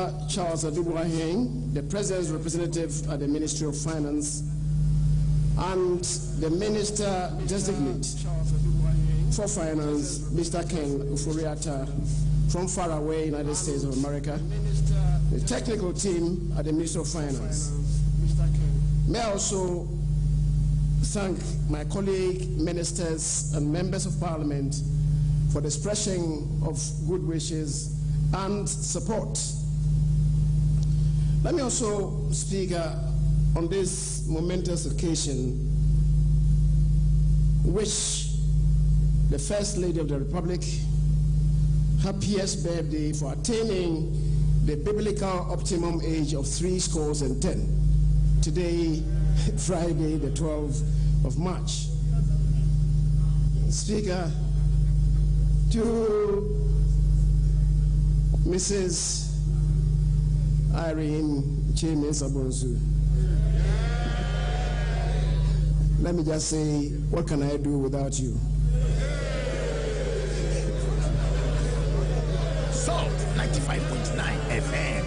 Speaker Charles Adubuaheng, the President's representative at the Ministry of Finance, and the Minister Designate for Finance, Mr. Ken Ufuriata, from far away United States of America, the technical team at the Ministry of Finance. May I also thank my colleague, ministers, and members of Parliament for the expression of good wishes and support. Let me also speak on this momentous occasion, wish the First Lady of the Republic happiest birthday for attaining the biblical optimum age of 70. Today, Friday, the 12th of March. Speaker, to Mrs. Irene Cheme-Sabonsu, let me just say, what can I do without you? Salt 95.9 FM.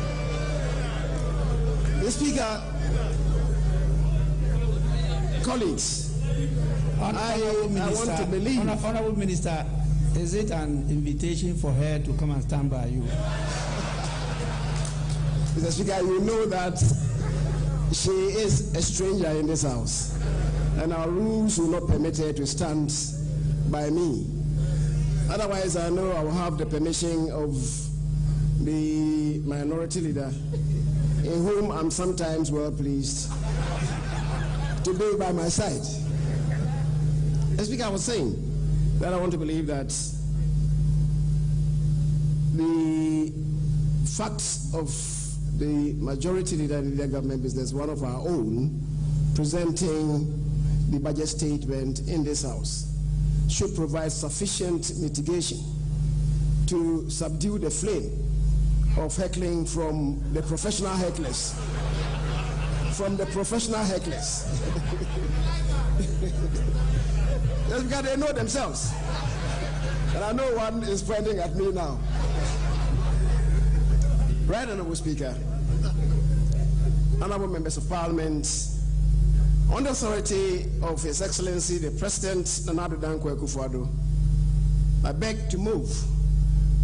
The Speaker, colleagues, I want to believe. Honorable Minister, is it an invitation for her to come and stand by you? Mr. Speaker, you know that she is a stranger in this house, and our rules will not permit her to stand by me. Otherwise, I know I will have the permission of the minority leader, in whom I'm sometimes well pleased to be by my side. Mr. Speaker, I was saying that I want to believe that the facts of the majority leader in the government business, one of our own, presenting the budget statement in this house, should provide sufficient mitigation to subdue the flame of heckling from the professional hecklers. From the professional hecklers. That's because they know themselves. And I know one is pointing at me now. Right, Honorable Speaker, honorable members of Parliament, on the authority of His Excellency the President Nana Addo Dankwa Akufo-Addo, I beg to move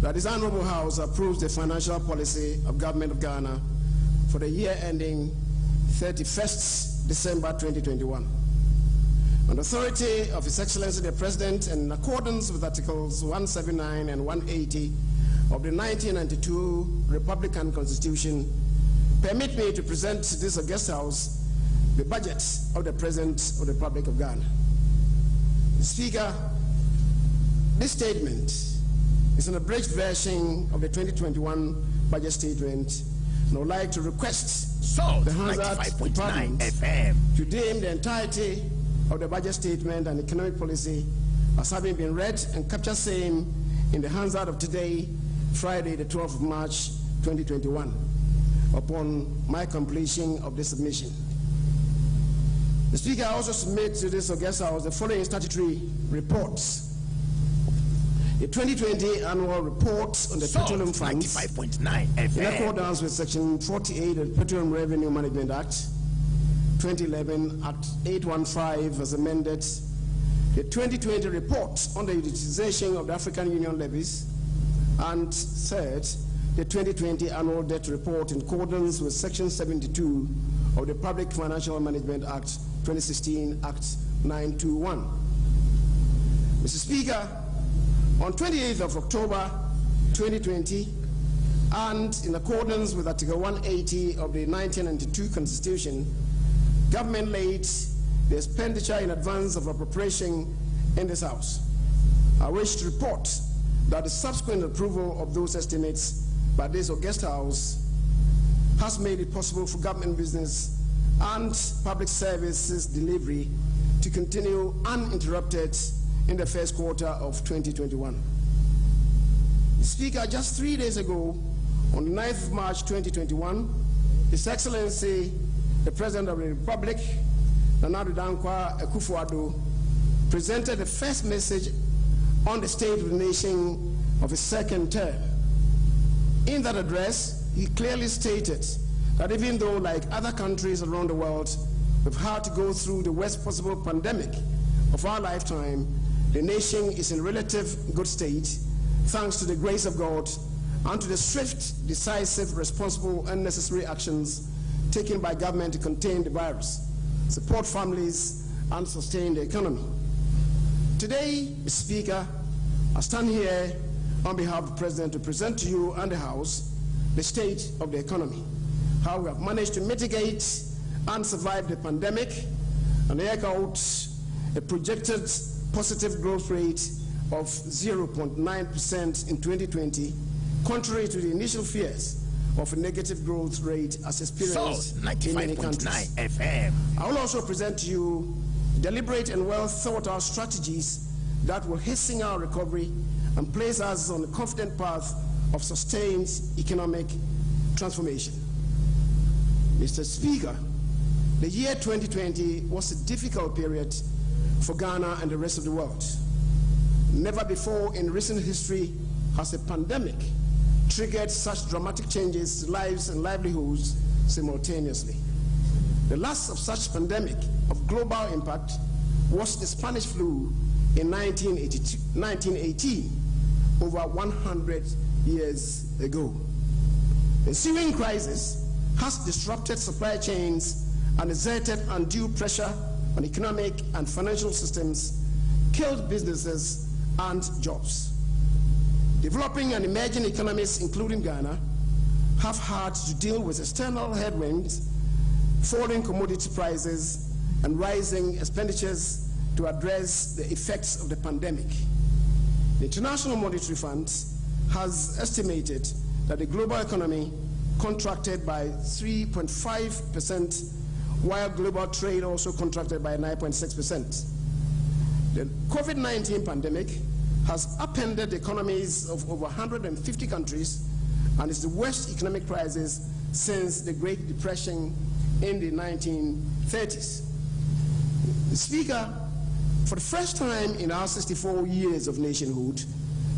that this Honorable House approves the financial policy of Government of Ghana for the year ending 31st December 2021. On the authority of His Excellency the President, and in accordance with Articles 179 and 180 of the 1992 Republican Constitution, permit me to present to this august House the budget of the President of the Republic of Ghana. Speaker, this statement is an abridged version of the 2021 budget statement, and I would like to request the Hansard Department to deem the entirety of the budget statement and economic policy as having been read and captured same in the Hansard of today, Friday, the 12th of March, 2021, upon my completion of this submission. The Speaker also submit to this august House the following statutory reports. The 2020 annual report on the petroleum funds, 95.9 FM. In accordance with Section 48 of the Petroleum Revenue Management Act 2011 Act 815 as amended, the 2020 report on the utilization of the African Union levies, and third, the 2020 annual debt report in accordance with Section 72 of the Public Financial Management Act 2016 Act 921. Mr. Speaker, on 28th of October 2020, and in accordance with Article 180 of the 1992 Constitution, government laid the expenditure in advance of appropriation in this House. I wish to report that the subsequent approval of those estimates by this august House has made it possible for government business and public services delivery to continue uninterrupted in the first quarter of 2021. Speaker, just 3 days ago, on the 9th of March 2021, His Excellency the President of the Republic, Nana Addo Dankwa Akufo-Addo, presented the first message on the state of the nation of his second term. In that address, he clearly stated that even though, like other countries around the world, we've had to go through the worst possible pandemic of our lifetime, the nation is in relative good state, thanks to the grace of God and to the swift, decisive, responsible, and necessary actions taken by government to contain the virus, support families, and sustain the economy. Today, Mr. Speaker, I stand here on behalf of the President to present to you and the House the state of the economy, how we have managed to mitigate and survive the pandemic, and eke out a projected positive growth rate of 0.9% in 2020, contrary to the initial fears of a negative growth rate as experienced in many countries. FM. I will also present to you deliberate and well thought out strategies that will hasten our recovery and place us on a confident path of sustained economic transformation. Mr. Speaker, the year 2020 was a difficult period for Ghana and the rest of the world. Never before in recent history has a pandemic triggered such dramatic changes to lives and livelihoods simultaneously. The last of such pandemic of global impact was the Spanish flu in 1918, over 100 years ago. The ensuing crisis has disrupted supply chains and exerted undue pressure on economic and financial systems, killed businesses and jobs. Developing and emerging economies, including Ghana, have had to deal with external headwinds, falling commodity prices, and rising expenditures to address the effects of the pandemic. The International Monetary Fund has estimated that the global economy contracted by 3.5%, while global trade also contracted by 9.6%. The COVID-19 pandemic has upended the economies of over 150 countries and is the worst economic crisis since the Great Depression in the 1930s. Speaker, for the first time in our 64 years of nationhood,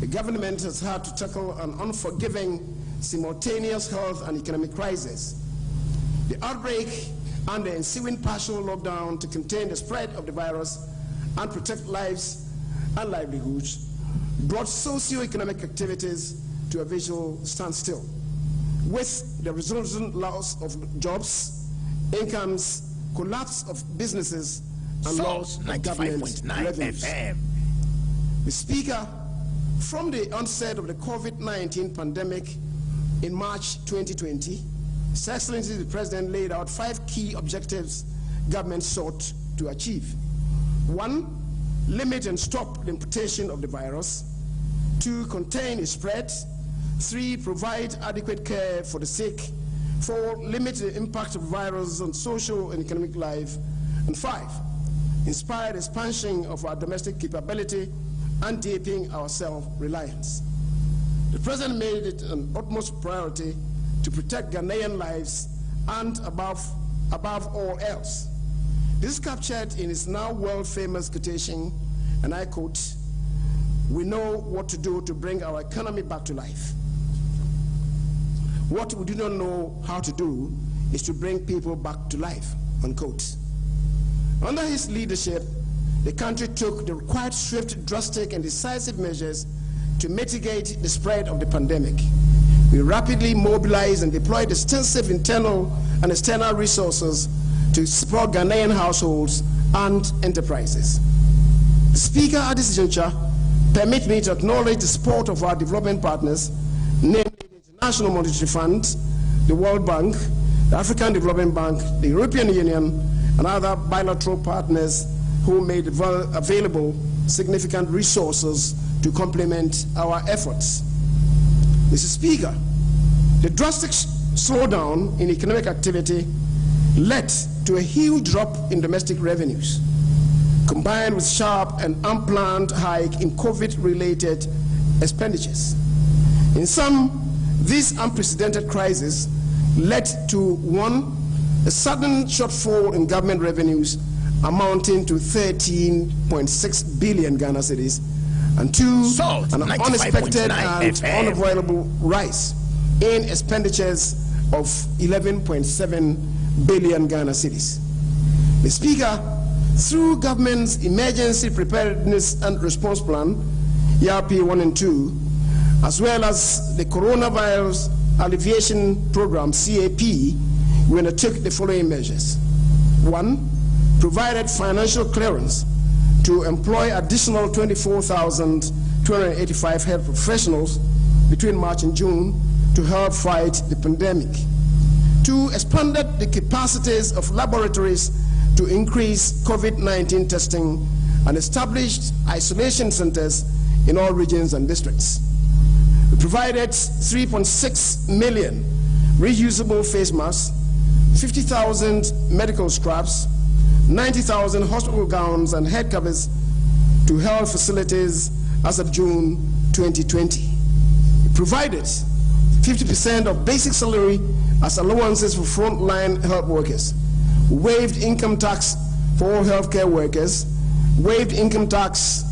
the government has had to tackle an unforgiving simultaneous health and economic crisis. The outbreak and the ensuing partial lockdown to contain the spread of the virus and protect lives and livelihoods brought socio-economic activities to a visual standstill, with the resultant loss of jobs, incomes, collapse of businesses, and loss of government revenues. The Speaker, from the onset of the COVID-19 pandemic in March 2020, His Excellency the President laid out 5 key objectives government sought to achieve. 1, limit and stop the importation of the virus. 2, contain its spread. 3, provide adequate care for the sick. 4, limit the impact of the virus on social and economic life. And 5, inspire the expansion of our domestic capability and deepening our self-reliance. The President made it an utmost priority to protect Ghanaian lives and above all else. This is captured in his now world-famous quotation, and I quote, "We know what to do to bring our economy back to life. What we do not know how to do is to bring people back to life," unquote. Under his leadership, the country took the required swift, drastic, and decisive measures to mitigate the spread of the pandemic. We rapidly mobilized and deployed extensive internal and external resources to support Ghanaian households and enterprises. Speaker, at this juncture, permit me to acknowledge the support of our development partners, namely the International Monetary Fund, the World Bank, the African Development Bank, the European Union, and other bilateral partners who made available significant resources to complement our efforts. Mr. Speaker, the drastic slowdown in economic activity led to a huge drop in domestic revenues, combined with sharp and unplanned hike in COVID-related expenditures. In sum, this unprecedented crisis led to 1, a sudden shortfall in government revenues amounting to 13.6 billion Ghana cedis, and 2, an unexpected and unavoidable rise in expenditures of 11.7 billion Ghana cedis. Mr. Speaker, through government's Emergency Preparedness and Response Plan, ERP 1 and 2, as well as the Coronavirus Alleviation Program, CAP, we undertook the following measures. 1, provided financial clearance to employ additional 24,285 health professionals between March and June to help fight the pandemic. 2, expanded the capacities of laboratories to increase COVID-19 testing and established isolation centers in all regions and districts. We provided 3.6 million reusable face masks, 50,000 medical scraps, 90,000 hospital gowns and head covers to health facilities as of June 2020. We provided 50% of basic salary as allowances for frontline health workers. We waived income tax for all healthcare workers, waived income tax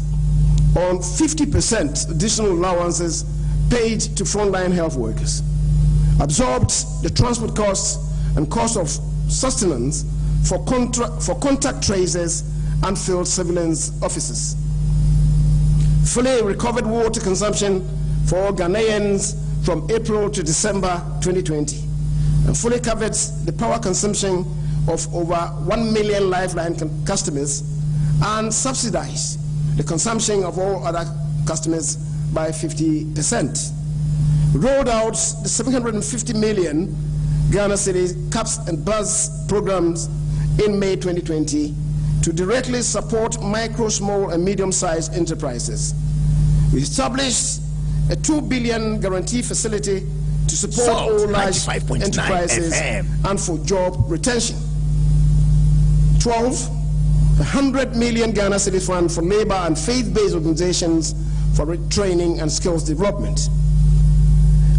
on 50% additional allowances paid to frontline health workers, absorbed the transport costs and cost of sustenance for contact tracers and field surveillance officers. Fully recovered water consumption for all Ghanaians from April to December 2020, and fully covered the power consumption of over 1 million Lifeline customers, and subsidized the consumption of all other customers by 50%. We rolled out the 750 million Ghana City CAPS and BUZZ programs in May 2020 to directly support micro, small, and medium-sized enterprises. We established a 2 billion guarantee facility to support all large enterprises and for job retention. 12, 100 million Ghana City Fund for labor and faith-based organizations for training and skills development.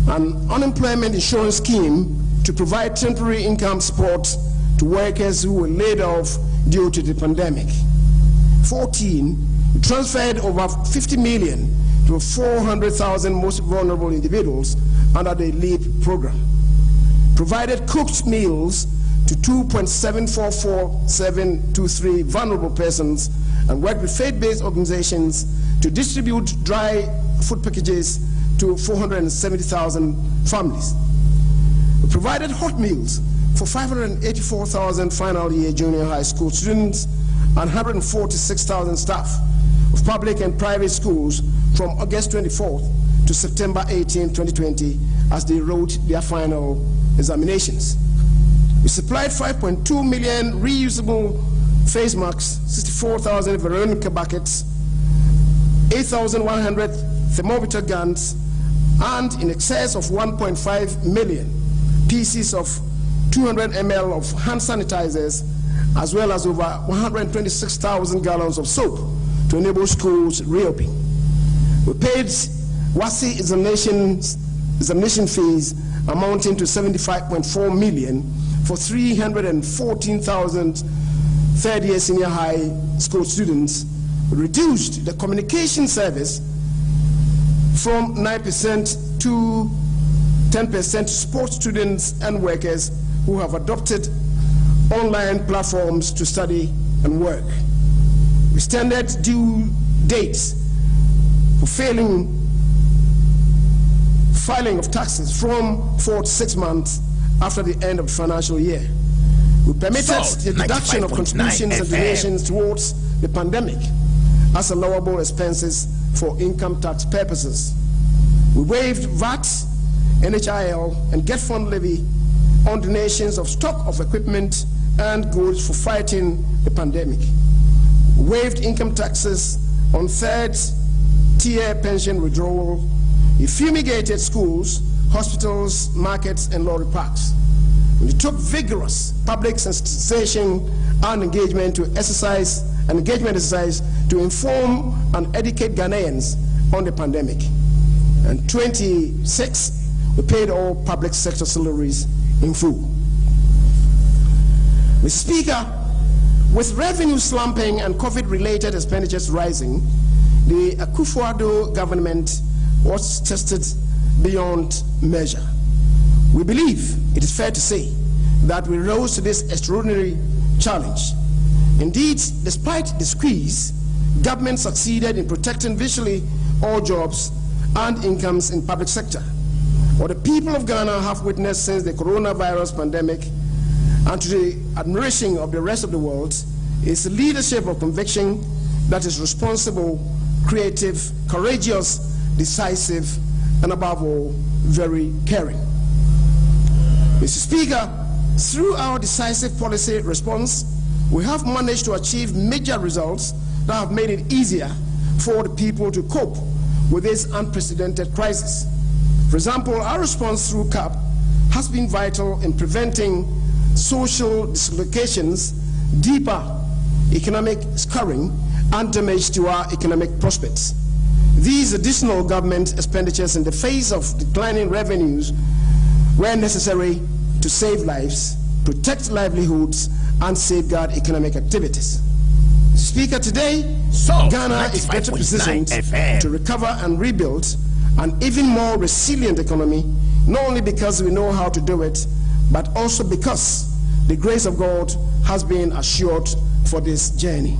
An unemployment insurance scheme to provide temporary income support to workers who were laid off due to the pandemic. 14, we transferred over 50 million to 400,000 most vulnerable individuals under the LEAP program. Provided cooked meals to 2.744723 vulnerable persons and worked with faith-based organizations to distribute dry food packages to 470,000 families. We provided hot meals for 584,000 final year junior high school students and 146,000 staff of public and private schools from August 24th to September 18, 2020, as they wrote their final examinations. We supplied 5.2 million reusable face masks, 64,000 Veronica buckets, 8,100 thermometer guns, and in excess of 1.5 million pieces of 200 ml of hand sanitizers, as well as over 126,000 gallons of soap to enable schools reopening. We paid WASI examination fees amounting to 75.4 million for 314,000 third-year senior high school students. We reduced the communication service from 9% to 10% to support students and workers who have adopted online platforms to study and work. We extended due dates for filing of taxes from 4 to 6 months after the end of the financial year. We permitted the deduction of contributions and donations towards the pandemic as allowable expenses for income tax purposes. We waived VAT, NHIL, and Get Fund levy on donations of stock of equipment and goods for fighting the pandemic. We waived income taxes on third-tier pension withdrawal. We fumigated schools, hospitals, markets, and lorry parks. We took vigorous public sensitization and engagement exercise to inform and educate Ghanaians on the pandemic. And 26, we paid all public sector salaries in full. Mr. Speaker, with revenue slumping and COVID-related expenditures rising, the Akufo-Addo government was tested beyond measure. We believe it is fair to say that we rose to this extraordinary challenge. Indeed, despite the squeeze, government succeeded in protecting virtually all jobs and incomes in public sector. What the people of Ghana have witnessed since the coronavirus pandemic, and to the admiration of the rest of the world, is a leadership of conviction that is responsible, creative, courageous, decisive, and above all, very caring. Mr. Speaker, through our decisive policy response, we have managed to achieve major results that have made it easier for the people to cope with this unprecedented crisis. For example, our response through CAP has been vital in preventing social dislocations, deeper economic scarring, and damage to our economic prospects. These additional government expenditures in the face of declining revenues were necessary to save lives, protect livelihoods, and safeguard economic activities. Speaker, today, Ghana is better positioned to recover and rebuild an even more resilient economy, not only because we know how to do it, but also because the grace of God has been assured for this journey.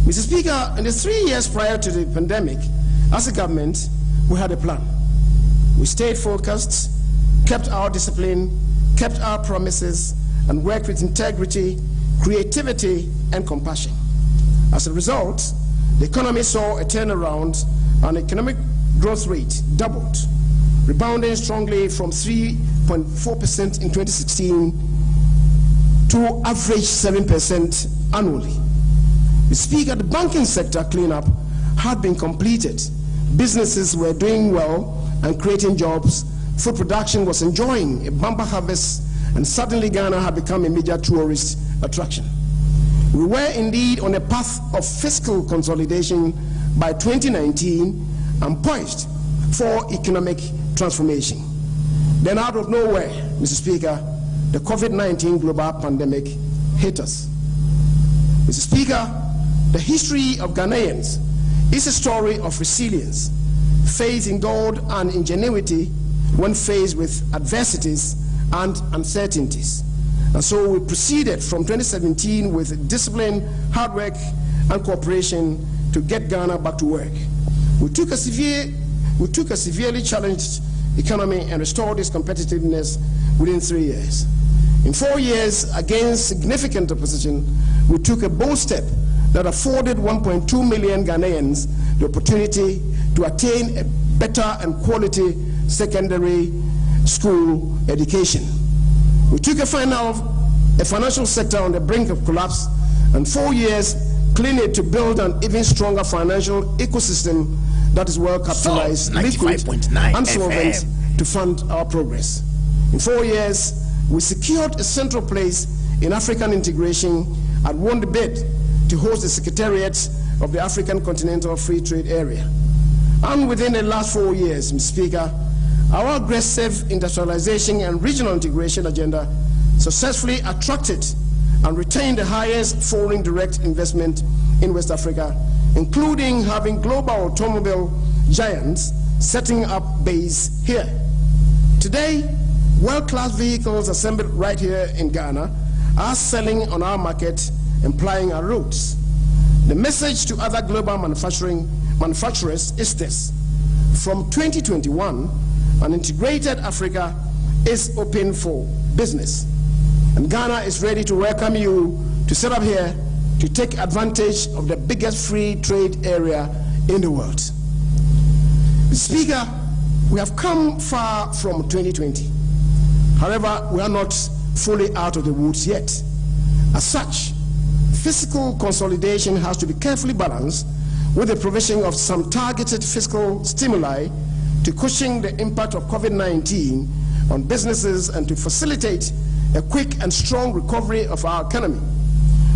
Mr. Speaker, in the 3 years prior to the pandemic, as a government, we had a plan. We stayed focused, kept our discipline, kept our promises, and worked with integrity, creativity, and compassion. As a result, the economy saw a turnaround and economic growth rate doubled, rebounding strongly from 3.4% in 2016 to average 7% annually. The Speaker, the banking sector cleanup had been completed. Businesses were doing well and creating jobs. Food production was enjoying a bumper harvest, and suddenly Ghana had become a major tourist attraction. We were indeed on a path of fiscal consolidation by 2019 and poised for economic transformation. Then out of nowhere, Mr. Speaker, the COVID-19 global pandemic hit us. Mr. Speaker, the history of Ghanaians is a story of resilience, faith in God, and ingenuity when faced with adversities and uncertainties. And so we proceeded from 2017 with discipline, hard work, and cooperation to get Ghana back to work. We took a severely challenged economy and restored its competitiveness within 3 years. In 4 years, against significant opposition, we took a bold step that afforded 1.2 million Ghanaians the opportunity to attain a better and quality secondary school education. We took a financial sector on the brink of collapse, and 4 years cleaned it to build an even stronger financial ecosystem that is well capitalized, liquid, and solvent to fund our progress. In 4 years, we secured a central place in African integration and won the bid to host the Secretariat of the African Continental Free Trade Area. And within the last 4 years, Mr. Speaker, our aggressive industrialization and regional integration agenda successfully attracted and retained the highest foreign direct investment in West Africa, including having global automobile giants setting up base here. Today, world-class vehicles assembled right here in Ghana are selling on our market and plying our roads. The message to other global manufacturers is this: from 2021, an integrated Africa is open for business, and Ghana is ready to welcome you to set up here to take advantage of the biggest free trade area in the world. Speaker, we have come far from 2020. However, we are not fully out of the woods yet. As such, fiscal consolidation has to be carefully balanced with the provision of some targeted fiscal stimuli to cushion the impact of COVID-19 on businesses and to facilitate a quick and strong recovery of our economy,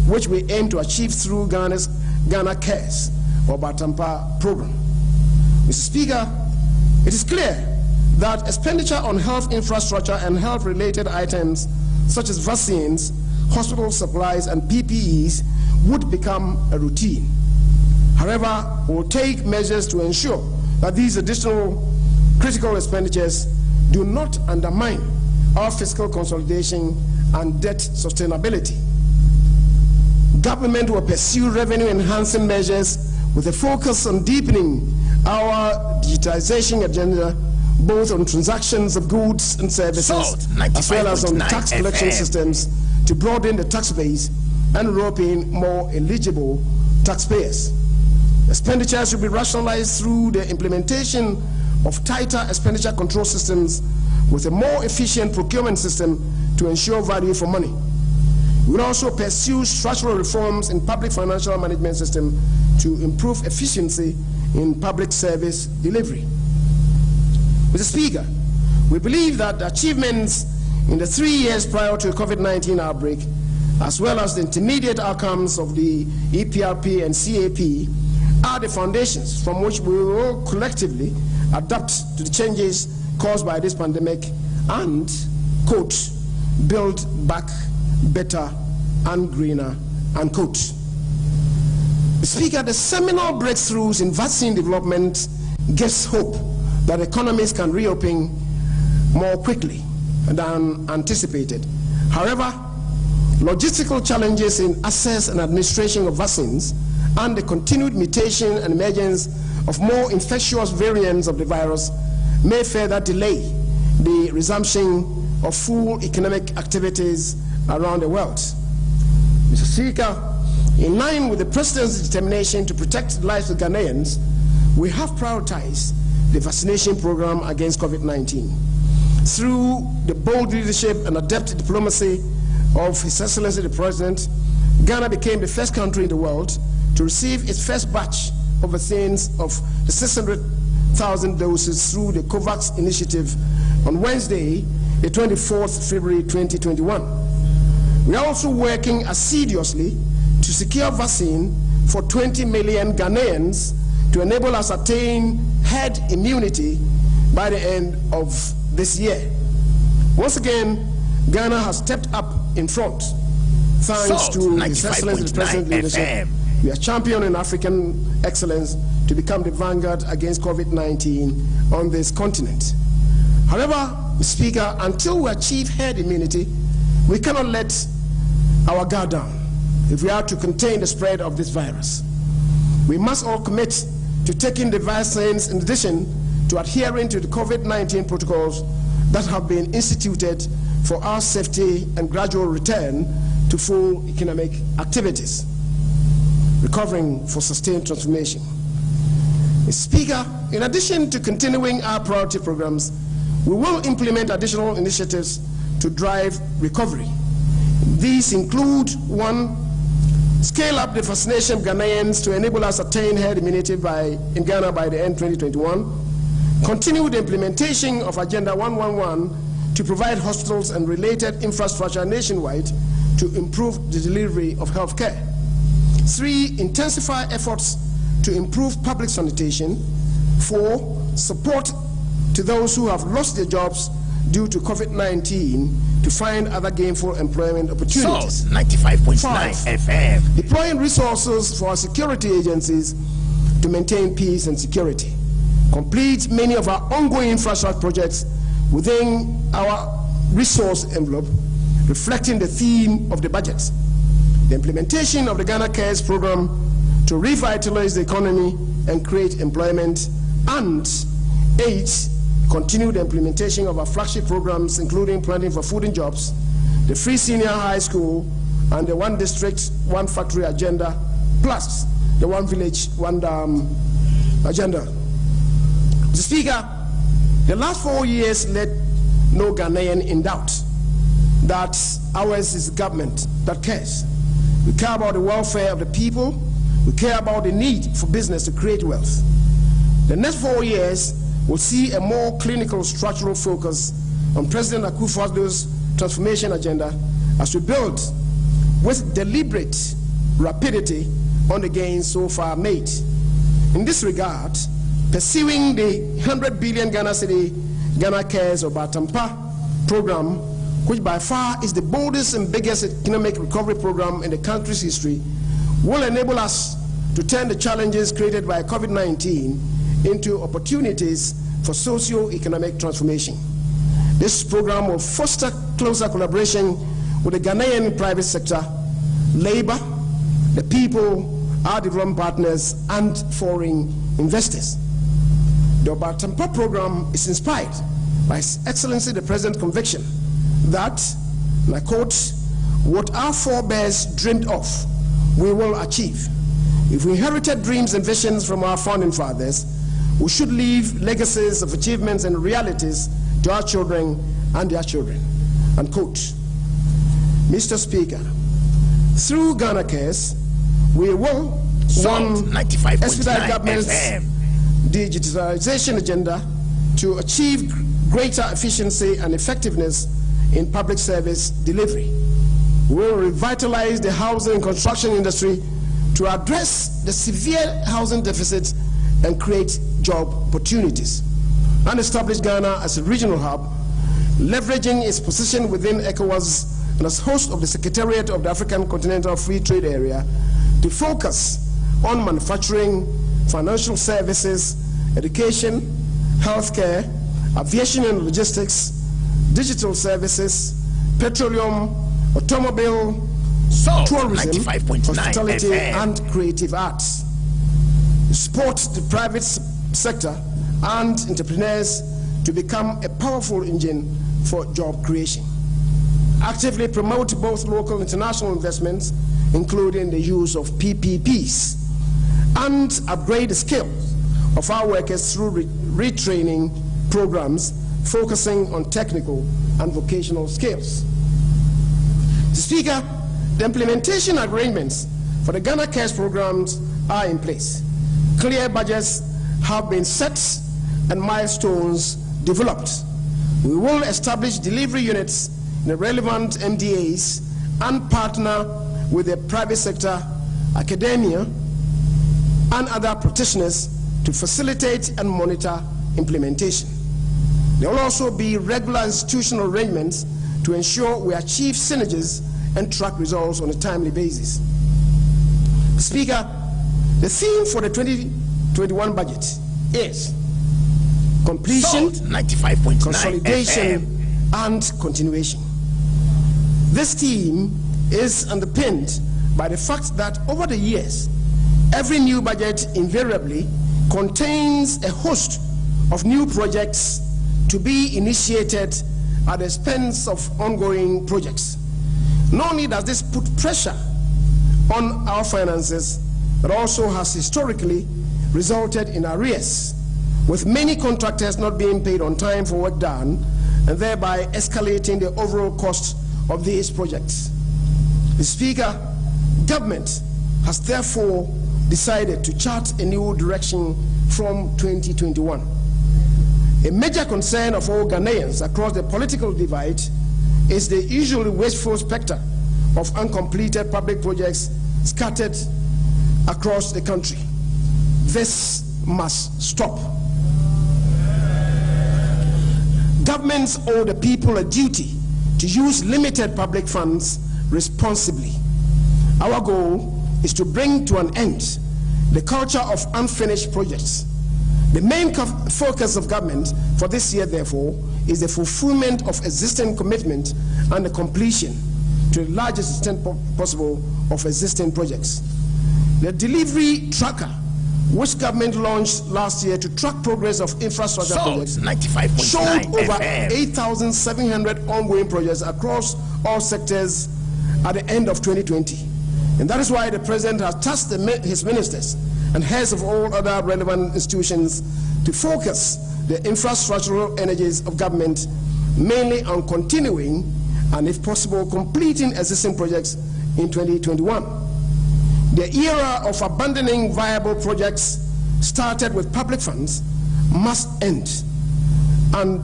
which we aim to achieve through Ghana Cares, or Batampa program. Mr. Speaker, it is clear that expenditure on health infrastructure and health-related items such as vaccines, hospital supplies, and PPEs would become a routine. However, we will take measures to ensure that these additional critical expenditures do not undermine our fiscal consolidation and debt sustainability. Government will pursue revenue-enhancing measures with a focus on deepening our digitization agenda, both on transactions of goods and services, as well as on tax collection systems to broaden the tax base and rope in more eligible taxpayers. Expenditures will be rationalized through the implementation of tighter expenditure control systems with a more efficient procurement system to ensure value for money. We will also pursue structural reforms in public financial management system to improve efficiency in public service delivery. Mr. Speaker, we believe that the achievements in the 3 years prior to the COVID-19 outbreak, as well as the intermediate outcomes of the EPRP and CAP, are the foundations from which we will collectively adapt to the changes caused by this pandemic and, quote, build back better and greener, unquote. Mr. Speaker, the seminal breakthroughs in vaccine development gives hope that economies can reopen more quickly than anticipated. However, logistical challenges in access and administration of vaccines and the continued mutation and emergence of more infectious variants of the virus may further delay the resumption of full economic activities around the world. Mr. Speaker, in line with the President's determination to protect the lives of Ghanaians, we have prioritized the vaccination program against COVID-19. Through the bold leadership and adept diplomacy of His Excellency the President, Ghana became the first country in the world to receive its first batch of vaccines of the 600,000 doses through the COVAX initiative on Wednesday, the 24th February 2021. We are also working assiduously to secure vaccine for 20 million Ghanaians to enable us to attain herd immunity by the end of this year. Once again, Ghana has stepped up in front thanks to His Excellency the President's leadership. We are championing African excellence to become the vanguard against COVID-19 on this continent. However, Mr. Speaker, until we achieve herd immunity, we cannot let our guard down if we are to contain the spread of this virus. We must all commit to taking the vaccines in addition to adhering to the COVID-19 protocols that have been instituted for our safety and gradual return to full economic activities, recovering for sustained transformation. Mr. Speaker, in addition to continuing our priority programs, we will implement additional initiatives to drive recovery. These include: 1, scale up the vaccination of Ghanaians to enable us to attain herd immunity in Ghana by the end 2021. Continue the implementation of Agenda 111 to provide hospitals and related infrastructure nationwide to improve the delivery of health care. 3, intensify efforts to improve public sanitation. 4, support to those who have lost their jobs due to COVID-19 to find other gainful employment opportunities. 95.9 FM. Deploying resources for our security agencies to maintain peace and security. Complete many of our ongoing infrastructure projects within our resource envelope, reflecting the theme of the budget. The implementation of the Ghana Cares program to revitalize the economy and create employment. And 8, continue the implementation of our flagship programs, including Planting for Food and Jobs, the Free Senior High School, and the One District, One Factory agenda, plus the One Village, One Dam agenda. Mr. Speaker, the last 4 years let no Ghanaian in doubt that ours is a government that cares. We care about the welfare of the people. We care about the need for business to create wealth. The next 4 years will see a more clinical structural focus on President Akufo-Addo's transformation agenda as we build with deliberate rapidity on the gains so far made. In this regard, pursuing the 100 billion Ghana cedi Ghana Cares or Batampa program, which by far is the boldest and biggest economic recovery program in the country's history, will enable us to turn the challenges created by COVID-19 into opportunities for socio-economic transformation. This program will foster closer collaboration with the Ghanaian private sector, labor, the people, our development partners, and foreign investors. The Obatampa program is inspired by His Excellency the President's conviction that, and I quote, "What our forebears dreamed of, we will achieve. If we inherited dreams and visions from our founding fathers, we should leave legacies of achievements and realities to our children and their children." Unquote. Mr. Speaker, through Ghana Cares, we will expedite government's digitalization agenda to achieve greater efficiency and effectiveness in public service delivery. We will revitalize the housing and construction industry to address the severe housing deficit and create job opportunities, and establish Ghana as a regional hub, leveraging its position within ECOWAS and as host of the Secretariat of the African Continental Free Trade Area to focus on manufacturing, financial services, education, healthcare, aviation and logistics, digital services, petroleum, automobile, tourism, hospitality, FM. and creative arts. Support the private sector and entrepreneurs to become a powerful engine for job creation. Actively promote both local and international investments, including the use of PPPs, and upgrade the skills of our workers through retraining programs focusing on technical and vocational skills. Mr. Speaker, the implementation arrangements for the Ghana Cares programs are in place. Clear budgets have been set and milestones developed. We will establish delivery units in the relevant MDAs and partner with the private sector, academia, and other practitioners to facilitate and monitor implementation. There will also be regular institutional arrangements to ensure we achieve synergies and track results on a timely basis. Speaker, the theme for the 2021 budget is completion, 95.9 consolidation, FM. and continuation. This theme is underpinned by the fact that over the years, every new budget invariably contains a host of new projects to be initiated at the expense of ongoing projects. Not only does this put pressure on our finances, but also has historically resulted in arrears, with many contractors not being paid on time for work done, and thereby escalating the overall cost of these projects. The Speaker, government has therefore decided to chart a new direction from 2021. A major concern of all Ghanaians across the political divide is the usually wasteful specter of uncompleted public projects scattered across the country. This must stop. Governments owe the people a duty to use limited public funds responsibly. Our goal is to bring to an end the culture of unfinished projects. The main focus of government for this year, therefore, is the fulfillment of existing commitment and the completion, to the largest extent possible, of existing projects. The delivery tracker, which government launched last year to track progress of infrastructure projects, showed over 8,700 ongoing projects across all sectors at the end of 2020. And that is why the President has tasked his ministers and heads of all other relevant institutions to focus the infrastructural energies of government mainly on continuing and, if possible, completing existing projects in 2021. The era of abandoning viable projects started with public funds must end. And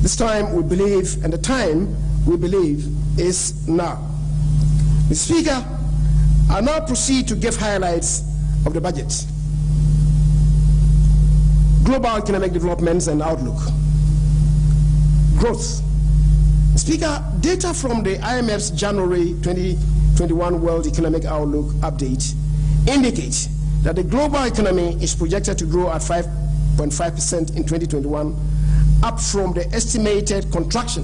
this time we believe, and the time we believe, is now. Mr. Speaker, I now proceed to give highlights of the budget. Global economic developments and outlook. Growth. Speaker, data from the IMF's January 2021 World Economic Outlook update indicates that the global economy is projected to grow at 5.5% in 2021 up from the estimated contraction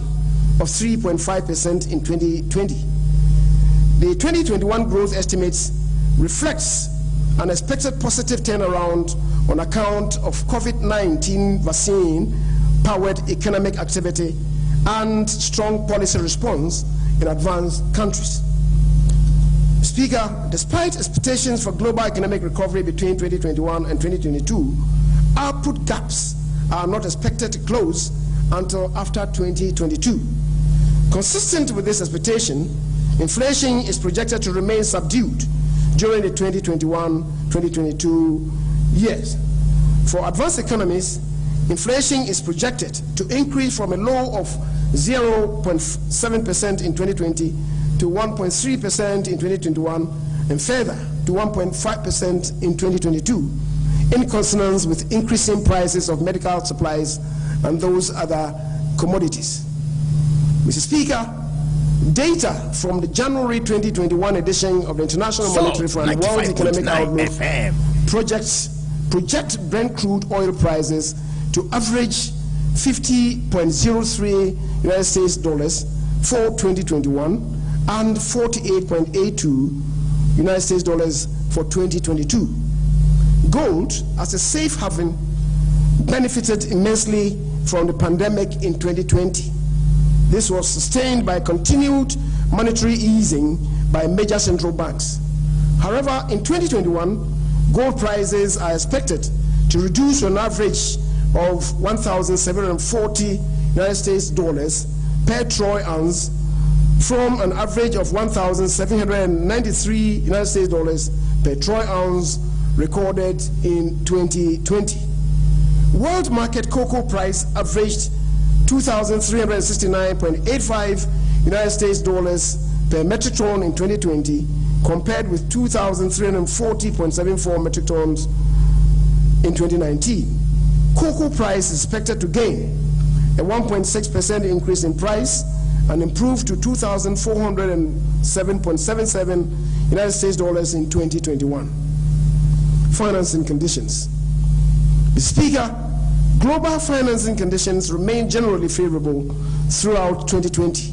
of 3.5% in 2020. The 2021 growth estimates reflects an expected positive turnaround on account of COVID-19 vaccine-powered economic activity and strong policy response in advanced countries. Speaker, despite expectations for global economic recovery between 2021 and 2022, output gaps are not expected to close until after 2022. Consistent with this expectation, inflation is projected to remain subdued during the 2021-2022 years. For advanced economies, inflation is projected to increase from a low of 0.7% in 2020 to 1.3% in 2021 and further to 1.5% in 2022, in consonance with increasing prices of medical supplies and those other commodities. Mr. Speaker, data from the January 2021 edition of the International Monetary Fund World Economic Outlook project Brent crude oil prices to average $50.03 United States dollars for 2021 and 48.82 United States dollars for 2022. Gold, as a safe haven, benefited immensely from the pandemic in 2020. This was sustained by continued monetary easing by major central banks. However, in 2021, gold prices are expected to reduce to an average of 1,740 United States dollars per troy ounce from an average of 1,793 United States dollars per troy ounce recorded in 2020. World market cocoa price averaged 2,369.85 United States dollars per metric ton in 2020, compared with 2,340.74 metric tons in 2019. Cocoa price is expected to gain a 1.6% increase in price and improve to 2,407.77 United States dollars in 2021. Financing conditions. Mr. Speaker, global financing conditions remain generally favorable throughout 2020,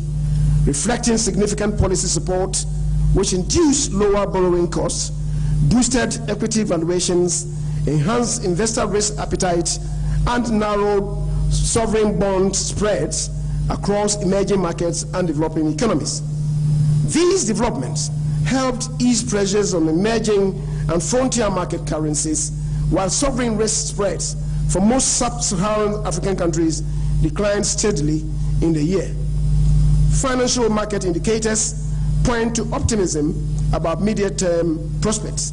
reflecting significant policy support which induced lower borrowing costs, boosted equity valuations, enhanced investor risk appetite, and narrowed sovereign bond spreads across emerging markets and developing economies. These developments helped ease pressures on emerging and frontier market currencies, while sovereign risk spreads for most sub-Saharan African countries declined steadily in the year. Financial market indicators point to optimism about medium-term prospects.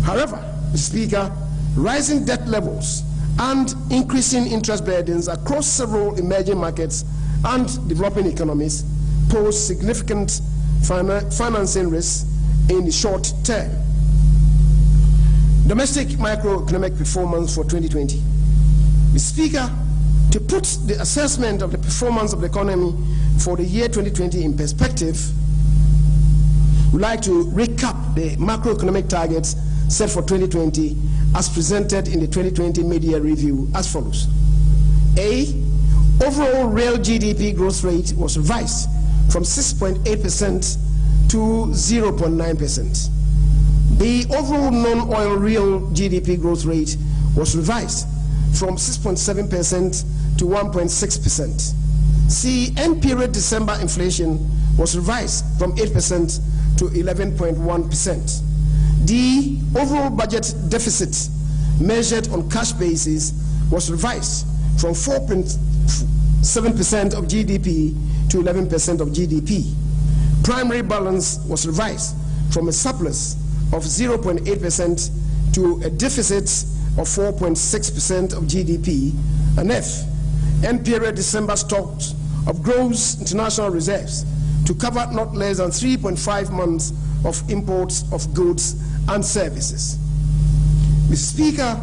However, Mr. Speaker, rising debt levels and increasing interest burdens across several emerging markets and developing economies pose significant financing risks in the short term. Domestic microeconomic performance for 2020. Mr. Speaker, to put the assessment of the performance of the economy for the year 2020 in perspective, we'd like to recap the macroeconomic targets set for 2020 as presented in the 2020 media review as follows. A, overall real GDP growth rate was revised from 6.8% to 0.9%. The overall non-oil real GDP growth rate was revised from 6.7% to 1.6%. C, end period December inflation was revised from 8% to 11.1%. D, overall budget deficit measured on cash basis was revised from 4.7% of GDP to 11% of GDP. Primary balance was revised from a surplus of 0.8% to a deficit of 4.6% of GDP. And F, end period December stocks of gross international reserves to cover not less than 3.5 months of imports of goods and services. Mr. Speaker,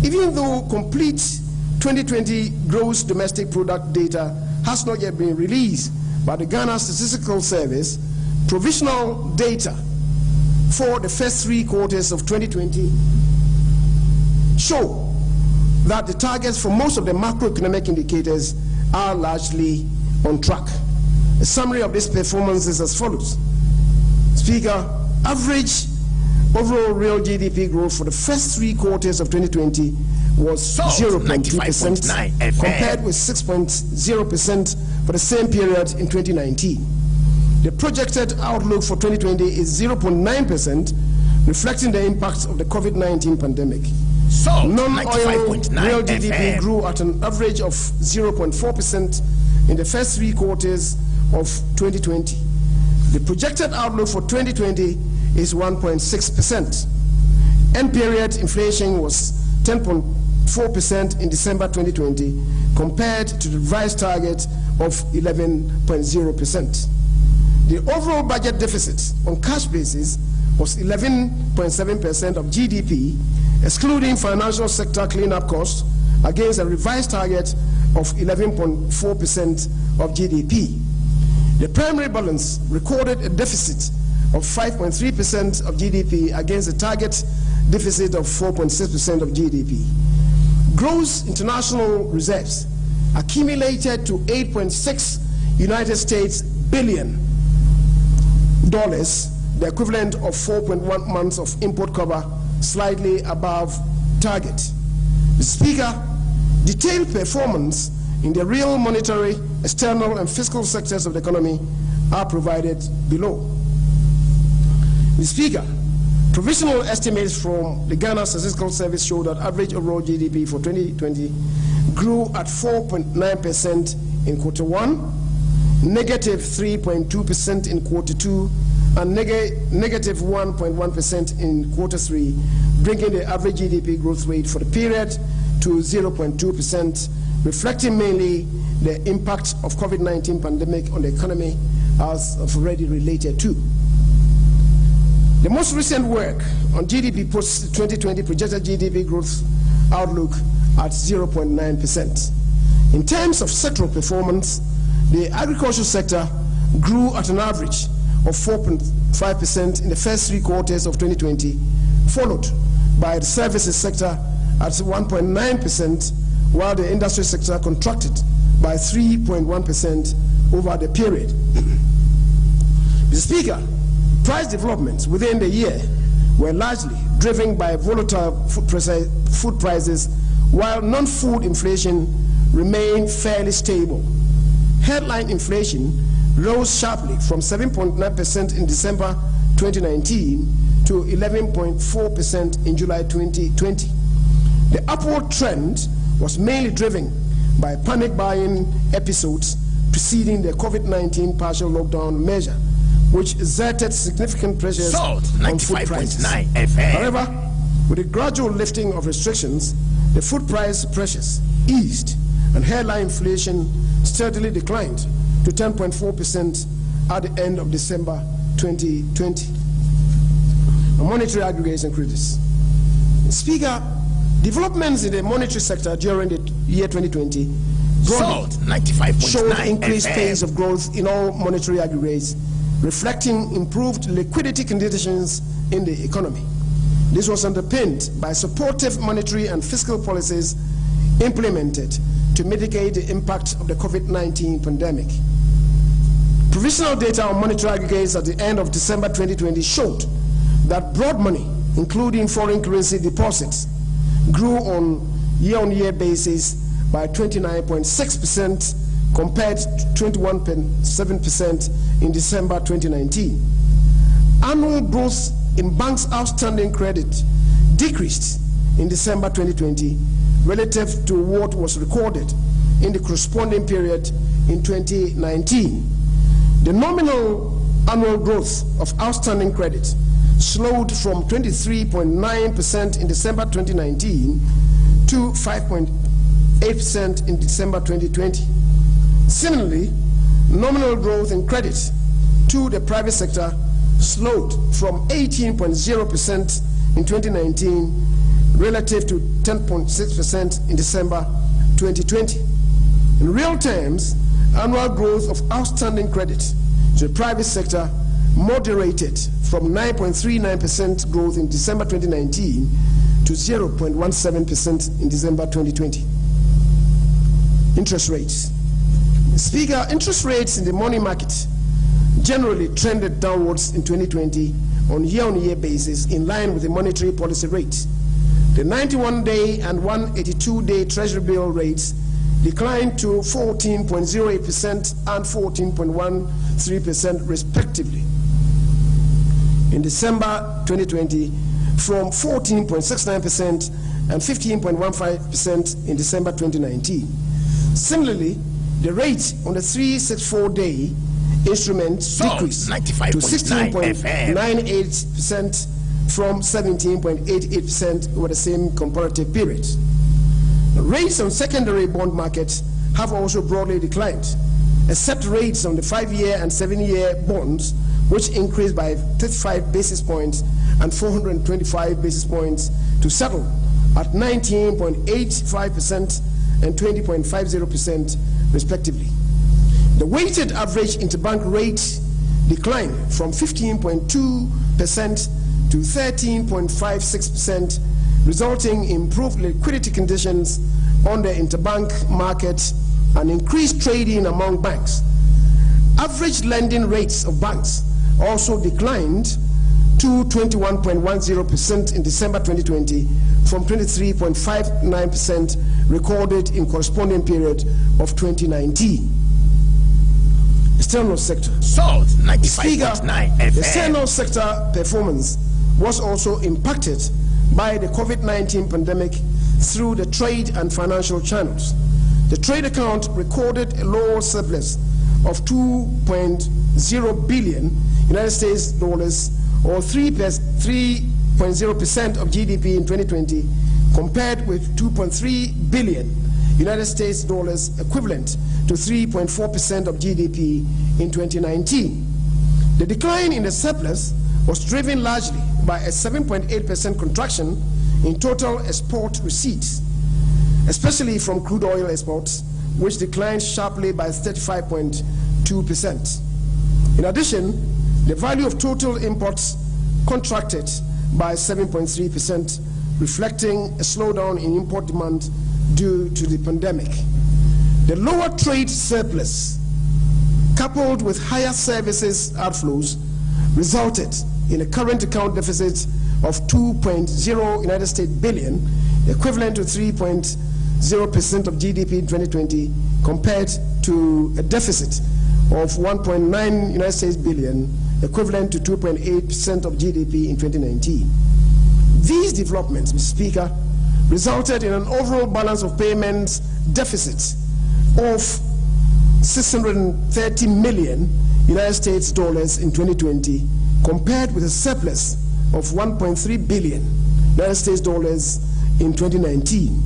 even though complete 2020 gross domestic product data has not yet been released by the Ghana Statistical Service, provisional data for the first 3 quarters of 2020 show that the targets for most of the macroeconomic indicators are largely on track. A summary of this performance is as follows. Speaker, average overall real GDP growth for the first 3 quarters of 2020 was 0.2% compared with 6.0% for the same period in 2019. The projected outlook for 2020 is 0.9%, reflecting the impact of the COVID-19 pandemic. Non-oil real GDP grew at an average of 0.4% in the first 3 quarters of 2020. The projected outlook for 2020 is 1.6%. End period inflation was 10.4% in December 2020 compared to the revised target of 11.0%. The overall budget deficit on cash basis was 11.7% of GDP, excluding financial sector cleanup costs, against a revised target of 11.4% of GDP. The primary balance recorded a deficit of 5.3% of GDP against a target deficit of 4.6% of GDP. Gross international reserves accumulated to $8.6 United States billion, the equivalent of 4.1 months of import cover, slightly above target. Mr. Speaker, detailed performance in the real monetary, external, and fiscal sectors of the economy are provided below. Mr. Speaker, provisional estimates from the Ghana Statistical Service show that average overall GDP for 2020 grew at 4.9% in quarter 1, negative 3.2% in quarter 2, and negative 1.1% in quarter 3, bringing the average GDP growth rate for the period to 0.2%, reflecting mainly the impact of COVID-19 pandemic on the economy, as I've already related to. The most recent work on GDP puts 2020 projected GDP growth outlook at 0.9%. In terms of sectoral performance, the agricultural sector grew at an average of 4.5% in the first 3 quarters of 2020, followed by the services sector at 1.9%, while the industry sector contracted by 3.1% over the period. Mr. Speaker, price developments within the year were largely driven by volatile food prices, while non-food inflation remained fairly stable. Headline inflation rose sharply from 7.9% in December 2019 to 11.4% in July 2020. The upward trend was mainly driven by panic buying episodes preceding the COVID-19 partial lockdown measure, which exerted significant pressures on food prices. However, with the gradual lifting of restrictions, the food price pressures eased and headline inflation steadily declined to 10.4% at the end of December 2020. Monetary aggregates and credits. Speaker, developments in the monetary sector during the year 2020 showed increased pace of growth in all monetary aggregates, reflecting improved liquidity conditions in the economy. This was underpinned by supportive monetary and fiscal policies implemented to mitigate the impact of the COVID-19 pandemic. Provisional data on monetary aggregates at the end of December 2020 showed that broad money, including foreign currency deposits, grew on year-on-year basis by 29.6% compared to 21.7% in December 2019. Annual growth in banks' outstanding credit decreased in December 2020 relative to what was recorded in the corresponding period in 2019. The nominal annual growth of outstanding credit slowed from 23.9% in December 2019 to 5.8% in December 2020. Similarly, nominal growth in credit to the private sector slowed from 18.0% in 2019 relative to 10.6% in December 2020. In real terms, annual growth of outstanding credit to the private sector moderated from 9.39% growth in December 2019 to 0.17% in December 2020. Interest rates. Speaker, interest rates in the money market generally trended downwards in 2020 on year-on-year basis in line with the monetary policy rate. The 91-day and 182-day Treasury bill rates declined to 14.08% and 14.13% respectively in December 2020 from 14.69% and 15.15% in December 2019. Similarly, the rate on the 364-day instrument decreased to 16.98% from 17.88% over the same comparative period. Rates on secondary bond markets have also broadly declined, except rates on the 5-year and 7-year bonds, which increased by 35 basis points and 425 basis points to settle at 19.85% and 20.50% respectively. The weighted average interbank rate declined from 15.2% to 13.56%, resulting in improved liquidity conditions on the interbank market and increased trading among banks. Average lending rates of banks also declined to 21.10% in December 2020 from 23.59% recorded in corresponding period of 2019. External sector. Salt 95.9 FM. The external sector performance was also impacted by the COVID-19 pandemic through the trade and financial channels. The trade account recorded a lower surplus of $2.0 billion United States dollars, or 3.0% of GDP in 2020, compared with $2.3 billion United States dollars, equivalent to 3.4% of GDP in 2019. The decline in the surplus was driven largely by a 7.8% contraction in total export receipts, especially from crude oil exports, which declined sharply by 35.2%. In addition, the value of total imports contracted by 7.3%, reflecting a slowdown in import demand due to the pandemic. The lower trade surplus, coupled with higher services outflows, resulted in a current account deficit of $2.0 United States billion, equivalent to 3.0% of GDP in 2020, compared to a deficit of $1.9 United States billion, equivalent to 2.8% of GDP in 2019. These developments, Mr. Speaker, resulted in an overall balance of payments deficit of $630 million United States dollars in 2020, compared with a surplus of $1.3 billion United States dollars in 2019.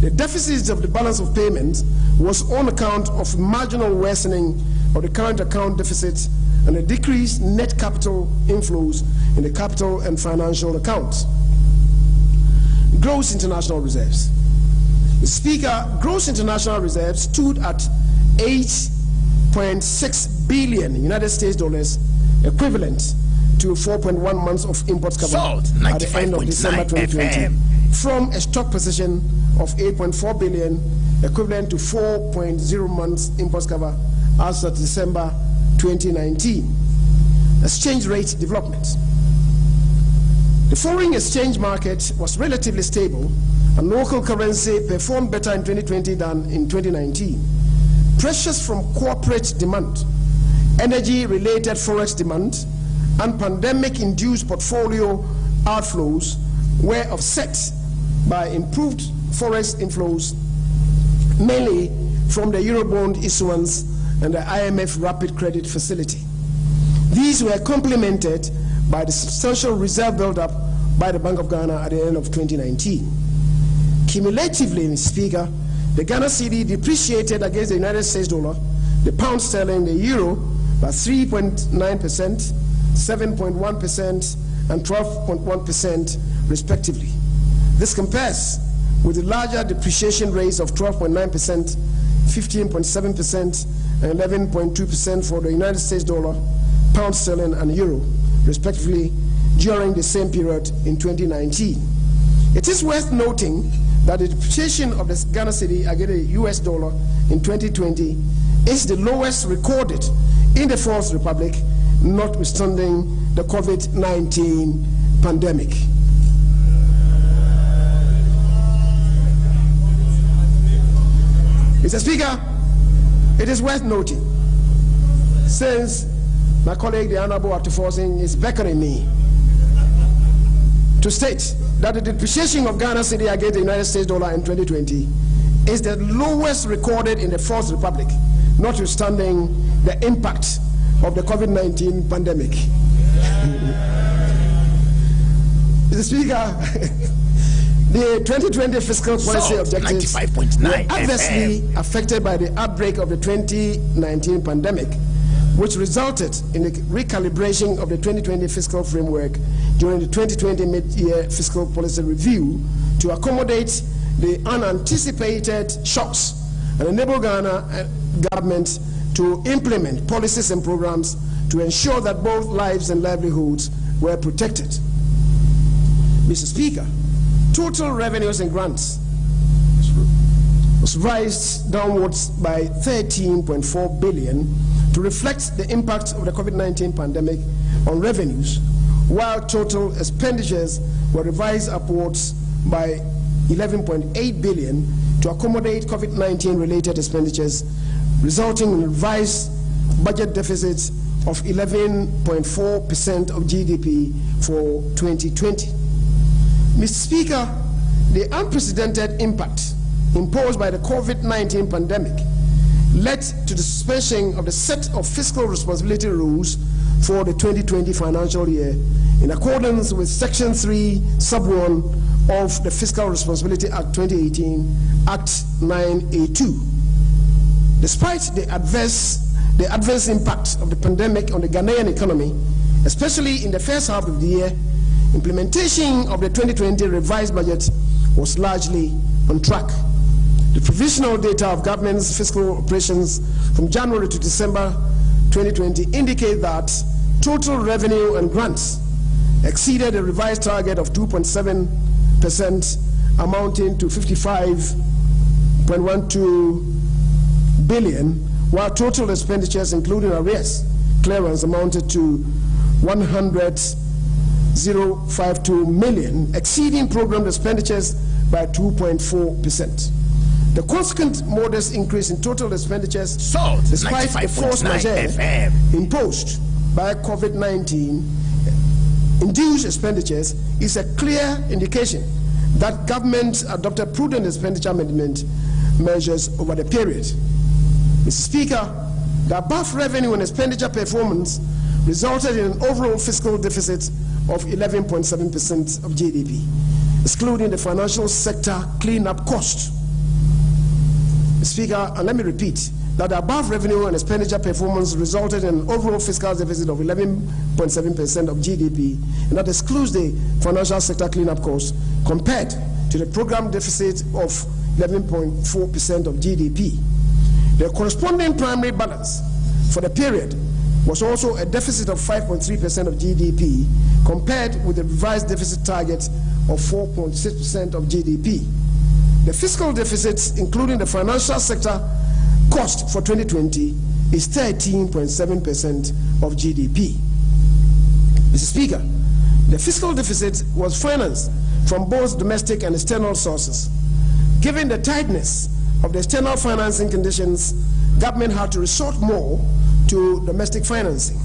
The deficit of the balance of payments was on account of marginal worsening of the current account deficit and a decreased net capital inflows in the capital and financial accounts. Gross international reserves. The Speaker, gross international reserves stood at $8.6 billion United States dollars, equivalent to 4.1 months of imports cover at the end of December 2020, from a stock position of $8.4 billion, equivalent to 4.0 months imports cover as of December 2019. Exchange rate development. The foreign exchange market was relatively stable, and local currency performed better in 2020 than in 2019. Pressures from corporate demand, energy-related forex demand, and pandemic-induced portfolio outflows were offset by improved forex inflows, mainly from the Eurobond issuance and the IMF Rapid Credit Facility. These were complemented by the substantial reserve build-up by the Bank of Ghana at the end of 2019. Cumulatively, Mr. Speaker, the Ghana cedi depreciated against the United States dollar, the pound sterling, the euro by 3.9%, 7.1%, and 12.1% respectively. This compares with the larger depreciation rates of 12.9%, 15.7%, and 11.2% for the United States dollar, pound sterling, and euro, respectively, during the same period in 2019. It is worth noting that the depreciation of the Ghana cedi against the US dollar in 2020 is the lowest recorded in the Fourth Republic, notwithstanding the COVID-19 pandemic. Mr. Speaker, it is worth noting, since my colleague, the Honorable Atuforsin, is beckoning me to state that the depreciation of Ghana cedi against the United States dollar in 2020 is the lowest recorded in the Fourth Republic, notwithstanding the impact of the COVID-19 pandemic. Mr. Speaker, the 2020 fiscal policy objectives were adversely affected by the outbreak of the 2019 pandemic, which resulted in the recalibration of the 2020 fiscal framework during the 2020 mid-year fiscal policy review to accommodate the unanticipated shocks and enable Ghana government to implement policies and programs to ensure that both lives and livelihoods were protected. Mr. Speaker, total revenues and grants was revised downwards by 13.4 billion to reflect the impact of the COVID-19 pandemic on revenues, while total expenditures were revised upwards by 11.8 billion to accommodate COVID-19 related expenditures, resulting in a revised budget deficit of 11.4% of GDP for 2020. Mr. Speaker, the unprecedented impact imposed by the COVID-19 pandemic led to the suspension of the set of fiscal responsibility rules for the 2020 financial year in accordance with Section 3, Sub 1 of the Fiscal Responsibility Act 2018, Act 9A2. Despite the adverse impact of the pandemic on the Ghanaian economy, especially in the first half of the year, implementation of the 2020 revised budget was largely on track. The provisional data of government's fiscal operations from January to December 2020 indicate that total revenue and grants exceeded a revised target of 2.7%, amounting to 55.12 billion, while total expenditures, including arrears clearance, amounted to 100.052 million, exceeding programmed expenditures by 2.4%. The consequent modest increase in total expenditures, despite the force majeure imposed by COVID-19 induced expenditures, is a clear indication that government adopted prudent expenditure management measures over the period. Mr. Speaker, the above revenue and expenditure performance resulted in an overall fiscal deficit of 11.7% of GDP, excluding the financial sector cleanup cost. Mr. Speaker, and let me repeat that the above revenue and expenditure performance resulted in an overall fiscal deficit of 11.7% of GDP, and that excludes the financial sector cleanup cost compared to the program deficit of 11.4% of GDP. The corresponding primary balance for the period was also a deficit of 5.3% of GDP, compared with the revised deficit target of 4.6% of GDP. The fiscal deficit, including the financial sector cost for 2020, is 13.7% of GDP. Mr. Speaker, the fiscal deficit was financed from both domestic and external sources. Given the tightness of the external financing conditions, government had to resort more to domestic financing,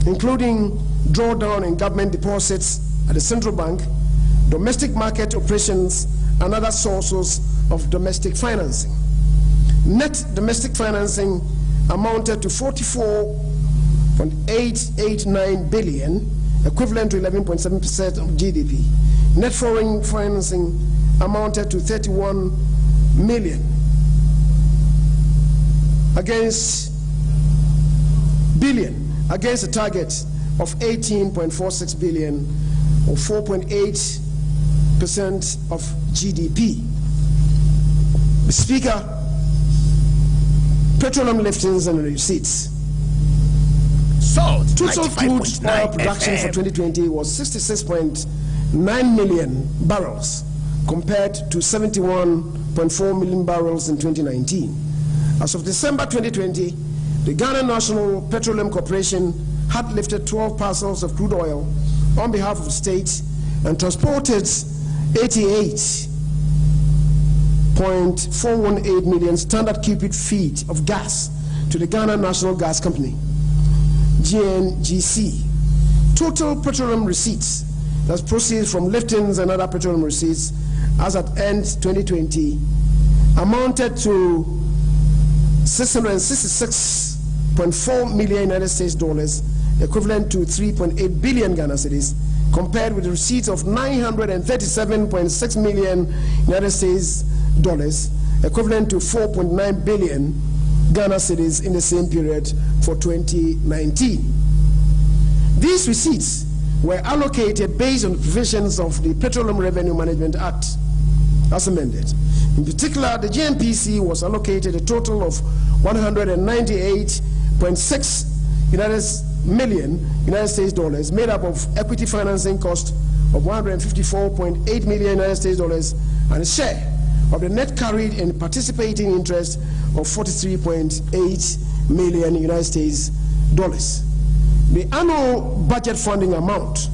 including drawdown in government deposits at the central bank, domestic market operations, and other sources of domestic financing. Net domestic financing amounted to 44.889 billion, equivalent to 11.7% of GDP. Net foreign financing amounted to 31 million against a target of 18.46 billion, or 4.8% of GDP. Mr. Speaker, petroleum liftings and receipts. Total crude oil production for 2020 was 66.9 million barrels compared to 71.4 million barrels in 2019. As of December 2020, the Ghana National Petroleum Corporation had lifted 12 parcels of crude oil on behalf of the state and transported 88.418 million standard cubic feet of gas to the Ghana National Gas Company, GNGC. Total petroleum receipts, that's proceeds from liftings and other petroleum receipts, as at end 2020, amounted to $666.4 million United States dollars, equivalent to 3.8 billion Ghana cedis, compared with the receipts of $937.6 million United States dollars, equivalent to 4.9 billion Ghana cedis in the same period for 2019. These receipts were allocated based on the provisions of the Petroleum Revenue Management Act, as amended. In particular, the GNPC was allocated a total of $198.6 million United States dollars, made up of equity financing cost of $154.8 million United States dollars, and a share of the net carried and participating interest of $43.8 million United States dollars. The annual budget funding amount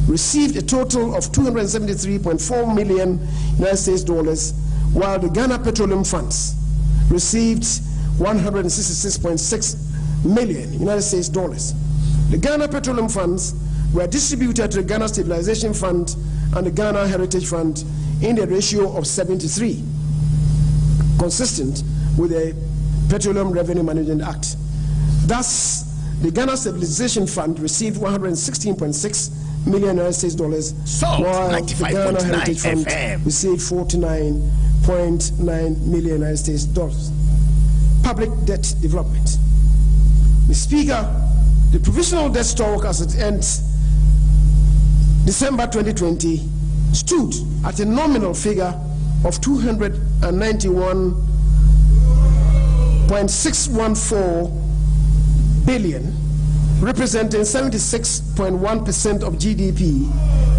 received a total of $273.4 million United States dollars, while the Ghana Petroleum Funds received $166.6 million United States dollars. The Ghana Petroleum Funds were distributed to the Ghana Stabilization Fund and the Ghana Heritage Fund in the ratio of 7:3, consistent with the Petroleum Revenue Management Act. Thus, the Ghana Stabilization Fund received $116.6 million United States dollars, while the Ghana Heritage Fund received $49.9 million United States dollars. Public debt development. Mr. Speaker, the provisional debt stock as it ends December 2020 stood at a nominal figure of $291.614 billion, representing 76.1% of GDP,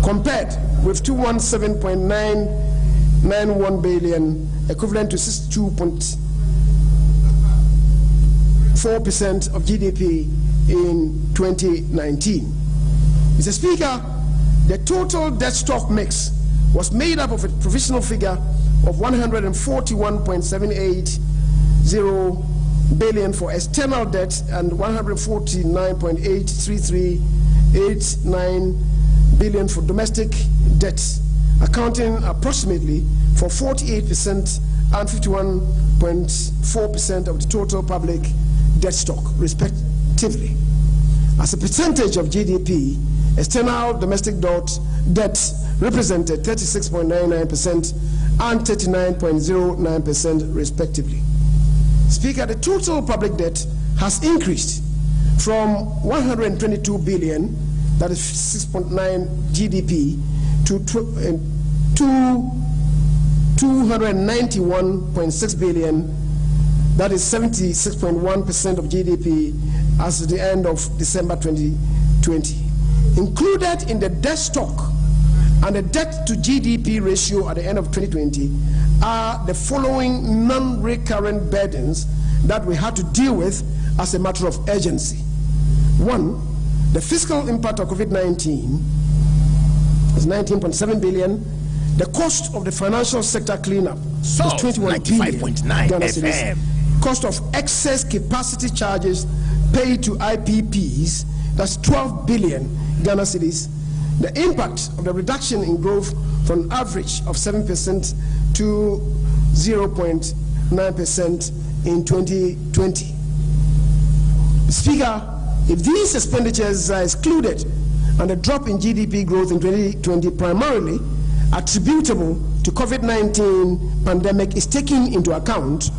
compared with $217.991 billion, equivalent to 62.4% of GDP in 2019. Mr. Speaker, the total debt stock mix was made up of a provisional figure of $141.780 billion for external debt and $149.83389 billion for domestic debt, accounting approximately for 48% and 51.4% of the total public debt stock, respectively. As a percentage of GDP, external domestic debt represented 36.99% and 39.09% respectively. Speaker, the total public debt has increased from 122 billion, that is 6.9 GDP, to 291.6 billion, that is 76.1% of GDP as at the end of December 2020. Included in the debt stock and the debt to GDP ratio at the end of 2020 are the following non-recurrent burdens that we had to deal with as a matter of urgency. One, the fiscal impact of COVID-19 is 19.7 billion. The cost of the financial sector cleanup is 21 billion Ghana cedis. Cost of excess capacity charges paid to IPPs, that's 12 billion Ghana cedis. The impact of the reduction in growth from an average of 7% to 0.9% in 2020. Speaker, if these expenditures are excluded and the drop in GDP growth in 2020 primarily attributable to COVID-19 pandemic is taken into account,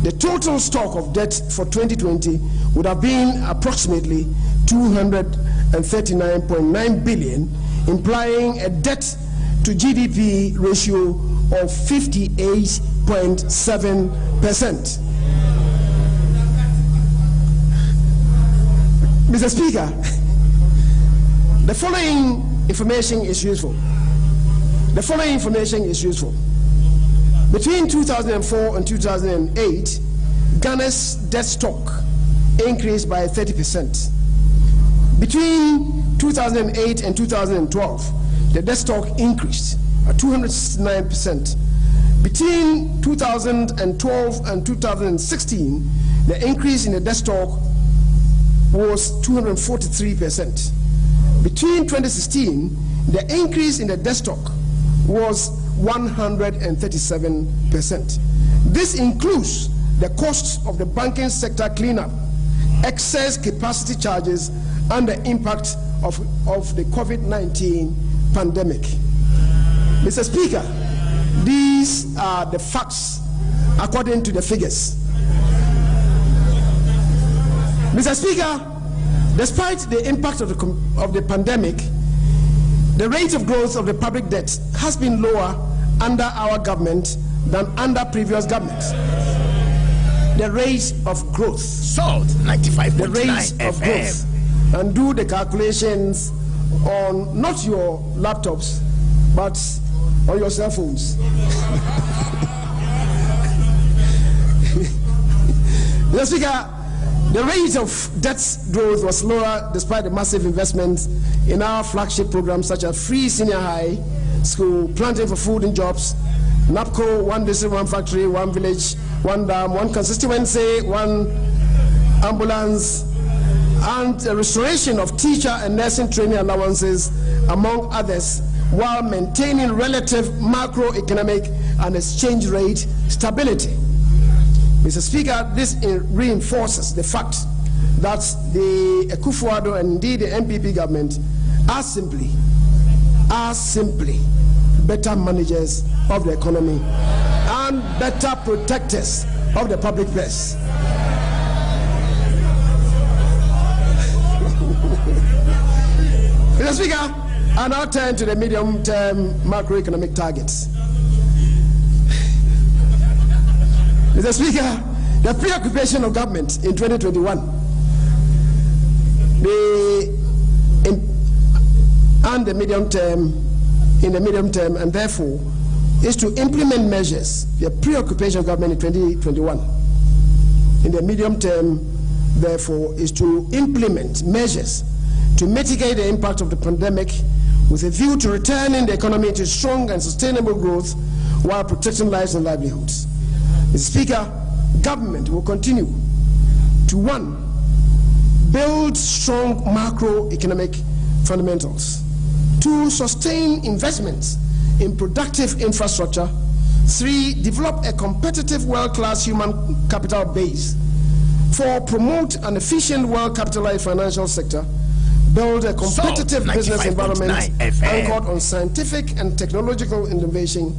the total stock of debt for 2020 would have been approximately 239.9 billion, implying a debt to GDP ratio of 58.7%. Mr. Speaker, the following information is useful. The following information is useful. Between 2004 and 2008, Ghana's debt stock increased by 30%. Between 2008 and 2012, the debt stock increased at 269%. Between 2012 and 2016, the increase in the debt stock was 243%. Between 2016, the increase in the debt stock was 137%. This includes the costs of the banking sector cleanup, excess capacity charges, and the impact of the COVID-19 pandemic. Mr. Speaker, these are the facts according to the figures. Mr. Speaker, despite the impact of the pandemic, the rate of growth of the public debt has been lower under our government than under previous governments. The rate of growth. Salt 95.9 The rate of growth. And do the calculations on not your laptops, but on your cell phones. Mr. Speaker, the rate of debt growth was lower despite the massive investments in our flagship programs such as free senior high school, planting for food and jobs, NAPCO, one district, one factory, one village, one dam, one constituency, one ambulance, and the restoration of teacher and nursing training allowances, among others, while maintaining relative macroeconomic and exchange rate stability. Mr. Speaker, this reinforces the fact that the Akufo-Addo and indeed the NPP government are simply better managers of the economy and better protectors of the public purse. Mr. Speaker, I now turn to the medium-term macroeconomic targets. Mr. Speaker, the preoccupation of government in 2021 and the medium term, and therefore is to implement measures. The preoccupation of government in 2021 in the medium term, therefore, is to implement measures to mitigate the impact of the pandemic with a view to returning the economy to strong and sustainable growth while protecting lives and livelihoods. Mr. Speaker, government will continue to, 1, build strong macroeconomic fundamentals, 2, sustain investments in productive infrastructure, 3, develop a competitive world-class human capital base, 4, promote an efficient, well-capitalized financial sector, build a competitive business environment anchored on scientific and technological innovation,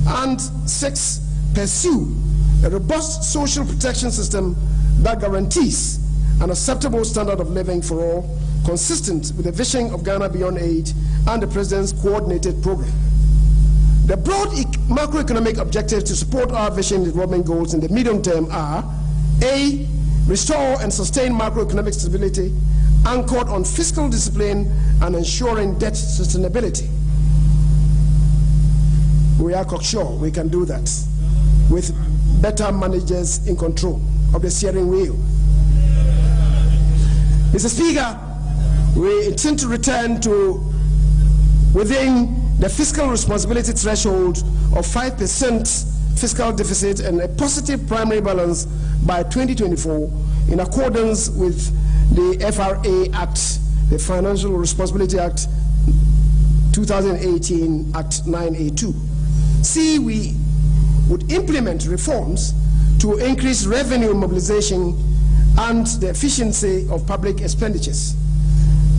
and 6, pursue a robust social protection system that guarantees an acceptable standard of living for all, consistent with the vision of Ghana Beyond Aid and the President's coordinated program. The broad macroeconomic objectives to support our vision development goals in the medium term are: A, restore and sustain macroeconomic stability anchored on fiscal discipline and ensuring debt sustainability. We are cocksure we can do that with better managers in control of the steering wheel. Mr. Speaker, we intend to return to within the fiscal responsibility threshold of 5% fiscal deficit and a positive primary balance by 2024 in accordance with the FRA Act, the Financial Responsibility Act 2018, Act 9A2. C, we would implement reforms to increase revenue mobilization and the efficiency of public expenditures.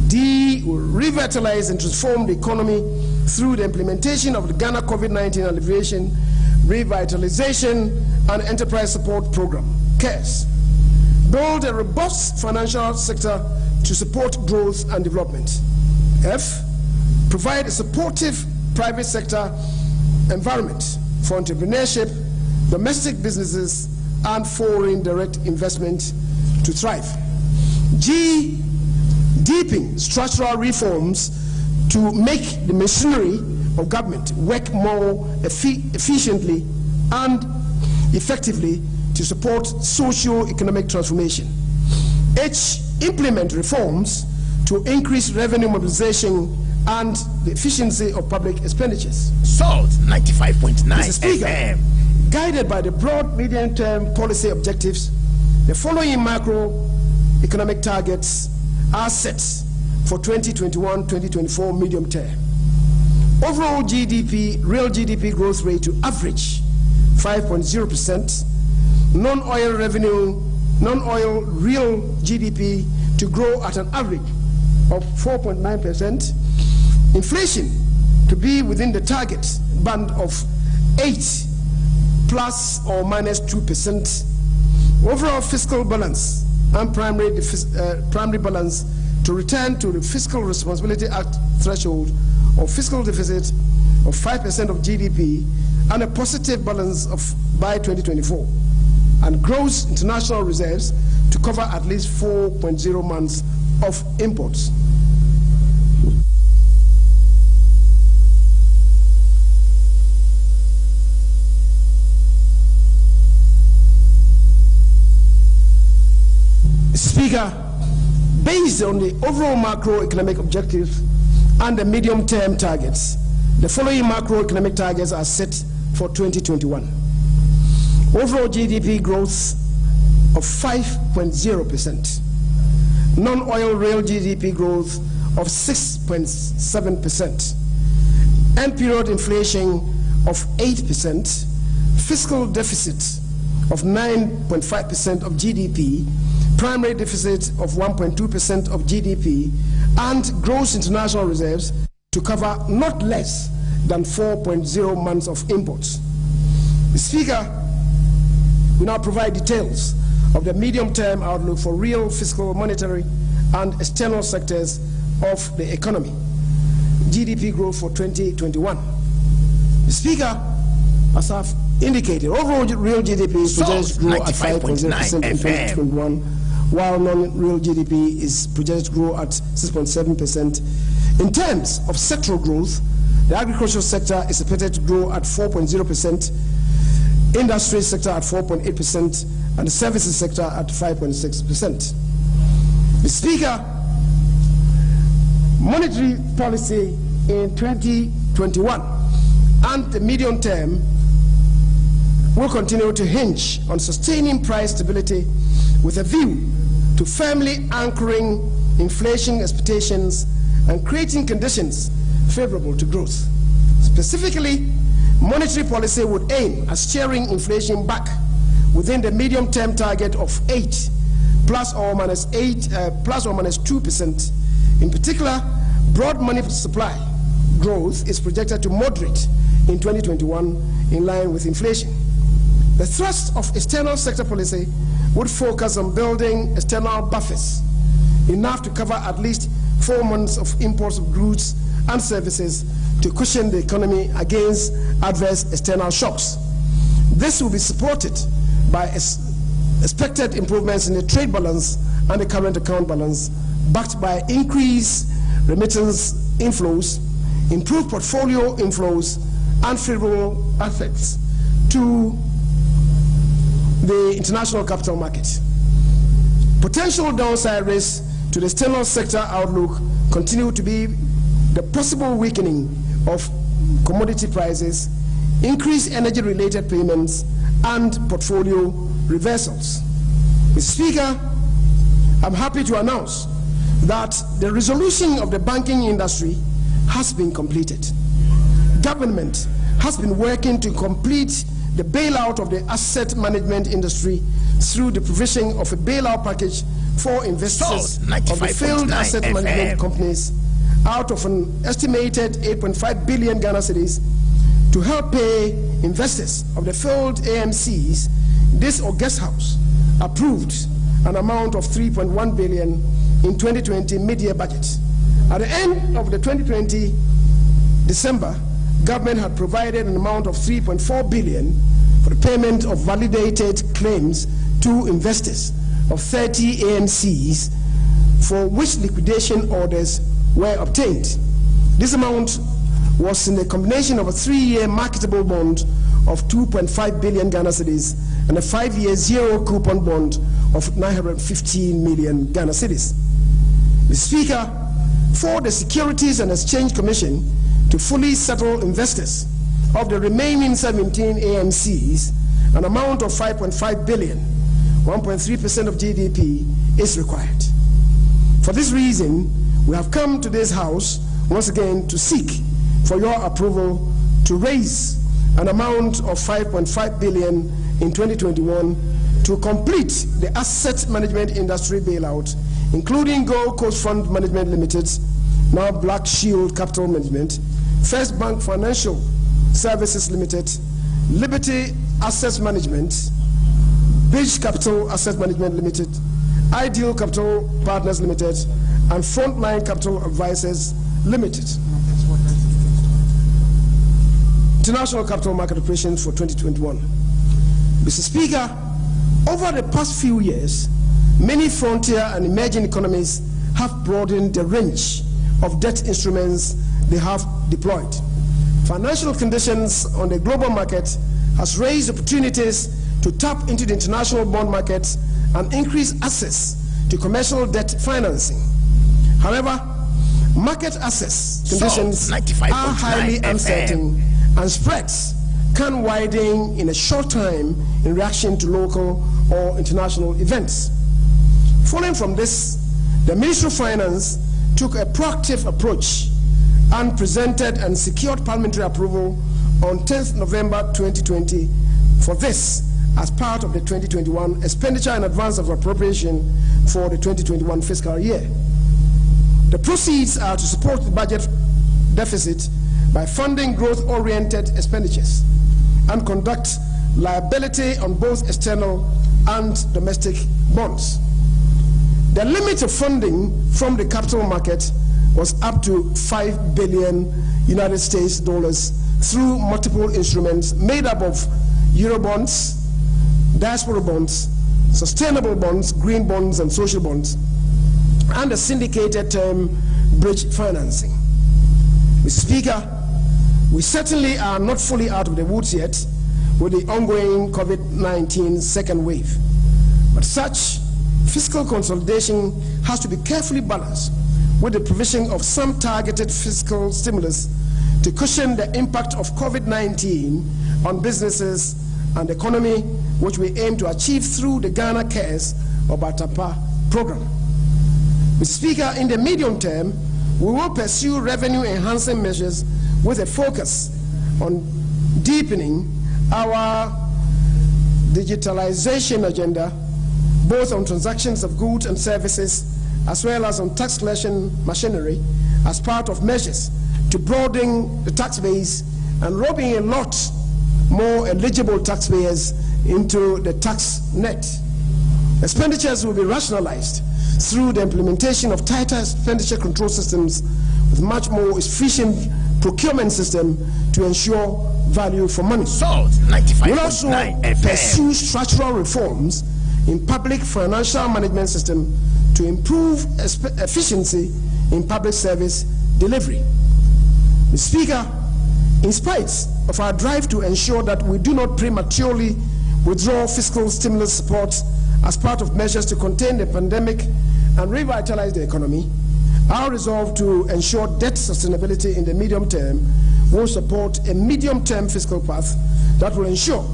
D, will revitalize and transform the economy through the implementation of the Ghana COVID-19 Alleviation, Revitalization and Enterprise Support Program, CARES. Build a robust financial sector to support growth and development. F, provide a supportive private sector environment for entrepreneurship, domestic businesses, and foreign direct investment to thrive. G, deepen structural reforms to make the machinery of government work more efficiently and effectively to support socio-economic transformation. H, implement reforms to increase revenue mobilization and the efficiency of public expenditures. Salt 95.9 FM. Guided by the broad medium-term policy objectives, the following macroeconomic targets are set for 2021-2024 medium term. Overall GDP, real GDP growth rate to average 5.0%. Non-oil revenue, non-oil real GDP to grow at an average of 4.9%. Inflation to be within the target band of 8 plus or minus 2%. Overall fiscal balance and primary balance to return to the Fiscal Responsibility Act threshold of fiscal deficit of 5% of GDP and a positive balance by 2024, and gross international reserves to cover at least 4.0 months of imports. Speaker, based on the overall macroeconomic objectives and the medium-term targets, the following macroeconomic targets are set for 2021. Overall GDP growth of 5.0%. Non-oil real GDP growth of 6.7%. End period inflation of 8%. Fiscal deficit of 9.5% of GDP. Primary deficit of 1.2% of GDP, and gross international reserves to cover not less than 4.0 months of imports. The Speaker will now provide details of the medium-term outlook for real fiscal, monetary, and external sectors of the economy. GDP growth for 2021. The Speaker, as I've indicated, overall real GDP is projected to grow at 5.0% in 2021, while non-real GDP is projected to grow at 6.7%. In terms of sectoral growth, the agricultural sector is expected to grow at 4.0%, industry sector at 4.8%, and the services sector at 5.6%. The Speaker, monetary policy in 2021 and the medium term will continue to hinge on sustaining price stability with a view to firmly anchoring inflation expectations and creating conditions favorable to growth. Specifically, monetary policy would aim at steering inflation back within the medium-term target of 8 plus or minus 2%. In particular, broad money supply growth is projected to moderate in 2021 in line with inflation. The thrust of external sector policy would focus on building external buffers, enough to cover at least 4 months of imports of goods and services to cushion the economy against adverse external shocks. This will be supported by expected improvements in the trade balance and the current account balance, backed by increased remittance inflows, improved portfolio inflows, and favorable effects to the international capital market. Potential downside risks to the external sector outlook continue to be the possible weakening of commodity prices, increased energy-related payments, and portfolio reversals. Mr. Speaker, I'm happy to announce that the resolution of the banking industry has been completed. Government has been working to complete the bailout of the asset management industry through the provision of a bailout package for investors of the failed asset management companies out of an estimated 8.5 billion Ghana cedis to help pay investors of the failed AMCs. This August House approved an amount of 3.1 billion in 2020 mid-year budget. At the end of the 2020 December, government had provided an amount of 3.4 billion for the payment of validated claims to investors of 30 AMCs for which liquidation orders were obtained. This amount was in a combination of a 3-year marketable bond of 2.5 billion Ghana cedis and a 5-year zero coupon bond of 915 million Ghana cedis. The Speaker, for the Securities and Exchange Commission to fully settle investors of the remaining 17 AMCs, an amount of 5.5 billion, 1.3% of GDP, is required. For this reason, we have come to this House once again to seek for your approval to raise an amount of 5.5 billion in 2021 to complete the asset management industry bailout, including Gold Coast Fund Management Limited, now Black Shield Capital Management, First Bank Financial Services Limited, Liberty Asset Management, Bridge Capital Asset Management Limited, Ideal Capital Partners Limited, and Frontline Capital Advisors Limited. International Capital Market Operations for 2021. Mr. Speaker, over the past few years, many frontier and emerging economies have broadened the range of debt instruments they have deployed. Financial conditions on the global market has raised opportunities to tap into the international bond market and increase access to commercial debt financing. However, market access conditions are highly uncertain and spreads can widen in a short time in reaction to local or international events. Following from this, the Ministry of Finance took a proactive approach and presented and secured parliamentary approval on 10th November 2020 for this as part of the 2021 expenditure in advance of appropriation for the 2021 fiscal year. The proceeds are to support the budget deficit by funding growth-oriented expenditures and conduct liability on both external and domestic bonds. The limit of funding from the capital market was up to $5 billion United States dollars through multiple instruments made up of Eurobonds, diaspora bonds, sustainable bonds, green bonds, and social bonds, and a syndicated term bridge financing. Mr. Speaker, we certainly are not fully out of the woods yet with the ongoing COVID-19 second wave, but such fiscal consolidation has to be carefully balanced with the provision of some targeted fiscal stimulus to cushion the impact of COVID-19 on businesses and the economy, which we aim to achieve through the Ghana Cares or BATAPA program. Mr. Speaker, in the medium term, we will pursue revenue-enhancing measures with a focus on deepening our digitalization agenda, both on transactions of goods and services, as well as on tax collection machinery, as part of measures to broaden the tax base and robbing a lot more eligible taxpayers into the tax net. Expenditures will be rationalized through the implementation of tighter expenditure control systems with much more efficient procurement system to ensure value for money. We'll also pursue structural reforms in public financial management system to improve efficiency in public service delivery. Mr. Speaker, in spite of our drive to ensure that we do not prematurely withdraw fiscal stimulus support as part of measures to contain the pandemic and revitalize the economy, our resolve to ensure debt sustainability in the medium term will support a medium-term fiscal path that will ensure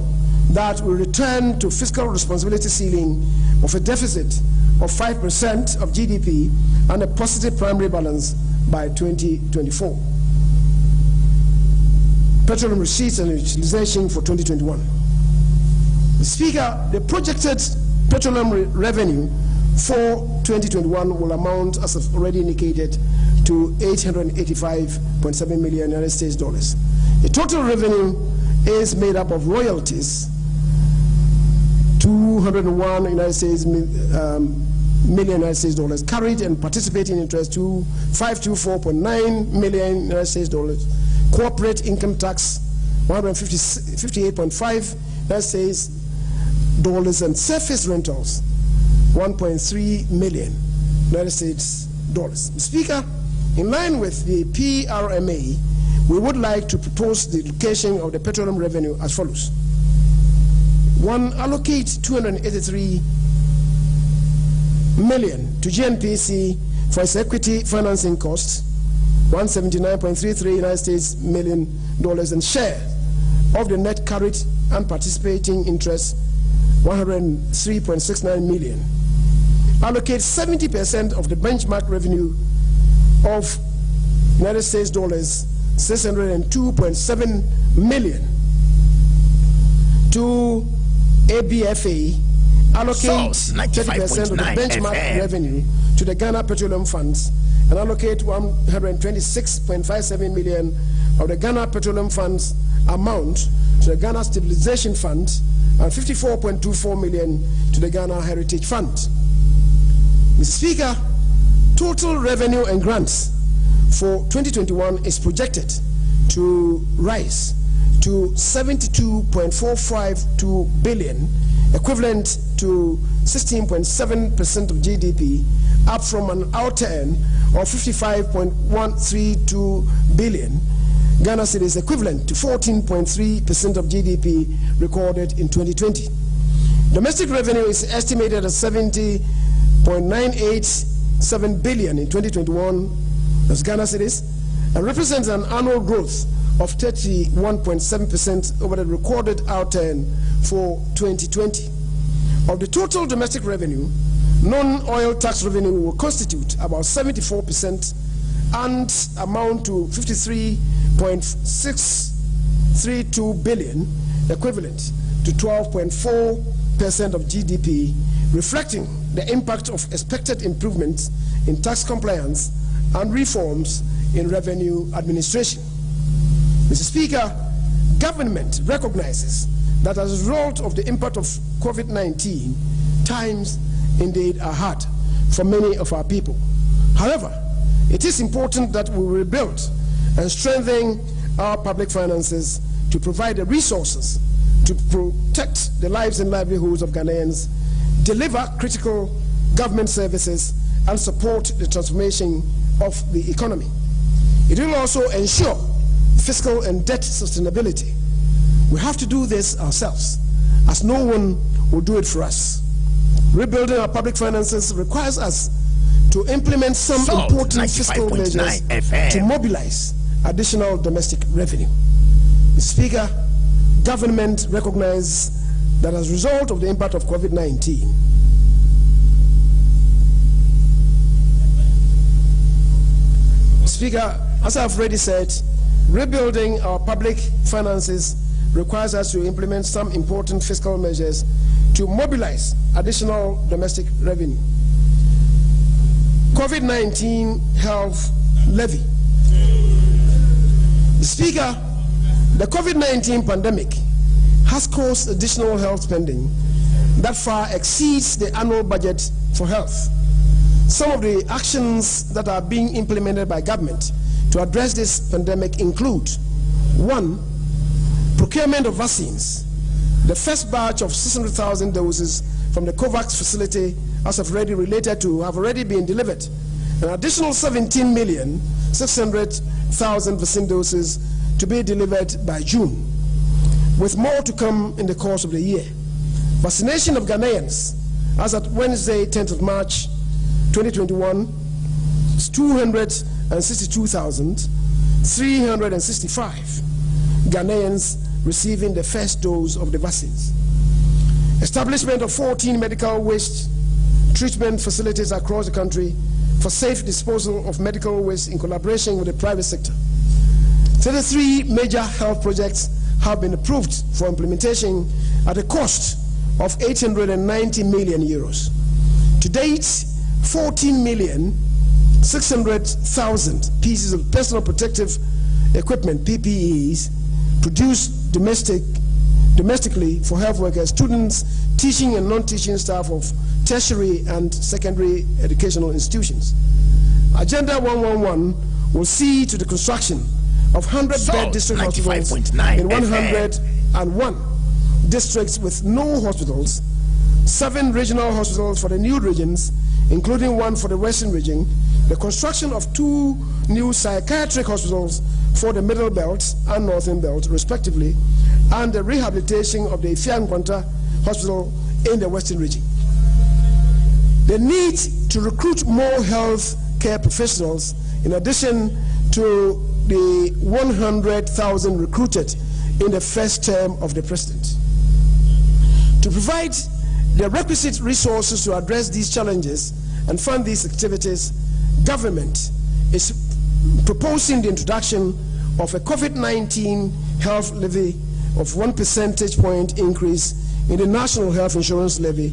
that we return to fiscal responsibility ceiling of a deficit of 5% of GDP and a positive primary balance by 2024. Petroleum receipts and utilization for 2021. Mr. Speaker, the projected petroleum revenue for 2021 will amount, as I've already indicated, to $885.7 million United States dollars. The total revenue is made up of royalties, 201 United States million United States dollars, carried and participating interest to 524.9 million United States dollars, corporate income tax 158.5 United States dollars, and surface rentals 1.3 million United States dollars. Speaker, in line with the PRMA, we would like to propose the allocation of the petroleum revenue as follows. 1. Allocate 283 million to GNPC for its equity financing costs, $179.33 United States million, and share of the net carried and participating interest, $103.69 million. Allocate 70% of the benchmark revenue of United States dollars, $602.7 million to ABFA. Allocate 30% of the benchmark revenue to the Ghana Petroleum Funds, and allocate $126.57 million of the Ghana Petroleum Funds amount to the Ghana Stabilization Fund, and $54.24 million to the Ghana Heritage Fund. Mr. Speaker, total revenue and grants for 2021 is projected to rise to $72.452 billion, equivalent to 16.7% of GDP, up from an outturn of $55.132 billion, Ghana cedis, equivalent to 14.3% of GDP recorded in 2020. Domestic revenue is estimated at $70.987 billion in 2021 as Ghana cedis, and represents an annual growth of 31.7% over the recorded outturn for 2020. Of the total domestic revenue, non-oil tax revenue will constitute about 74% and amount to $53.632 billion, equivalent to 12.4% of GDP, reflecting the impact of expected improvements in tax compliance and reforms in revenue administration. Mr. Speaker, government recognizes that as a result of the impact of COVID-19, times indeed are hard for many of our people. However, it is important that we rebuild and strengthen our public finances to provide the resources to protect the lives and livelihoods of Ghanaians, deliver critical government services, and support the transformation of the economy. It will also ensure fiscal and debt sustainability. We have to do this ourselves, as no one will do it for us. Rebuilding our public finances requires us to implement some important fiscal measures to mobilize additional domestic revenue. Mr. Speaker, government recognizes that as a result of the impact of COVID-19, Speaker, as I've already said, rebuilding our public finances requires us to implement some important fiscal measures to mobilize additional domestic revenue. COVID-19 health levy. Speaker, the COVID-19 pandemic has caused additional health spending that far exceeds the annual budget for health. Some of the actions that are being implemented by government to address this pandemic include: 1, procurement of vaccines. The first batch of 600,000 doses from the COVAX facility, as I've already related to, have already been delivered. An additional 17,600,000 vaccine doses to be delivered by June, with more to come in the course of the year. Vaccination of Ghanaians, as at Wednesday, 10th of March 2021, is 262,365 Ghanaians receiving the first dose of the vaccines. Establishment of 14 medical waste treatment facilities across the country for safe disposal of medical waste in collaboration with the private sector. 33 major health projects have been approved for implementation at a cost of 890 million euros. To date, 14,600,000 pieces of personal protective equipment, PPEs, produced domestically for health workers, students, teaching and non-teaching staff of tertiary and secondary educational institutions. Agenda 111 will see to the construction of 100-bed district hospitals in 101 districts with no hospitals, 7 regional hospitals for the new regions, including one for the Western region, the construction of 2 new psychiatric hospitals for the Middle Belt and Northern Belt, respectively, and the rehabilitation of the Ifeanyi Hospital in the Western region. The need to recruit more health care professionals, in addition to the 100,000 recruited in the first term of the president. To provide the requisite resources to address these challenges and fund these activities, government is proposing the introduction of a COVID-19 health levy of 1 percentage point increase in the national health insurance levy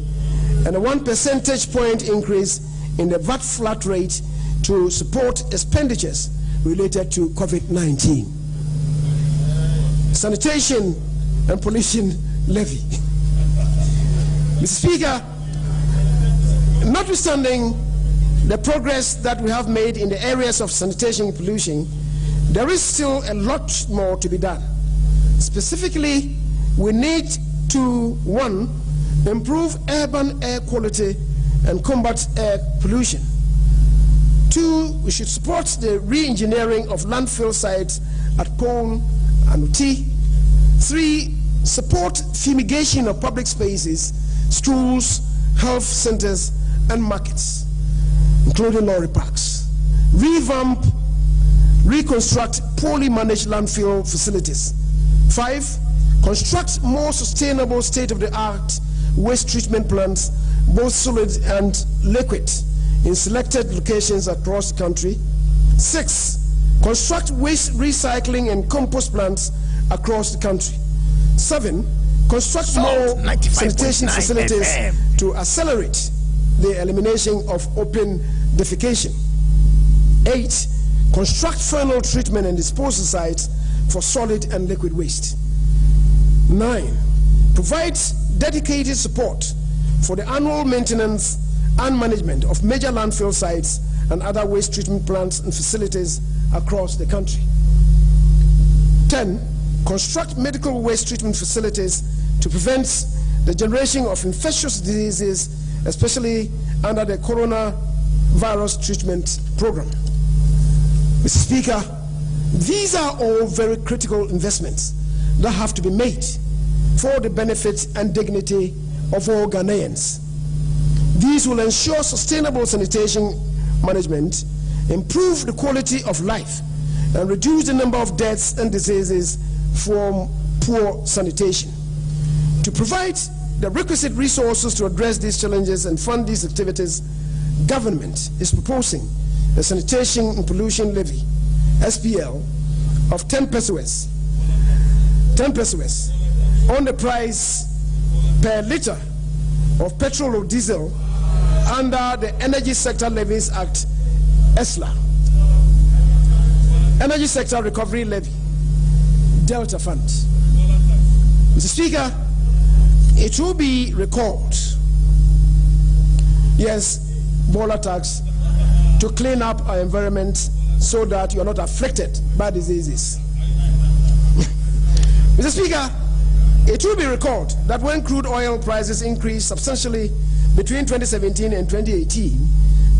and a 1 percentage point increase in the VAT flat rate to support expenditures related to COVID-19. Sanitation and pollution levy. Mr. Speaker, notwithstanding the progress that we have made in the areas of sanitation and pollution, there is still a lot more to be done. Specifically, we need to, 1, improve urban air quality and combat air pollution. 2, we should support the re-engineering of landfill sites at Pone and Uti. 3, support fumigation of public spaces, schools, health centers, and markets, including lorry parks. Revamp, reconstruct poorly managed landfill facilities. 5, construct more sustainable state-of-the-art waste treatment plants, both solid and liquid, in selected locations across the country. 6, construct waste recycling and compost plants across the country. 7, construct more sanitation facilities to accelerate the elimination of open defecation. 8, construct final treatment and disposal sites for solid and liquid waste. 9, provide dedicated support for the annual maintenance and management of major landfill sites and other waste treatment plants and facilities across the country. 10, construct medical waste treatment facilities to prevent the generation of infectious diseases, especially under the coronavirus treatment program. Mr. Speaker, these are all very critical investments that have to be made for the benefit and dignity of all Ghanaians. These will ensure sustainable sanitation management, improve the quality of life, and reduce the number of deaths and diseases from poor sanitation. To provide the requisite resources to address these challenges and fund these activities, government is proposing a sanitation and pollution levy, SPL, of 10 pesos on the price per liter of petrol or diesel under the Energy Sector Levies Act, ESLA, Energy Sector Recovery Levy, Delta Fund. Mr. Speaker, it will be recalled, yes, Bola tax, to clean up our environment so that you are not affected by diseases. Mr. Speaker, it will be recalled that when crude oil prices increased substantially between 2017 and 2018,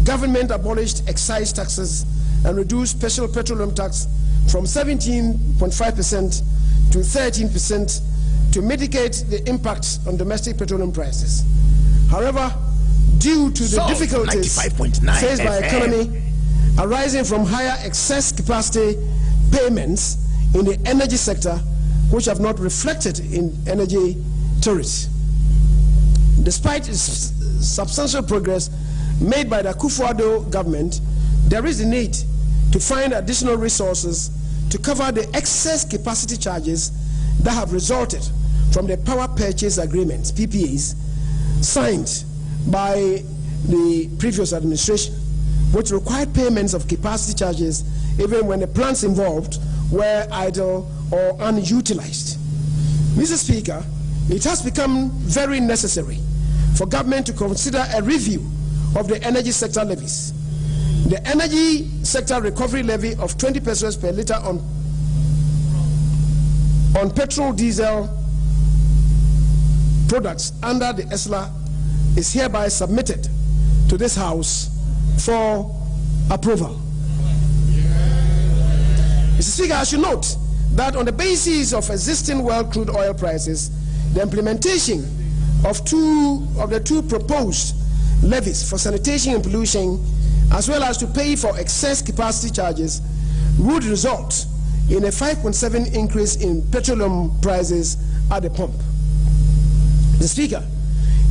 government abolished excise taxes and reduced special petroleum tax from 17.5% to 13% to mitigate the impact on domestic petroleum prices. However, due to the difficulties faced by the economy arising from higher excess capacity payments in the energy sector, which have not reflected in energy tariffs. Despite substantial progress made by the Akufo-Addo government, there is a need to find additional resources to cover the excess capacity charges that have resulted from the power purchase agreements, PPAs, signed by the previous administration, which required payments of capacity charges even when the plants involved were idle or unutilized. Mr. Speaker, it has become very necessary for government to consider a review of the energy sector levies. The Energy Sector Recovery Levy of 20 pesos per liter on petrol, diesel products under the ESLA is hereby submitted to this House for approval. Mr. Speaker, I should note that on the basis of existing world crude oil prices, the implementation of the two proposed levies for sanitation and pollution, as well as to pay for excess capacity charges, would result in a 5.7% increase in petroleum prices at the pump. Mr. Speaker,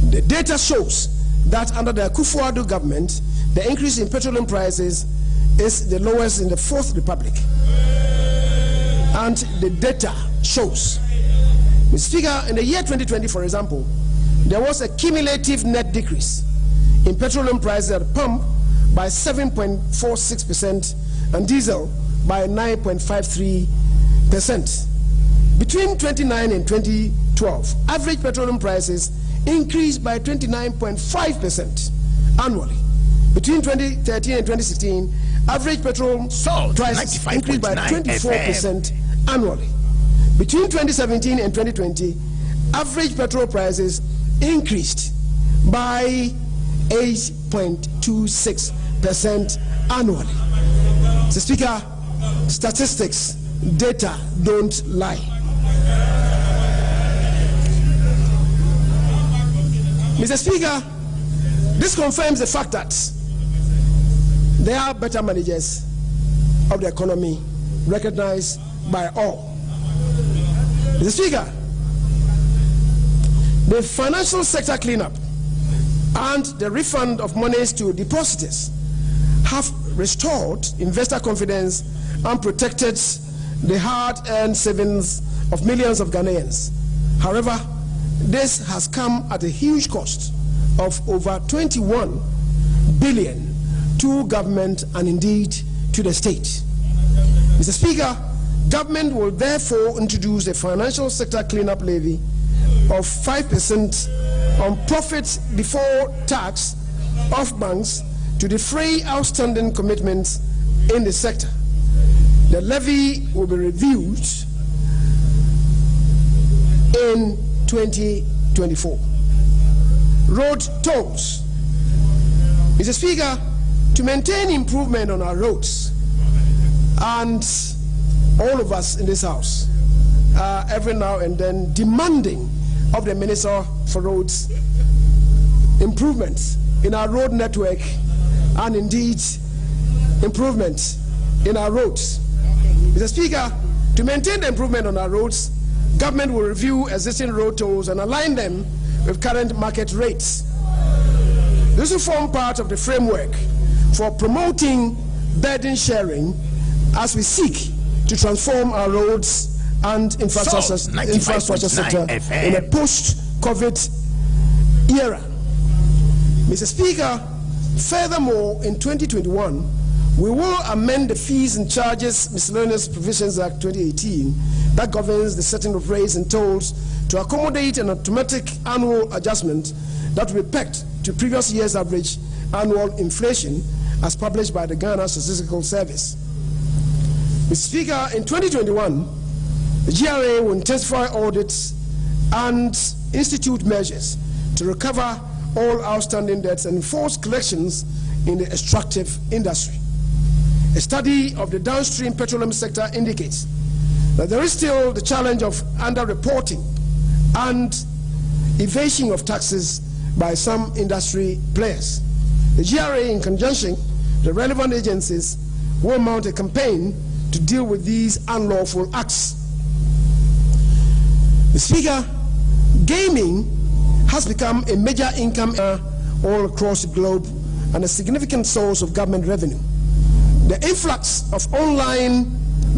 the data shows that under the Akufo-Addo government, the increase in petroleum prices is the lowest in the Fourth Republic. And the data shows. Mr. Speaker, in the year 2020, for example, there was a cumulative net decrease in petroleum prices at the pump by 7.46% and diesel by 9.53%. Between 2009 and 2012, average petroleum prices increased by 29.5% annually. Between 2013 and 2016, average petrol prices increased by 24% annually. Between 2017 and 2020, average petrol prices increased by 8.26% annually. Mr. Speaker, statistics, data don't lie. Mr. Speaker, this confirms the fact that there are better managers of the economy recognized by all. Mr. Speaker, the financial sector cleanup and the refund of monies to depositors have restored investor confidence and protected the hard-earned savings of millions of Ghanaians. However, this has come at a huge cost of over 21 billion to government and indeed to the state. Mr. Speaker, government will therefore introduce a financial sector cleanup levy of 5% on profits before tax of banks to defray outstanding commitments in the sector. The levy will be reviewed in 2024. Road tolls. Mr. Speaker, to maintain improvement on our roads, and all of us in this house every now and then demanding of the Minister for Roads improvements in our road network and indeed improvements in our roads. Mr. Speaker, to maintain the improvement on our roads, government will review existing road tolls and align them with current market rates. This will form part of the framework for promoting burden sharing as we seek to transform our roads and infrastructure sector in a post-COVID era. Mr. Speaker, furthermore, in 2021, we will amend the Fees and Charges Miscellaneous Provisions Act 2018 that governs the setting of rates and tolls to accommodate an automatic annual adjustment that will be pegged to previous year's average annual inflation as published by the Ghana Statistical Service. Mr. Speaker, in 2021, the GRA will intensify audits and institute measures to recover all outstanding debts and enforce collections in the extractive industry. A study of the downstream petroleum sector indicates that there is still the challenge of underreporting and evasion of taxes by some industry players. The GRA, in conjunction with the relevant agencies, will mount a campaign to deal with these unlawful acts. Mr. Speaker, gaming has become a major income all across the globe and a significant source of government revenue. The influx of online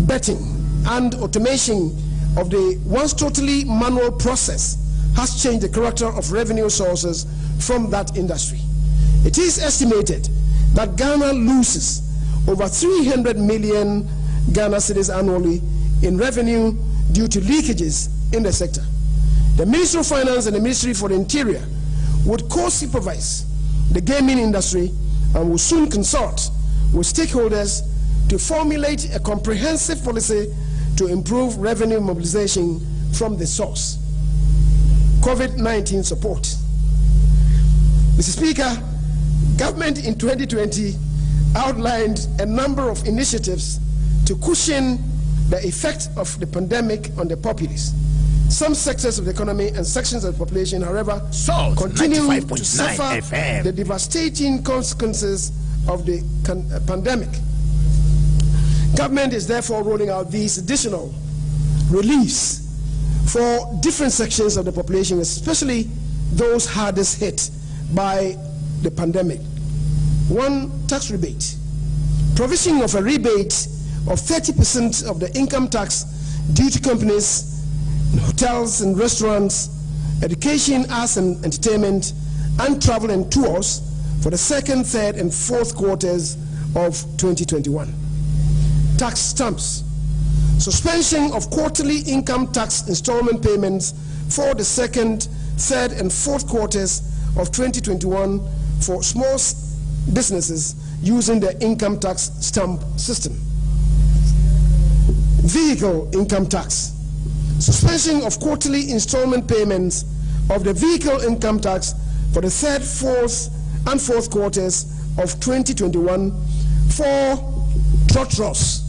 betting and automation of the once totally manual process has changed the character of revenue sources from that industry. It is estimated that Ghana loses over 300 million Ghana cedis annually in revenue due to leakages in the sector. The Ministry of Finance and the Ministry for the Interior would co-supervise the gaming industry and will soon consult with stakeholders to formulate a comprehensive policy to improve revenue mobilization from the source. COVID-19 support. Mr. Speaker, government in 2020 outlined a number of initiatives to cushion the effect of the pandemic on the populace. Some sectors of the economy and sections of the population, however, continue to suffer the devastating consequences of the pandemic. Government is therefore rolling out these additional reliefs for different sections of the population, especially those hardest hit by the pandemic. 1, tax rebate. Provision of a rebate of 30% of the income tax due to companies, hotels and restaurants, education, arts and entertainment, and travel and tours for the 2nd, 3rd, and 4th quarters of 2021. Tax stamps. Suspension of quarterly income tax installment payments for the 2nd, 3rd, and 4th quarters of 2021 for small businesses using the income tax stamp system. Vehicle income tax. Suspension of quarterly installment payments of the vehicle income tax for the 3rd, 4th, and 4th quarters of 2021 for trotros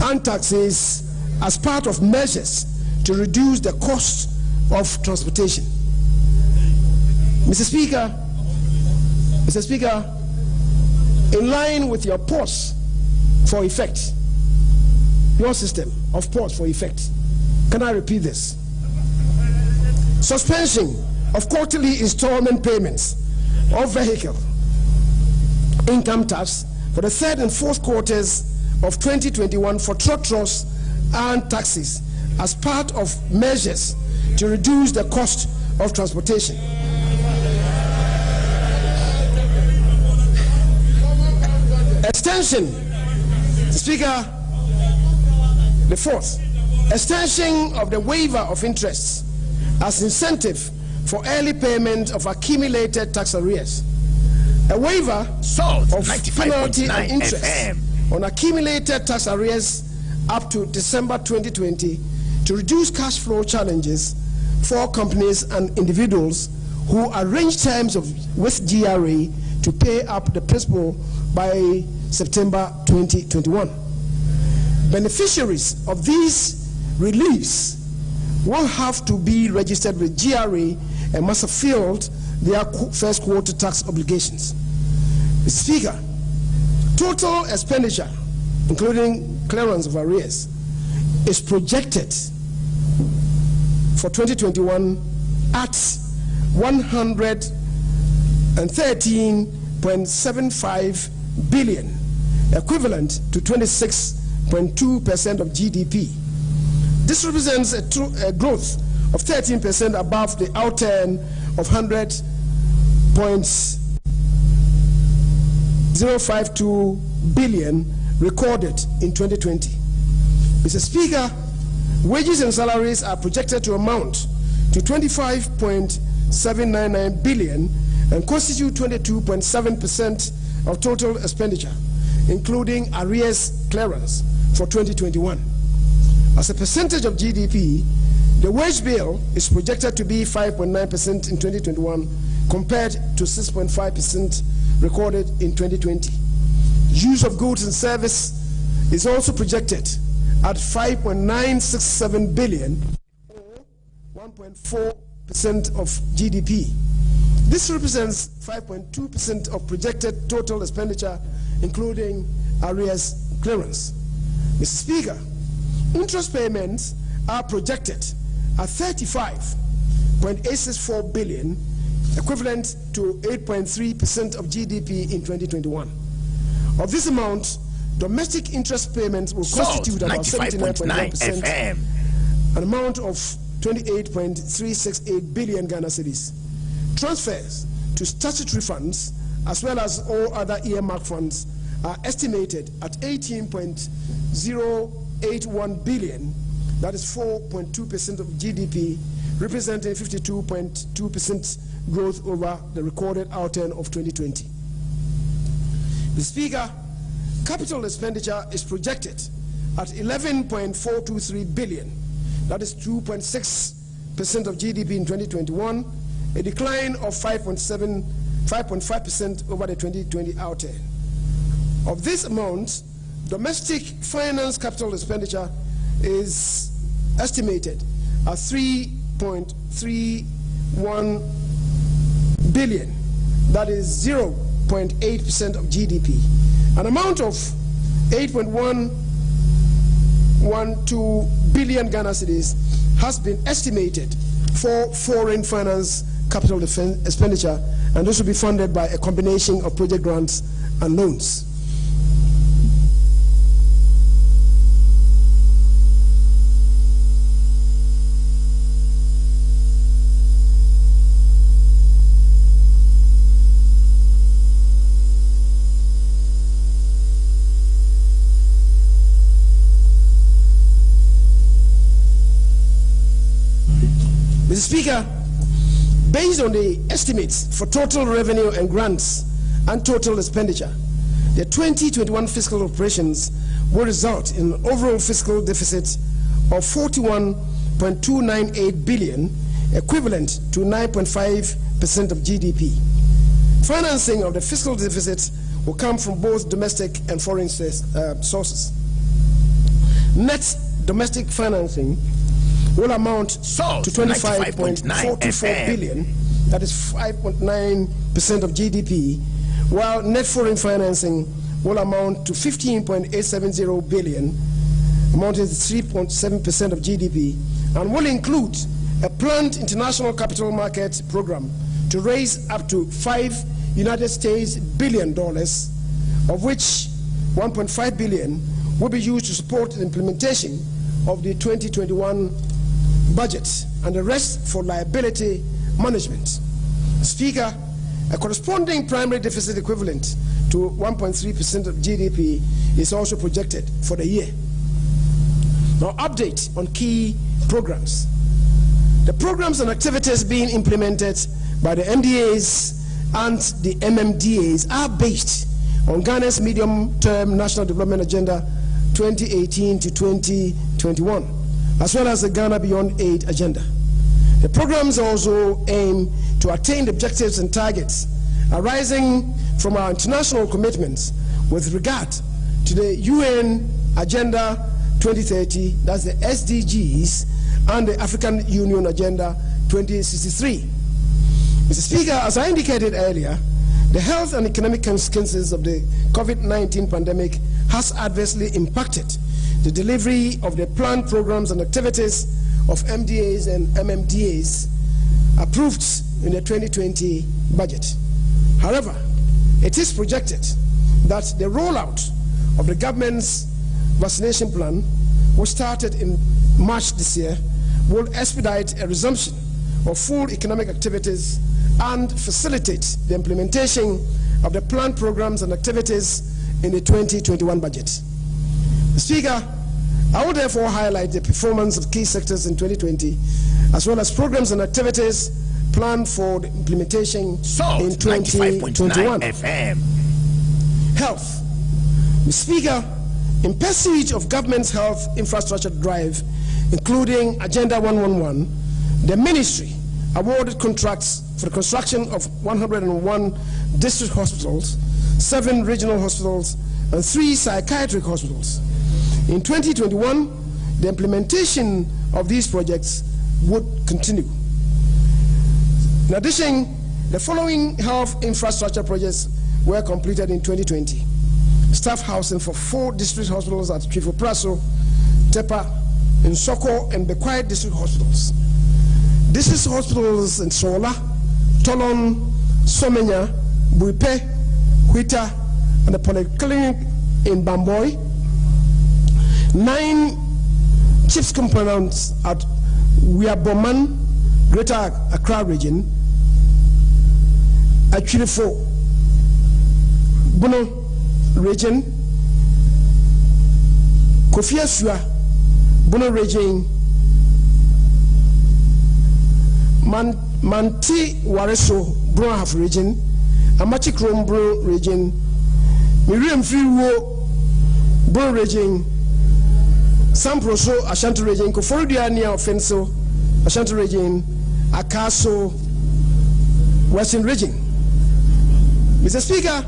and taxes as part of measures to reduce the cost of transportation. Mr. Speaker, in line with your pause for effect, your system of pause for effect, can I repeat this? Suspension of quarterly installment payments of vehicle income tax for the 3rd and 4th quarters of 2021 for trotros and taxis as part of measures to reduce the cost of transportation. Extension, Speaker, the 4th, extension of the waiver of interest as incentive for early payment of accumulated tax arrears. A waiver of penalty and interest on accumulated tax arrears up to December 2020 to reduce cash flow challenges for companies and individuals who arrange terms with GRA to pay up the principal by September 2021. Beneficiaries of these reliefs will have to be registered with GRA and must have filled their 1st quarter tax obligations. Mr. Speaker, total expenditure, including clearance of arrears, is projected for 2021 at 113.75 billion, equivalent to 26.2% of GDP. This represents a growth of 13% above the outturn of 100.052 billion recorded in 2020. Mr. Speaker, wages and salaries are projected to amount to 25.799 billion and constitute 22.7% of total expenditure, including arrears clearance for 2021. As a percentage of GDP, the wage bill is projected to be 5.9% in 2021 compared to 6.5% recorded in 2020. Use of goods and service is also projected at 5.967 billion, or 1.4% of GDP. This represents 5.2% of projected total expenditure, including arrears clearance. Mr. Speaker, interest payments are projected at 35.864 billion, equivalent to 8.3% of GDP in 2021. Of this amount, domestic interest payments will constitute about 79.9%, an amount of 28.368 billion Ghana cedis. Transfers to statutory funds, as well as all other earmark funds, are estimated at 18.081 billion, that is 4.2% of GDP, representing 52.2% growth over the recorded outturn of 2020. The Speaker, capital expenditure is projected at 11.423 billion, that is 2.6% of GDP in 2021, a decline of 5.5% over the 2020 outturn. Of this amount, Domestic finance capital expenditure is estimated at 3.31 billion. That is 0.8% of GDP. An amount of 8.112 billion Ghana cedis has been estimated for foreign finance capital expenditure, and this will be funded by a combination of project grants and loans. Mr. Speaker, based on the estimates for total revenue and grants and total expenditure, the 2021 fiscal operations will result in an overall fiscal deficit of 41.298 billion, equivalent to 9.5% of GDP. Financing of the fiscal deficit will come from both domestic and foreign sources. Net domestic financing will amount to 25.424 billion, that is 5.9% of GDP, while net foreign financing will amount to 15.870 billion, amounting to 3.7% of GDP, and will include a planned international capital market program to raise up to $5 billion, of which 1.5 billion will be used to support the implementation of the 2021 budget, and the rest for liability management. Speaker, a corresponding primary deficit equivalent to 1.3% of GDP is also projected for the year. Now, update on key programs. The programs and activities being implemented by the MDAs and the MMDAs are based on Ghana's medium-term National Development Agenda 2018 to 2021. As well as the Ghana Beyond Aid agenda. The programs also aim to attain the objectives and targets arising from our international commitments with regard to the UN Agenda 2030, that's the SDGs, and the African Union Agenda 2063. Mr. Speaker, as I indicated earlier, the health and economic consequences of the COVID-19 pandemic has adversely impacted the delivery of the planned programs and activities of MDAs and MMDAs approved in the 2020 budget. However, it is projected that the rollout of the government's vaccination plan, which started in March this year, will expedite a resumption of full economic activities and facilitate the implementation of the planned programs and activities in the 2021 budget. Speaker, I will therefore highlight the performance of key sectors in 2020, as well as programs and activities planned for the implementation in 2021. FM. Health. Mr. Speaker, in pursuit of government's health infrastructure drive, including Agenda 111, the ministry awarded contracts for the construction of 101 district hospitals, 7 regional hospitals, and 3 psychiatric hospitals. In 2021, the implementation of these projects would continue. In addition, the following health infrastructure projects were completed in 2020. Staff housing for 4 district hospitals at Trifo-Praso, Tepa, Nsoko, and Bekwai district hospitals. District hospitals in Sola, Tolon, Somenya, Buipe, Huita, and the polyclinic in Bamboy. 9 CHIPS components at Wiaboman, Greater Accra region, at Trifo, Bono region, Kofi Asua, Bono region, Manti Wareso, Brohaf region, Amachi Krombro region, Miriam Friwo, Bro region, Samproso, Ashanti region, Koforidiania Offenso, Ashanti region, Akaso, Western region. Mr. Speaker,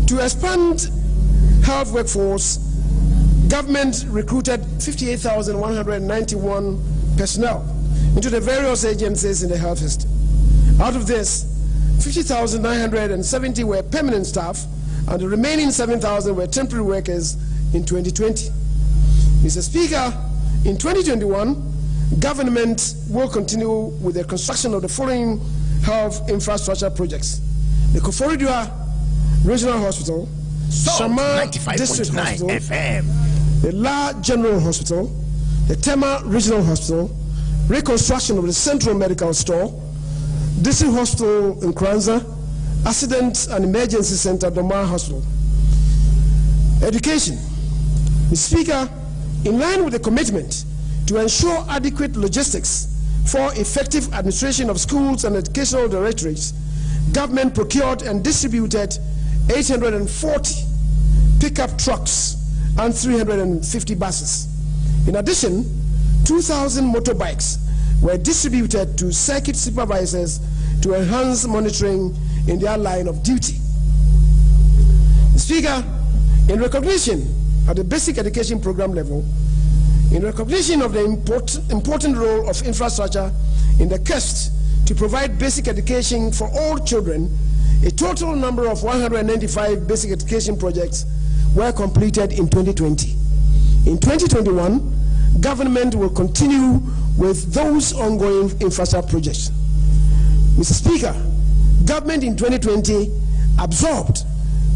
to expand health workforce, government recruited 58,191 personnel into the various agencies in the health system. Out of this, 50,970 were permanent staff, and the remaining 7,000 were temporary workers in 2020. Mr. Speaker, in 2021, government will continue with the construction of the following health infrastructure projects: the Koforidua Regional Hospital, Shama District Hospital, FM. The La General Hospital, the Tema Regional Hospital, reconstruction of the Central Medical Store, District Hospital in Kranza, Accident and Emergency Center, Domar Hospital. Education. Mr. Speaker, in line with the commitment to ensure adequate logistics for effective administration of schools and educational directorates, government procured and distributed 840 pickup trucks and 350 buses. In addition, 2,000 motorbikes were distributed to circuit supervisors to enhance monitoring in their line of duty. Mr. Speaker, in recognition at the basic education program level, in recognition of the important role of infrastructure in the quest to provide basic education for all children, a total number of 195 basic education projects were completed in 2020. In 2021, government will continue with those ongoing infrastructure projects. Mr. Speaker, government in 2020 absorbed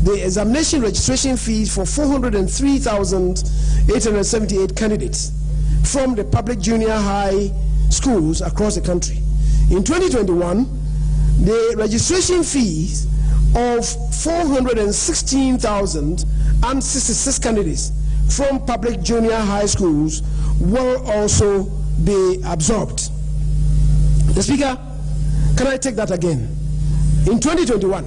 the examination registration fees for 403,878 candidates from the public junior high schools across the country. In 2021, the registration fees of 416,066 candidates from public junior high schools will also be absorbed. The Speaker, can I take that again? In 2021,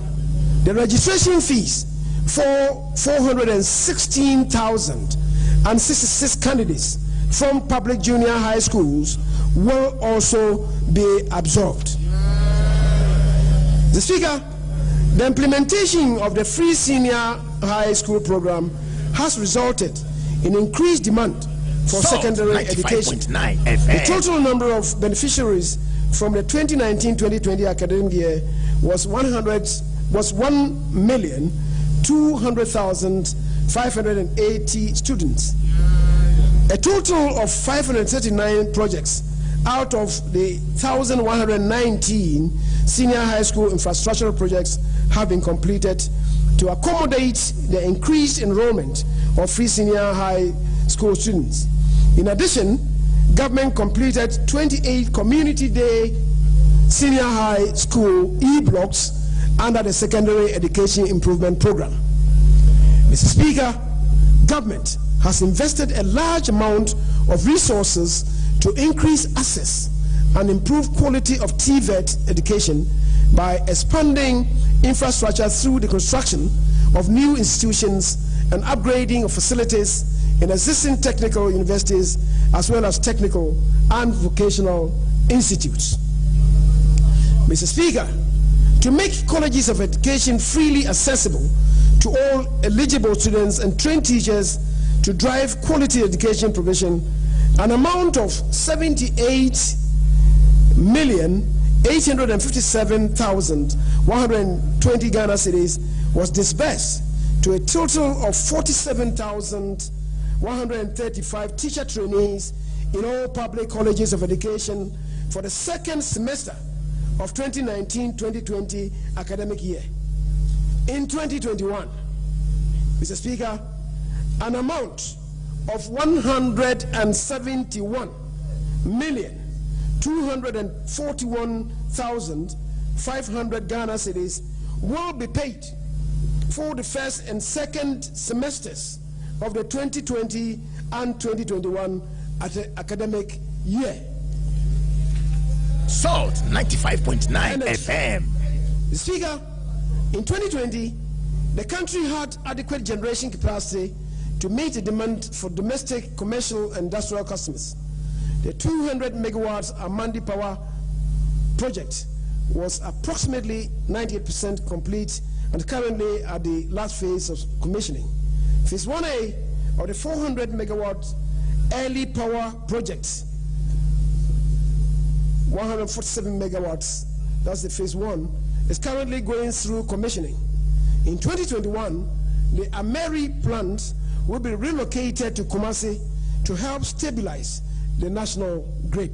the registration fees for 416,066 candidates from public junior high schools will also be absorbed. The Speaker, the implementation of the free senior high school program has resulted in increased demand for secondary education. The total number of beneficiaries from the 2019-2020 academic year was 1,200,580 students. A total of 539 projects out of the 1,119 senior high school infrastructural projects have been completed to accommodate the increased enrollment of free senior high school students. In addition, government completed 28 community day senior high school e-blocks under the Secondary Education Improvement Program. Mr. Speaker, government has invested a large amount of resources to increase access and improve quality of TVET education by expanding infrastructure through the construction of new institutions and upgrading of facilities in existing technical universities as well as technical and vocational institutes. Mr. Speaker, to make colleges of education freely accessible to all eligible students and trained teachers to drive quality education provision, an amount of 78,857,120 Ghana cedis was disbursed to a total of 47,135 teacher trainees in all public colleges of education for the second semester of 2019-2020 academic year. In 2021, Mr. Speaker, an amount of 171,241,500 Ghana cedis will be paid for the first and second semesters of the 2020 and 2021 academic year. Salt 95.9 FM. The Speaker, in 2020, the country had adequate generation capacity to meet the demand for domestic, commercial, and industrial customers. The 200 megawatts Amandi Power project was approximately 98% complete and currently at the last phase of commissioning. Phase 1A of the 400 megawatt early power project, 147 megawatts, that's the phase 1, is currently going through commissioning. In 2021, the Ameri plant will be relocated to Kumasi to help stabilize the national grid.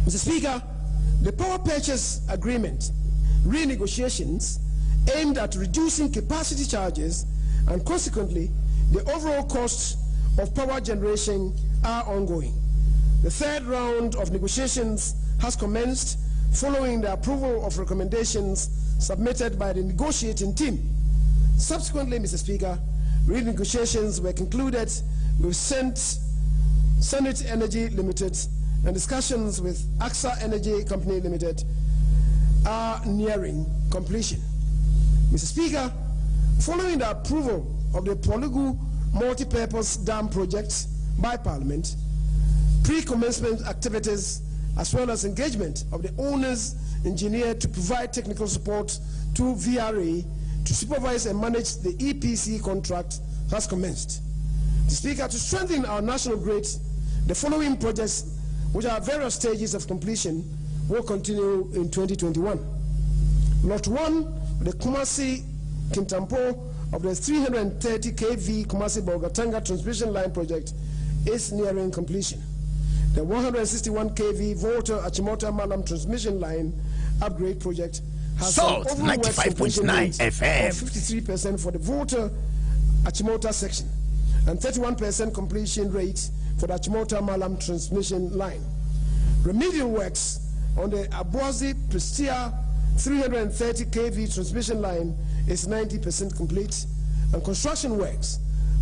Mr. Speaker, the power purchase agreement renegotiations aimed at reducing capacity charges and consequently the overall costs of power generation are ongoing. The third round of negotiations has commenced following the approval of recommendations submitted by the negotiating team. Subsequently, Mr. Speaker, renegotiations were concluded with Senate Energy Limited, and discussions with AXA Energy Company Limited are nearing completion. Mr. Speaker, following the approval of the Polygu multi-purpose dam project by Parliament, pre-commencement activities as well as engagement of the owner's engineer to provide technical support to VRA to supervise and manage the EPC contract has commenced. Mr. Speaker, to strengthen our national grid, the following projects, which are various stages of completion, will continue in 2021. Lot 1, the Kumasi Kintampo of the 330 kV Kumasi Bolgatanga transmission line project is nearing completion. The 161 kV Volta Achimota Malam transmission line upgrade project has Salt 95.9 FM. 53% for the Volta Achimota section and 31% completion rate for the Achimota Malam transmission line. Remedial works on the Abuazi Prestia 330 kV transmission line is 90% complete, and construction works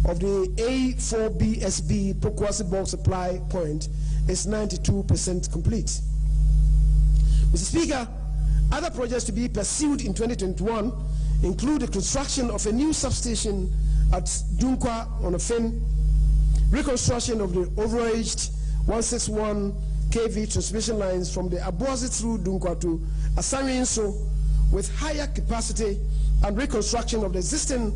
of the A4BSB Pokwasi bulk supply point is 92% complete. Mr. Speaker, other projects to be pursued in 2021 include the construction of a new substation at Dunkwa on a Fin, reconstruction of the overaged 161 kV transmission lines from the Abuazi through Dunkwa to Asarienso with higher capacity, and reconstruction of the existing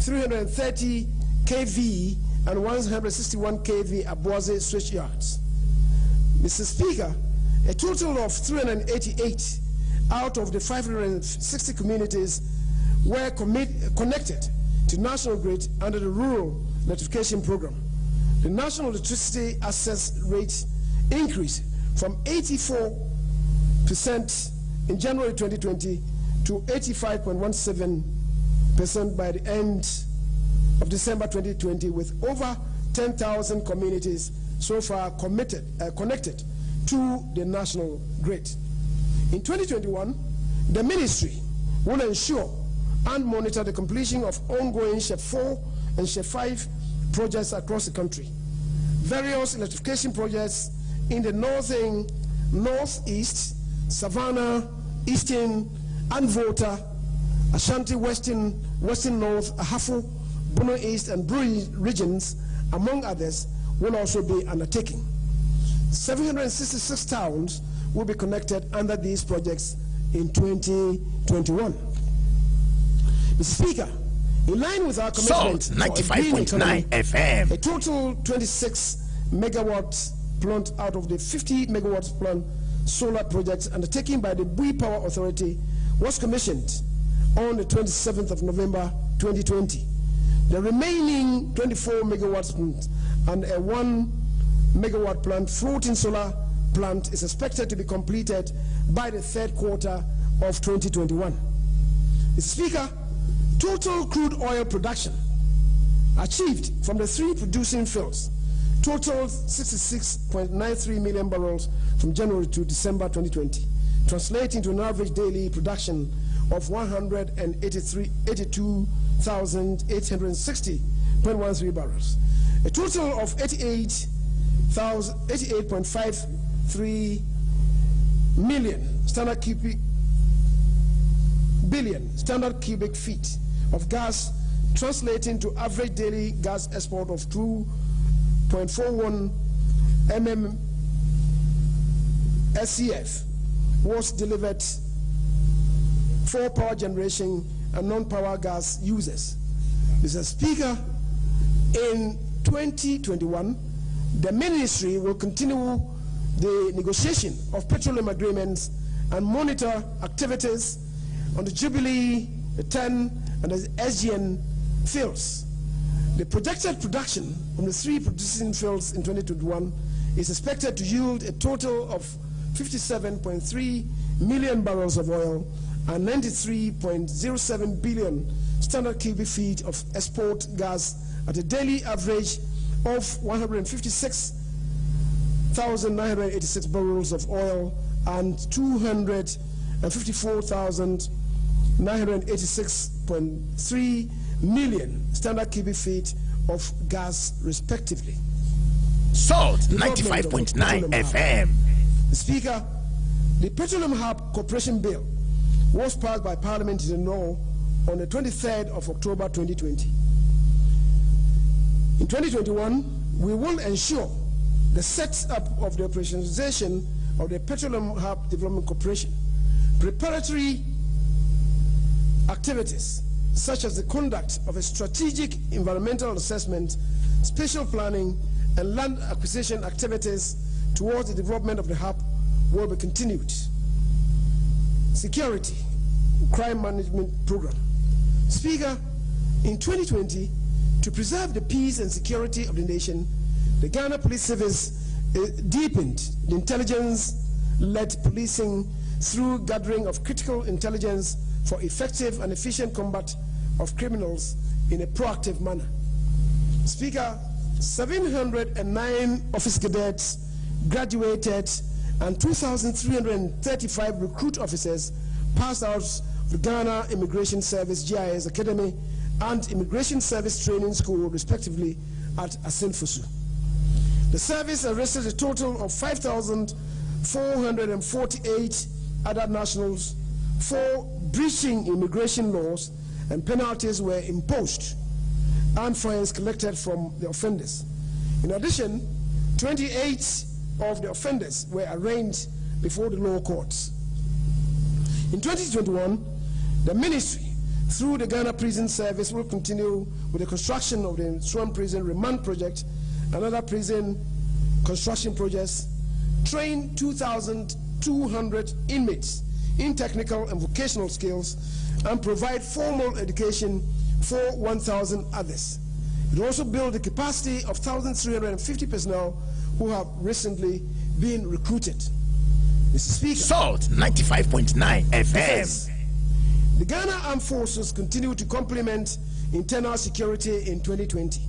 330 kV and 161 kV Abuazi switch yards. Mr. Speaker, a total of 388 out of the 560 communities were connected to national grid under the Rural Electrification Program. The national electricity access rate increased from 84% in January 2020 to 85.17% by the end of December 2020, with over 10,000 communities so far connected to the national grid. In 2021, the ministry will ensure and monitor the completion of ongoing SHEP 4 and SHEP 5 projects across the country. Various electrification projects in the northeast, Savannah, Eastern, and Volta, Ashanti, Western North, Ahafo, Bono East, and Brui regions, among others, will also be undertaken. 766 towns will be connected under these projects in 2021. Mr. Speaker, in line with our commitment Salt 95.9 FM, a total 26 megawatt plant out of the 50 megawatt plant solar projects undertaken by the Bui Power Authority was commissioned on the 27th of November 2020. The remaining 24 megawatts plant and a 1 megawatt plant floating solar plant is expected to be completed by the third quarter of 2021. Mr. Speaker, total crude oil production achieved from the 3 producing fields totaled 66.93 million barrels from January to December 2020, translating to an average daily production of 182,860.13 barrels. A total of 88.53 million standard cubic feet of gas, translating to average daily gas export of 2.41 SCF was delivered for power generation and non-power gas users. Mr. Speaker, in 2021, the ministry will continue the negotiation of petroleum agreements and monitor activities on the Jubilee, the TEN, and the SGN fields. The projected production from the 3 producing fields in 2021 is expected to yield a total of 57.3 million barrels of oil and 93.07 billion standard cubic feet of export gas at a daily average of 156,986 barrels of oil and 254,986.3 million standard cubic feet of gas, respectively. Salt 95.9 FM. Speaker, the Petroleum Hub Corporation Bill was passed by Parliament in law on the 23rd of October 2020. In 2021, we will ensure the setup of the operationalization of the Petroleum Hub Development Corporation. Preparatory activities such as the conduct of a strategic environmental assessment, spatial planning, and land acquisition activities towards the development of the hub will be continued. Security, crime management program. Speaker, in 2020, to preserve the peace and security of the nation, the Ghana Police Service deepened the intelligence-led policing through gathering of critical intelligence for effective and efficient combat of criminals in a proactive manner. Speaker, 709 office cadets graduated and 2,335 recruit officers passed out of the Ghana Immigration Service GIS Academy and Immigration Service Training School, respectively, at Asante. The service arrested a total of 5,448 other nationals for breaching immigration laws, and penalties were imposed and fines collected from the offenders. In addition, 28 of the offenders were arraigned before the law courts. In 2021, the ministry, through the Ghana Prison Service, will continue with the construction of the Swan Prison Remand Project and other prison construction projects, train 2,200 inmates in technical and vocational skills, and provide formal education for 1,000 others. It will also build the capacity of 1,350 personnel who have recently been recruited. Mr. Speaker, Salt 95.9 FM. The Ghana Armed Forces continue to complement internal security in 2020.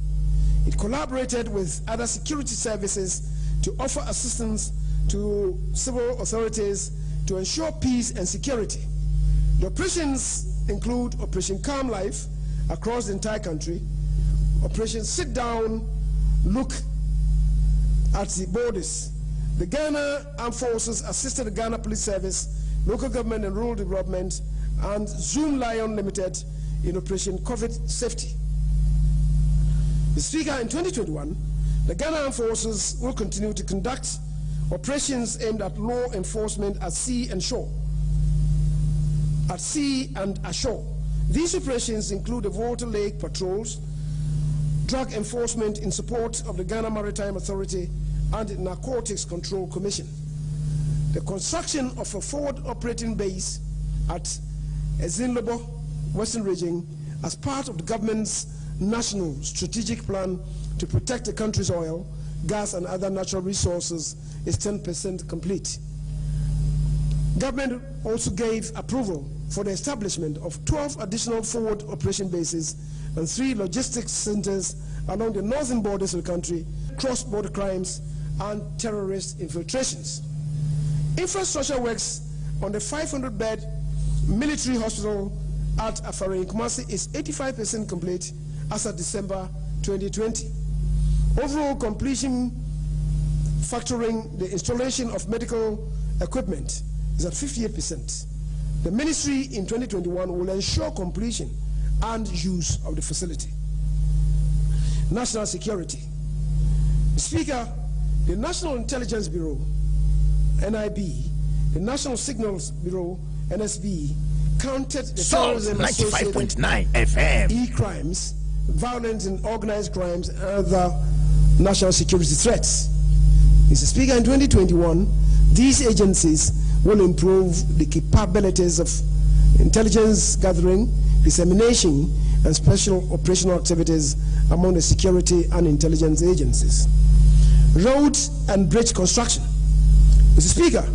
It collaborated with other security services to offer assistance to civil authorities to ensure peace and security. The operations include Operation Calm Life across the entire country, Operation Sit Down, Look at the Borders. The Ghana Armed Forces assisted the Ghana Police Service, Local Government and Rural Development, and Zoom Lion Limited in Operation COVID Safety. Mr. Speaker, in 2021, the Ghana Armed Forces will continue to conduct operations aimed at law enforcement at sea and shore. At sea and ashore. These operations include the Volta Lake patrols, drug enforcement in support of the Ghana Maritime Authority and the Narcotics Control Commission. The construction of a forward operating base at Ezinlobo, Western Region, as part of the government's national strategic plan to protect the country's oil, gas, and other natural resources is 10% complete. Government also gave approval for the establishment of 12 additional forward operation bases and 3 logistics centers along the northern borders of the country, cross-border crimes, and terrorist infiltrations. Infrastructure works on the 500-bed military hospital at Afare in Kumasi is 85% complete as of December 2020. Overall completion factoring the installation of medical equipment is at 58%. The ministry in 2021 will ensure completion and use of the facility. National security. Speaker, the National Intelligence Bureau, NIB, the National Signals Bureau, NSB, counted the terrorism associated 95.9 FM e-crimes violent and organized crimes, and other national security threats. Mr. Speaker, in 2021, these agencies will improve the capabilities of intelligence gathering, dissemination, and special operational activities among the security and intelligence agencies. Road and bridge construction. Mr. Speaker,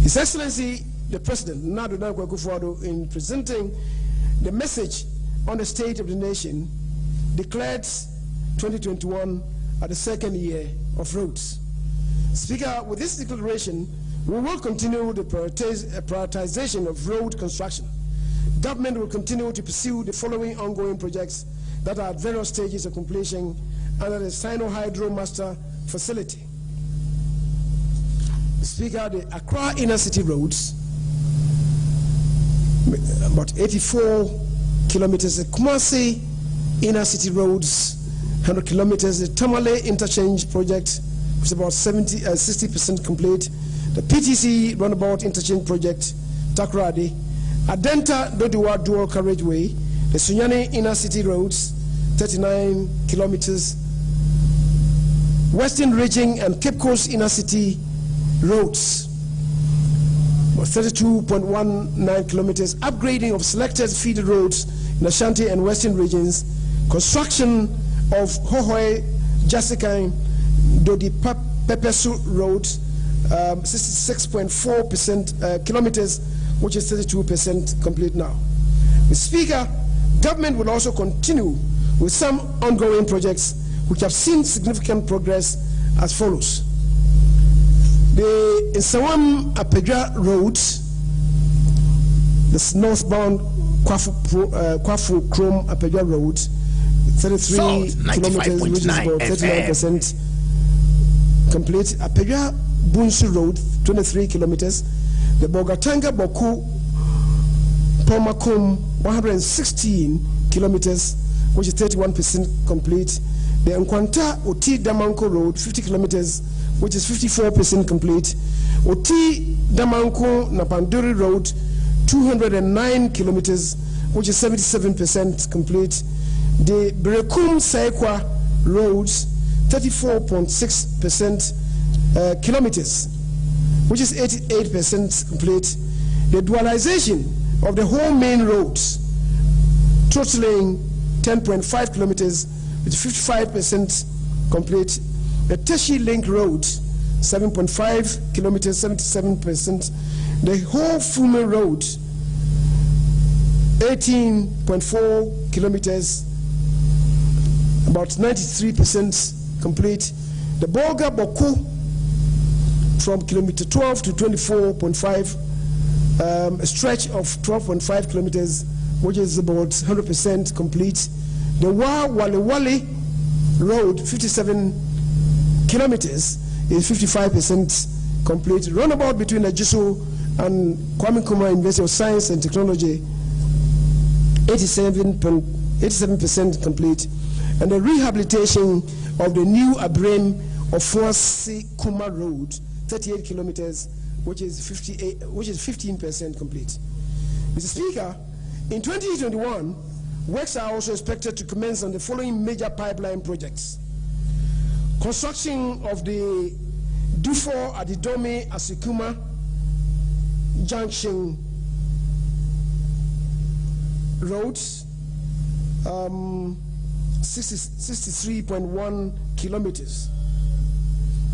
His Excellency the President, Nadu Dankwa Akufo-Addo, in presenting the message on the state of the nation, declared 2021 at the second year of roads. Speaker, with this declaration, we will continue the prioritization of road construction. Government will continue to pursue the following ongoing projects that are at various stages of completion under the Sino-Hydro Master Facility. Speaker, the Accra Inner City roads, about 84 kilometers, the Kumasi Inner City roads, 100 kilometers, the Tamale Interchange project, which is about 60% complete, the PTC Roundabout Interchange project, Takoradi, Adenta Dodiwa Dual Carriageway, the Sunyani Inner City roads, 39 kilometers, Western Region and Cape Coast Inner City roads, 32.19 kilometers, upgrading of selected feeder roads in Ashanti and Western regions, construction of Hohoi, Jessica, Dodi Pepesu Road, 66.4% kilometers, which is 32% complete now. Mr. Speaker, government will also continue with some ongoing projects which have seen significant progress as follows. The Nsawam Apedra Road, this northbound Kwafu Krom Apedra Road, 33 kilometers, which is about 39% complete. Apedra Bunsu Road, 23 kilometers. The Bogatanga Boku Pomakum, 116 kilometers, which is 31% complete. The Nkwanta Oti Damanko Road, 50 kilometers, which is 54% complete. Oti Damanko Napanduri Road, 209 kilometers, which is 77% complete. The Berekum Saikwa Roads, 34.6% kilometers, which is 88% complete. The dualization of the whole main roads, totaling 10.5 kilometers, with 55% complete. The Teshi Link Road, 7.5 kilometers, 77%. The whole Fume Road, 18.4 kilometers, about 93% complete. The Bolga Boku, from kilometer 12 to 24.5, a stretch of 12.5 kilometers, which is about 100% complete. The Wale Wale Road, 57 kilometers, is 55% complete. Roundabout between Ajiso and Kwame Nkrumah University of Science and Technology, 87% complete. And the rehabilitation of the new Abrem of Fuasi Kuma Road, 38 kilometers, which is 15% complete. Mr. Speaker, in 2021, works are also expected to commence on the following major pipeline projects. Construction of the Dufo Adidome Asikuma Junction roads, 63.1 kilometers.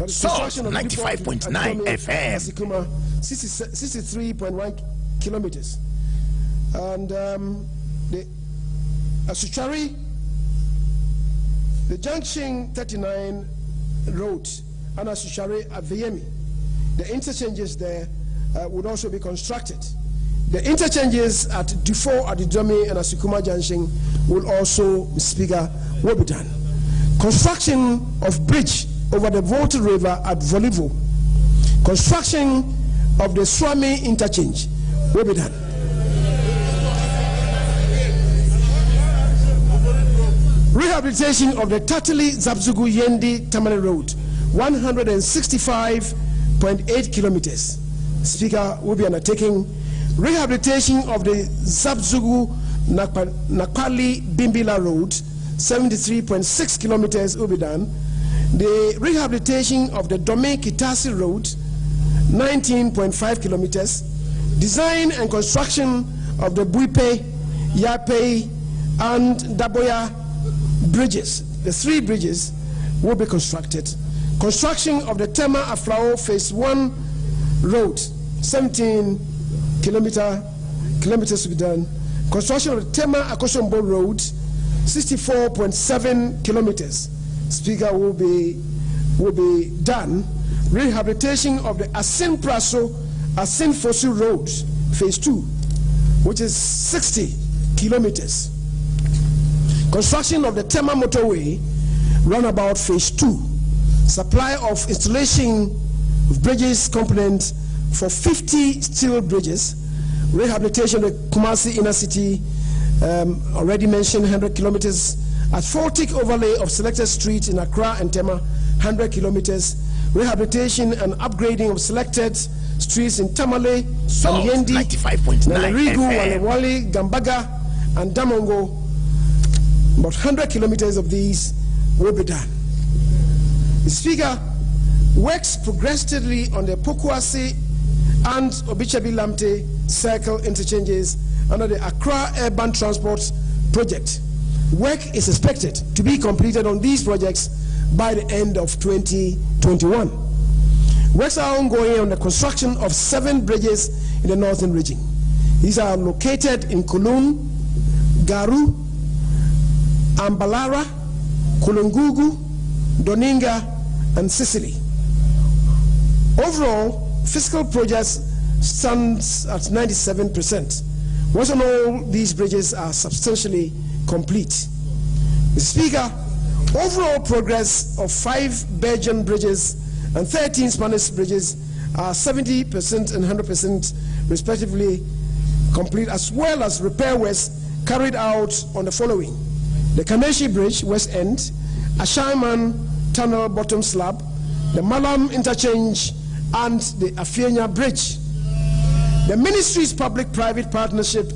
Salt 95.9 FM. Asikuma, 63.1 kilometers. And the Asuchari, the Junction 39 road, and Asuchari Aveyemi, the interchanges there would also be constructed. The interchanges at Dufo, Adidome, and Asikuma Junction will also, Mr. Speaker, will be done. Construction of bridge over the Volta River at Volivo. Construction of the Swami interchange will be done. Rehabilitation of the Tatili Zabzugu Yendi Tamale Road, 165.8 kilometers. Speaker, will be undertaking. Rehabilitation of the Zabzugu Nakpali Bimbila Road, 73.6 kilometers will be done. The rehabilitation of the Dome-Kitasi Road, 19.5 kilometers. Design and construction of the Buipe, Yape, and Daboya bridges, the 3 bridges, will be constructed. Construction of the Tema Aflao Phase 1 road, 17 kilometers to be done. Construction of the Tema Akosombo Road, 64.7 kilometers. Speaker, will be done. Rehabilitation of the Asin Praso, Asin Fosu Road, Phase 2, which is 60 kilometers. Construction of the Tema Motorway, roundabout Phase 2. Supply of installation of bridges components for 50 steel bridges. Rehabilitation of the Kumasi inner city, already mentioned, 100 kilometers. Asphaltic overlay of selected streets in Accra and Tema, 100 kilometers. Rehabilitation and upgrading of selected streets in Tamale, Yendi, Nalerigu, Walewali, Gambaga, and Damongo. About 100 kilometers of these will be done. The Speaker, works progressed steadily on the Pokuase and Obichabi-Lamte circle interchanges under the Accra Urban Transport Project. Work is expected to be completed on these projects by the end of 2021. Works are ongoing on the construction of 7 bridges in the northern region. These are located in Kulun, Garu, Ambalara, Kulungugu, Doninga, and Sicily. Overall, fiscal progress stands at 97%. Once and all, these bridges are substantially complete. Mr. Speaker, overall progress of 5 Belgian bridges and 13 Spanish bridges are 70% and 100% respectively complete, as well as repair works carried out on the following: the Kaneshi Bridge, West End, Ashaiman Tunnel Bottom Slab, the Malam Interchange, and the Afienya Bridge. The Ministry's public-private partnership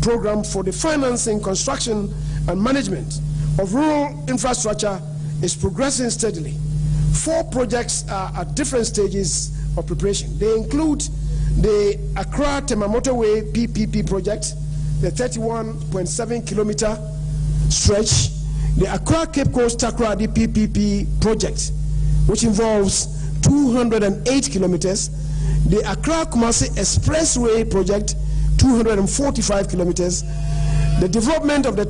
program for the financing, construction, and management of rural infrastructure is progressing steadily. 4 projects are at different stages of preparation. They include the Accra Tema Motorway PPP project, the 31.7 kilometer stretch, the Accra Cape Coast Takoradi PPP project, which involves 208 kilometers, the Accra Kumasi Expressway project, 245 kilometers, the development of the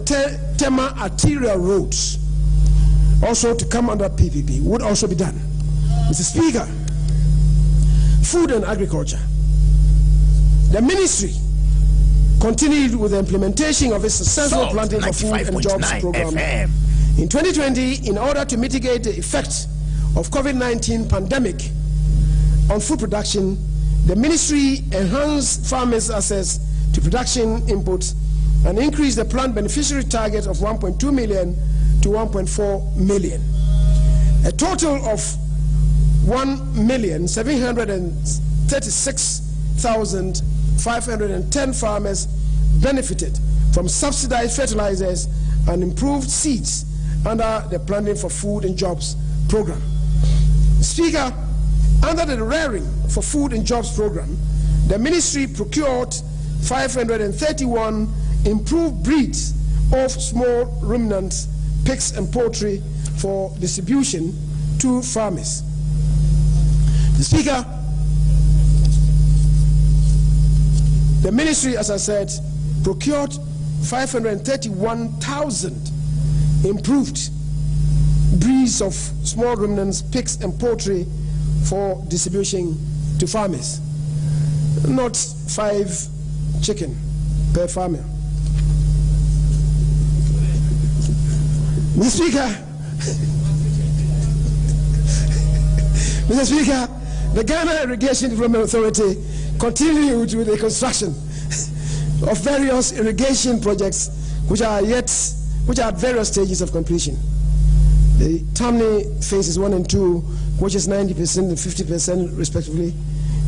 Tema arterial roads, also to come under PPP, would also be done. Mr. Speaker, food and agriculture. The ministry continued with the implementation of its successful planting for food and jobs program. In 2020, in order to mitigate the effect of COVID-19 pandemic on food production, the ministry enhanced farmers' access to production inputs and increased the plant beneficiary target of 1.2 million to 1.4 million. A total of 1,736,510 farmers benefited from subsidized fertilizers and improved seeds under the Planting for Food and Jobs program. Speaker, under the Rearing for Food and Jobs program, the ministry procured 531 improved breeds of small ruminants, pigs and poultry for distribution to farmers. The Speaker, the ministry, as I said, procured 531,000 improved breeds of small ruminants, pigs and poultry for distribution to farmers. Not 5 chicken per farmer. Mr. Speaker, Mr. Speaker, the Ghana Irrigation Development Authority continued with the construction of various irrigation projects which are at various stages of completion. The Tamni phases 1 and 2, which is 90% and 50% respectively.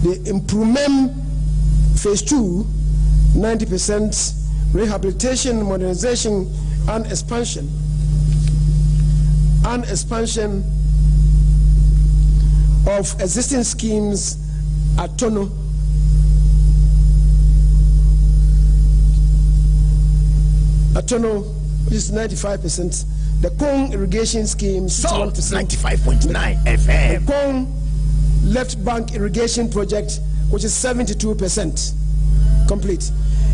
The Improvement phase 2, 90% rehabilitation, modernization, and expansion and expansion of existing schemes at Tono, which is 95%. The Kong irrigation scheme, 61%. 95.9 FM. The Kong left bank irrigation project, which is 72% complete.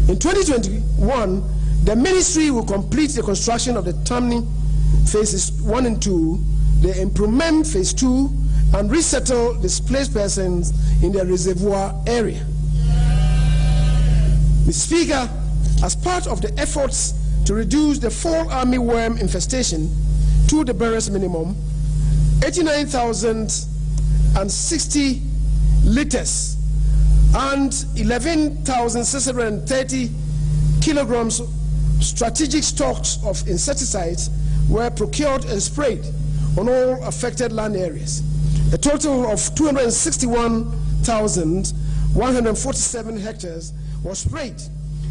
In 2021, the ministry will complete the construction of the Tamni phases 1 and 2, the improvement phase 2, and resettle displaced persons in the reservoir area. Mr. Speaker, as part of the efforts to reduce the fall army worm infestation to the barest minimum, 89,060 liters and 11,630 kilograms strategic stocks of insecticides were procured and sprayed on all affected land areas. A total of 261,147 hectares was sprayed,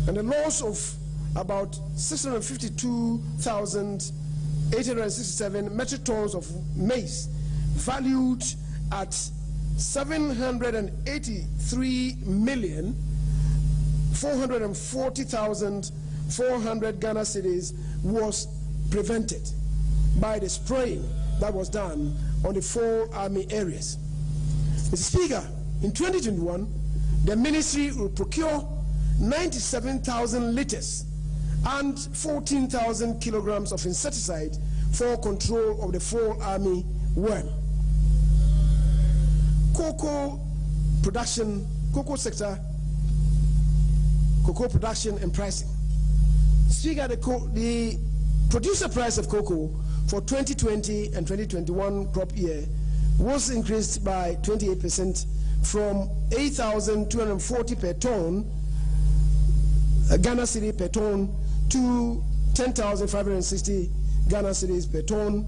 and the loss of about 652,867 metric tons of maize, valued at 783,440,400 Ghana cedis, was prevented by the spraying that was done on the 4 army areas. Mr. Speaker, in 2021, the ministry will procure 97,000 liters and 14,000 kilograms of insecticide for control of the 4 army worm. Cocoa production, cocoa sector, cocoa production and pricing. Speaker, the producer price of cocoa for 2020 and 2021 crop year was increased by 28% from 8,240 per ton, Ghana cedi per ton, to 10,560 Ghana cedis per ton.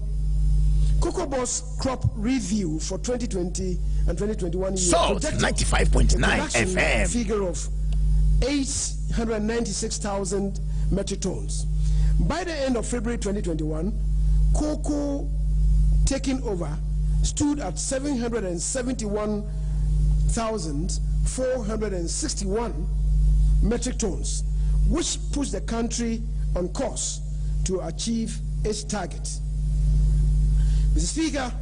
Cocoa Boss crop review for 2020 and 2021 year Salt 95.9 FM figure of 896,000 metric tons. By the end of February 2021, cocoa taking over stood at 771,461 metric tons, which puts the country on course to achieve its target. Mr. Speaker,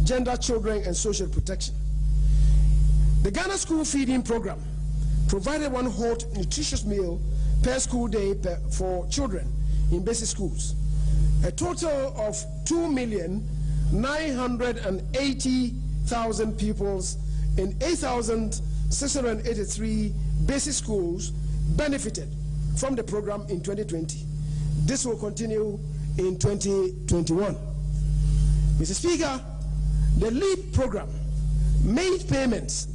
gender, children, and social protection. The Ghana School Feeding Program provided 1 hot, nutritious meal per school day for children in basic schools. A total of 2,980,000 pupils in 8,683 basic schools benefited from the program in 2020. This will continue in 2021. Mr. Speaker, the LEAP program made payments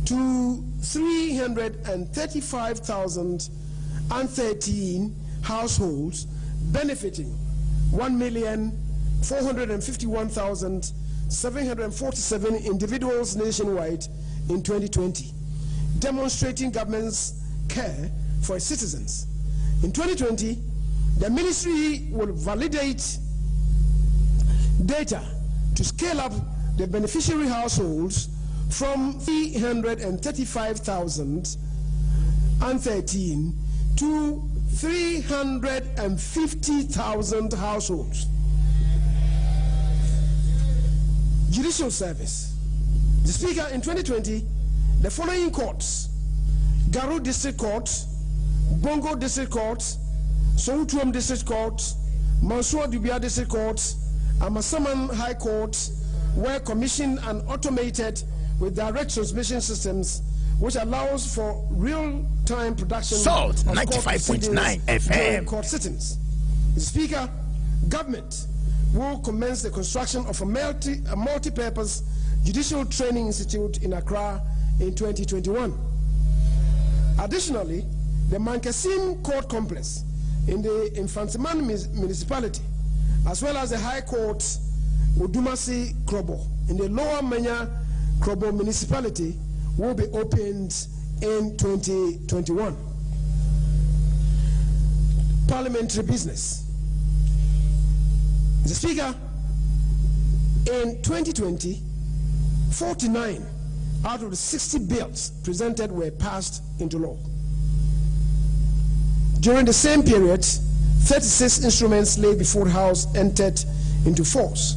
to 335,013 households, benefiting 1,451,747 individuals nationwide in 2020, demonstrating government's care for its citizens. In 2020, the ministry will validate data to scale up the beneficiary households from 335,013 to 350,000 households. Judicial service. The Speaker, in 2020, the following courts: Garu District Court, Bongo District Court, Soutuam District Court, Mansour Dubia District Court, Amasaman High Court, were commissioned and automated with direct transmission systems, which allows for real-time production Salt 95.9 FM court sittings. Mr. Speaker, government will commence the construction of a multi-purpose judicial training institute in Accra in 2021. Additionally, the Mankasim Court Complex in the Infantiman municipality, as well as the High Court Udumasi Krobo in the Lower Manya Krobo municipality, will be opened in 2021. Parliamentary business. Mr. Speaker, In 2020, 49 out of the 60 bills presented were passed into law. During the same period, 36 instruments laid before the House entered into force.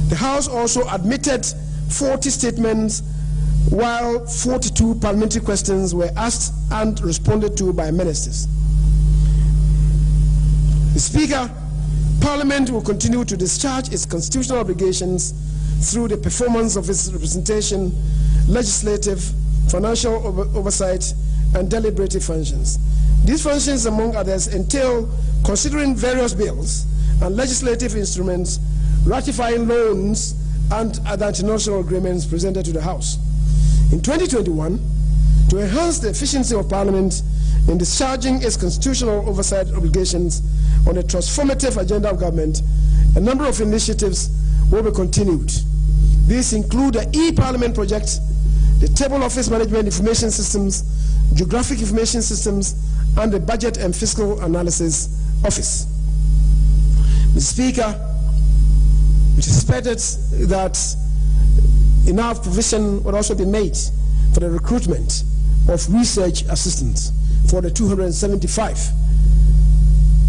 The House also admitted 40 statements, while 42 parliamentary questions were asked and responded to by ministers. The Speaker, Parliament will continue to discharge its constitutional obligations through the performance of its representation, legislative, financial oversight, and deliberative functions. These functions, among others, entail considering various bills and legislative instruments, ratifying loans, and other international agreements presented to the House. In 2021, to enhance the efficiency of Parliament in discharging its constitutional oversight obligations on a transformative agenda of government, a number of initiatives will be continued. These include the e-Parliament project, the Table Office Management Information Systems, Geographic Information Systems, and the Budget and Fiscal Analysis Office. Mr. Speaker, it is expected that enough provision would also be made for the recruitment of research assistants for the 275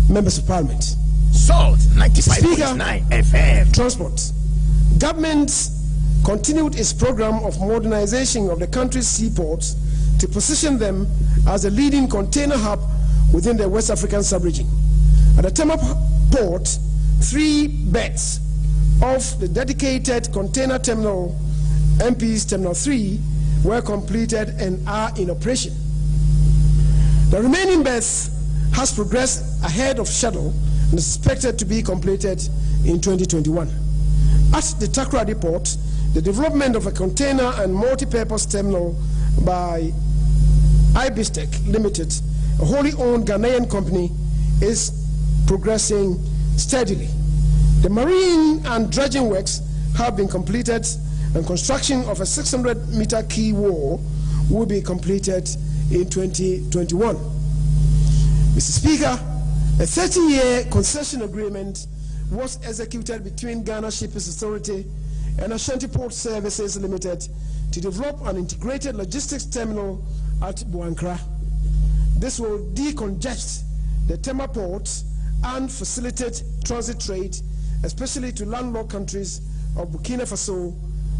members of Parliament. Salt 95.9 FM. Transport. Government continued its program of modernization of the country's seaports to position them as a leading container hub within the West African sub-region. At the Tema port, 3 berths of the dedicated container terminal, MP's Terminal 3, were completed and are in operation. The remaining berths has progressed ahead of schedule and is expected to be completed in 2021. At the Takoradi port, the development of a container and multi-purpose terminal by Ibistec Limited, a wholly owned Ghanaian company, is progressing steadily. The marine and dredging works have been completed, and construction of a 600-meter quay wall will be completed in 2021. Mr. Speaker, a 30-year concession agreement was executed between Ghana Shipping Authority and Ashanti Port Services Limited to develop an integrated logistics terminal at Buankra. This will decongest the Tema port and facilitate transit trade, especially to landlocked countries of Burkina Faso,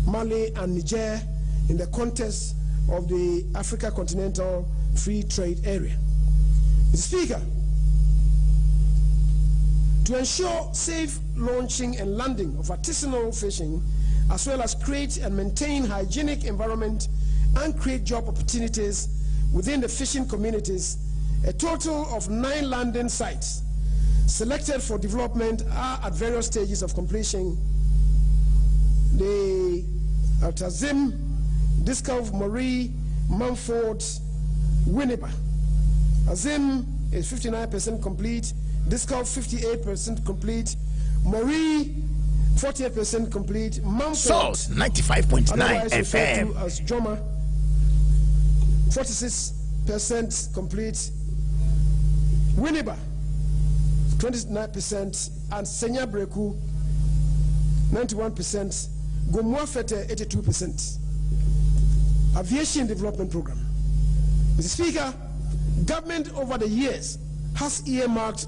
Mali, and Niger in the context of the Africa Continental Free Trade Area. Mr. Speaker, to ensure safe launching and landing of artisanal fishing, as well as create and maintain hygienic environment and create job opportunities within the fishing communities, a total of 9 landing sites selected for development are at various stages of completion. The Altazim, Discov, Marie, Mumford, Winneba. Azim is 59% complete, Discov 58% complete, Marie 48% complete, Mumford Salt 95.9 FM as Joma 46% complete, Winneba 29%, and Senya Breku 91%, Gomwafete 82%. Aviation Development Program. Mr. Speaker, government over the years has embarked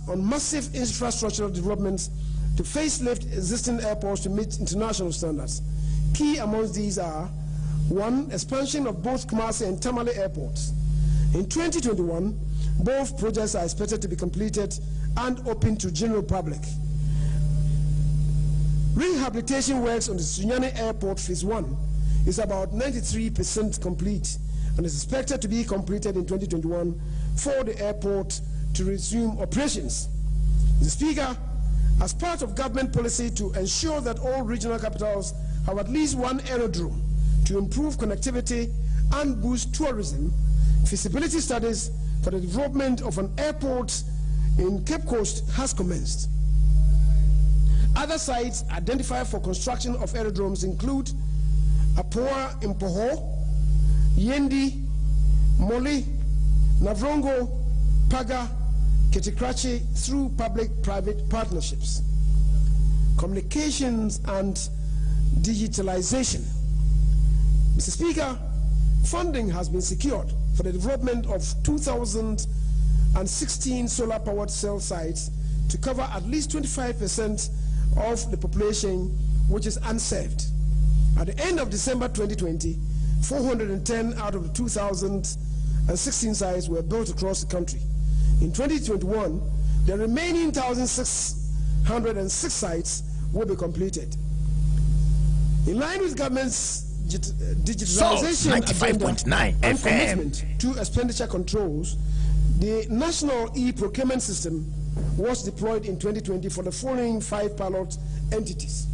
on massive infrastructural developments to facelift existing airports to meet international standards. Key amongst these are: 1, expansion of both Kumasi and Tamale airports. In 2021, both projects are expected to be completed and open to general public. Rehabilitation works on the Sunyani Airport Phase 1 is about 93% complete and is expected to be completed in 2021 for the airport to resume operations. Mr. Speaker, as part of government policy to ensure that all regional capitals have at least one aerodrome to improve connectivity and boost tourism, feasibility studies for the development of an airport in Cape Coast has commenced. Other sites identified for construction of aerodromes include Apoa in Poho, Yendi, Moli, Navrongo, Paga, Ketikrachi through public-private partnerships. communications and digitalization. Mr. Speaker, funding has been secured for the development of 2,016 solar-powered cell sites to cover at least 25% of the population which is unserved. At the end of December 2020, 410 out of the 2,016 sites were built across the country. In 2021, the remaining 1,606 sites will be completed. In line with government's digitalization agenda and commitment to expenditure controls, the National E-Procurement System was deployed in 2020 for the following 5 pilot entities: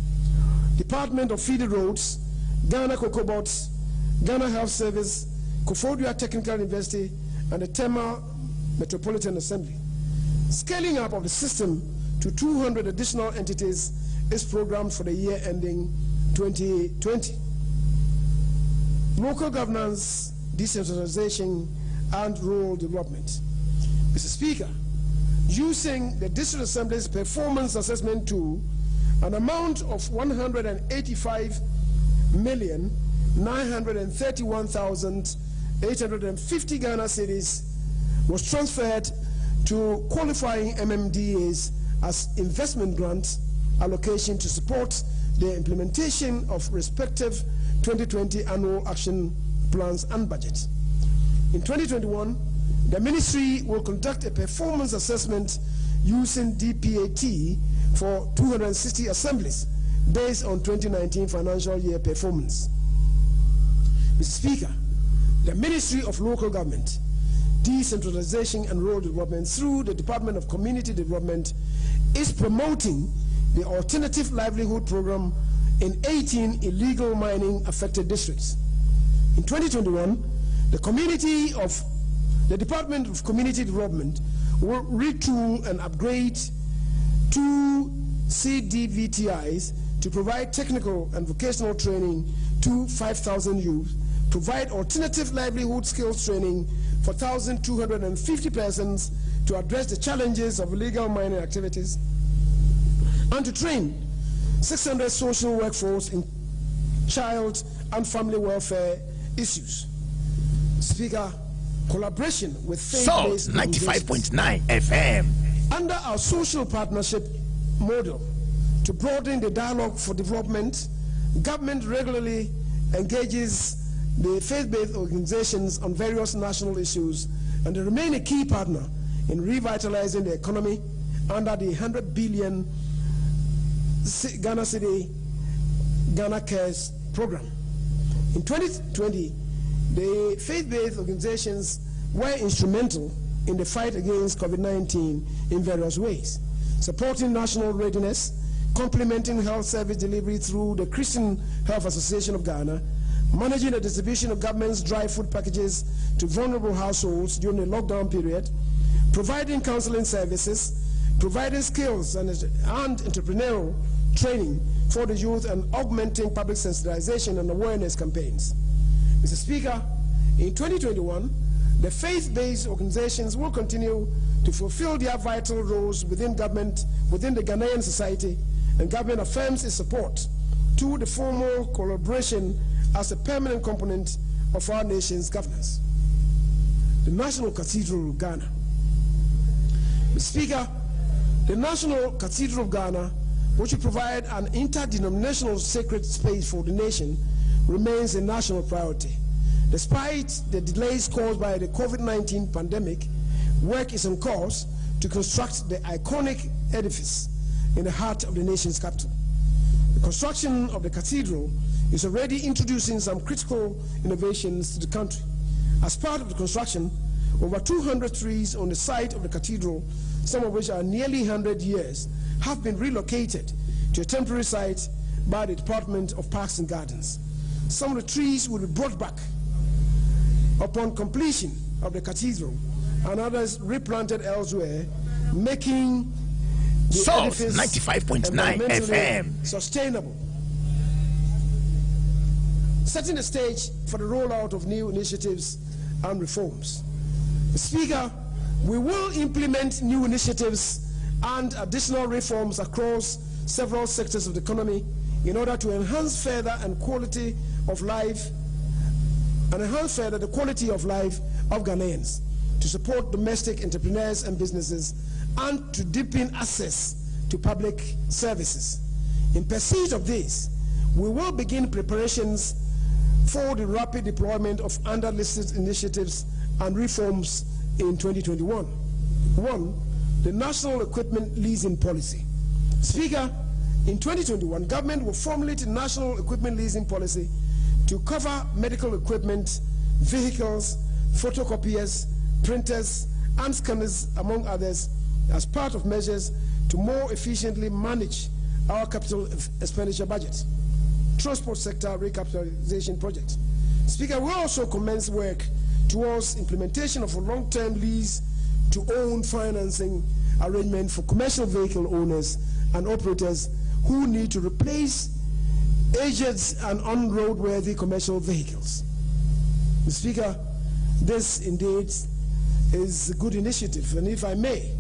Department of Feeder Roads, Ghana Cocoa Bots, Ghana Health Service, Koforidua Technical University, and the Tema Metropolitan Assembly. Scaling up of the system to 200 additional entities is programmed for the year ending 2020. Local governance, decentralization, and rural development. Mr. Speaker, using the District Assembly's performance assessment tool, an amount of 185,931,850 Ghana cedis was transferred to qualifying MMDAs as investment grant allocation to support the implementation of respective 2020 annual action plans and budget. In 2021, the ministry will conduct a performance assessment using DPAT for 260 assemblies based on 2019 financial year performance. Mr. Speaker, the Ministry of Local Government, Decentralization and Rural Development through the Department of Community Development is promoting the Alternative Livelihood Program in 18 illegal mining affected districts. In 2021, the Department of Community Development will retool and upgrade 2 CDVTIs to provide technical and vocational training to 5,000 youth, provide alternative livelihood skills training for 1,250 persons to address the challenges of illegal mining activities, and to train 600 social workforce in child and family welfare issues. Speaker, collaboration with faith-based 95.9 FM. Under our social partnership model to broaden the dialogue for development, government regularly engages the faith-based organizations on various national issues, and they remain a key partner in revitalizing the economy under the 100 billion Ghana City Ghana Cares program. In 2020, the faith-based organizations were instrumental in the fight against COVID-19 in various ways, supporting national readiness, complementing health service delivery through the Christian Health Association of Ghana, managing the distribution of government's dry food packages to vulnerable households during the lockdown period, providing counseling services, providing skills and entrepreneurial training for the youth, and augmenting public sensitization and awareness campaigns. Mr. Speaker, in 2021, the faith-based organizations will continue to fulfill their vital roles within government, within the Ghanaian society, and government affirms its support to the formal collaboration as a permanent component of our nation's governance. The National Cathedral of Ghana. Mr. Speaker, the National Cathedral of Ghana, which will provide an interdenominational sacred space for the nation, remains a national priority. Despite the delays caused by the COVID-19 pandemic, work is on course to construct the iconic edifice in the heart of the nation's capital. The construction of the cathedral is already introducing some critical innovations to the country. As part of the construction, over 200 trees on the site of the cathedral, some of which are nearly 100 years, have been relocated to a temporary site by the Department of Parks and Gardens. Some of the trees will be brought back upon completion of the cathedral, and others replanted elsewhere, making the edifice 95.9 FM sustainable, setting the stage for the rollout of new initiatives and reforms. Speaker, we will implement new initiatives and additional reforms across several sectors of the economy in order to enhance further the quality of life of Ghanaians, to support domestic entrepreneurs and businesses, and to deepen access to public services. In pursuit of this, we will begin preparations for the rapid deployment of under-listed initiatives and reforms in 2021. 1. The National Equipment Leasing Policy. Speaker, in 2021, government will formulate a national equipment leasing policy to cover medical equipment, vehicles, photocopiers, printers, and scanners, among others, as part of measures to more efficiently manage our capital expenditure budget. Transport sector recapitalization project. Speaker, we also commence work towards implementation of a long-term lease to own financing arrangement for commercial vehicle owners and operators who need to replace aged and unroadworthy commercial vehicles. Mr. Speaker, this indeed is a good initiative, and if I may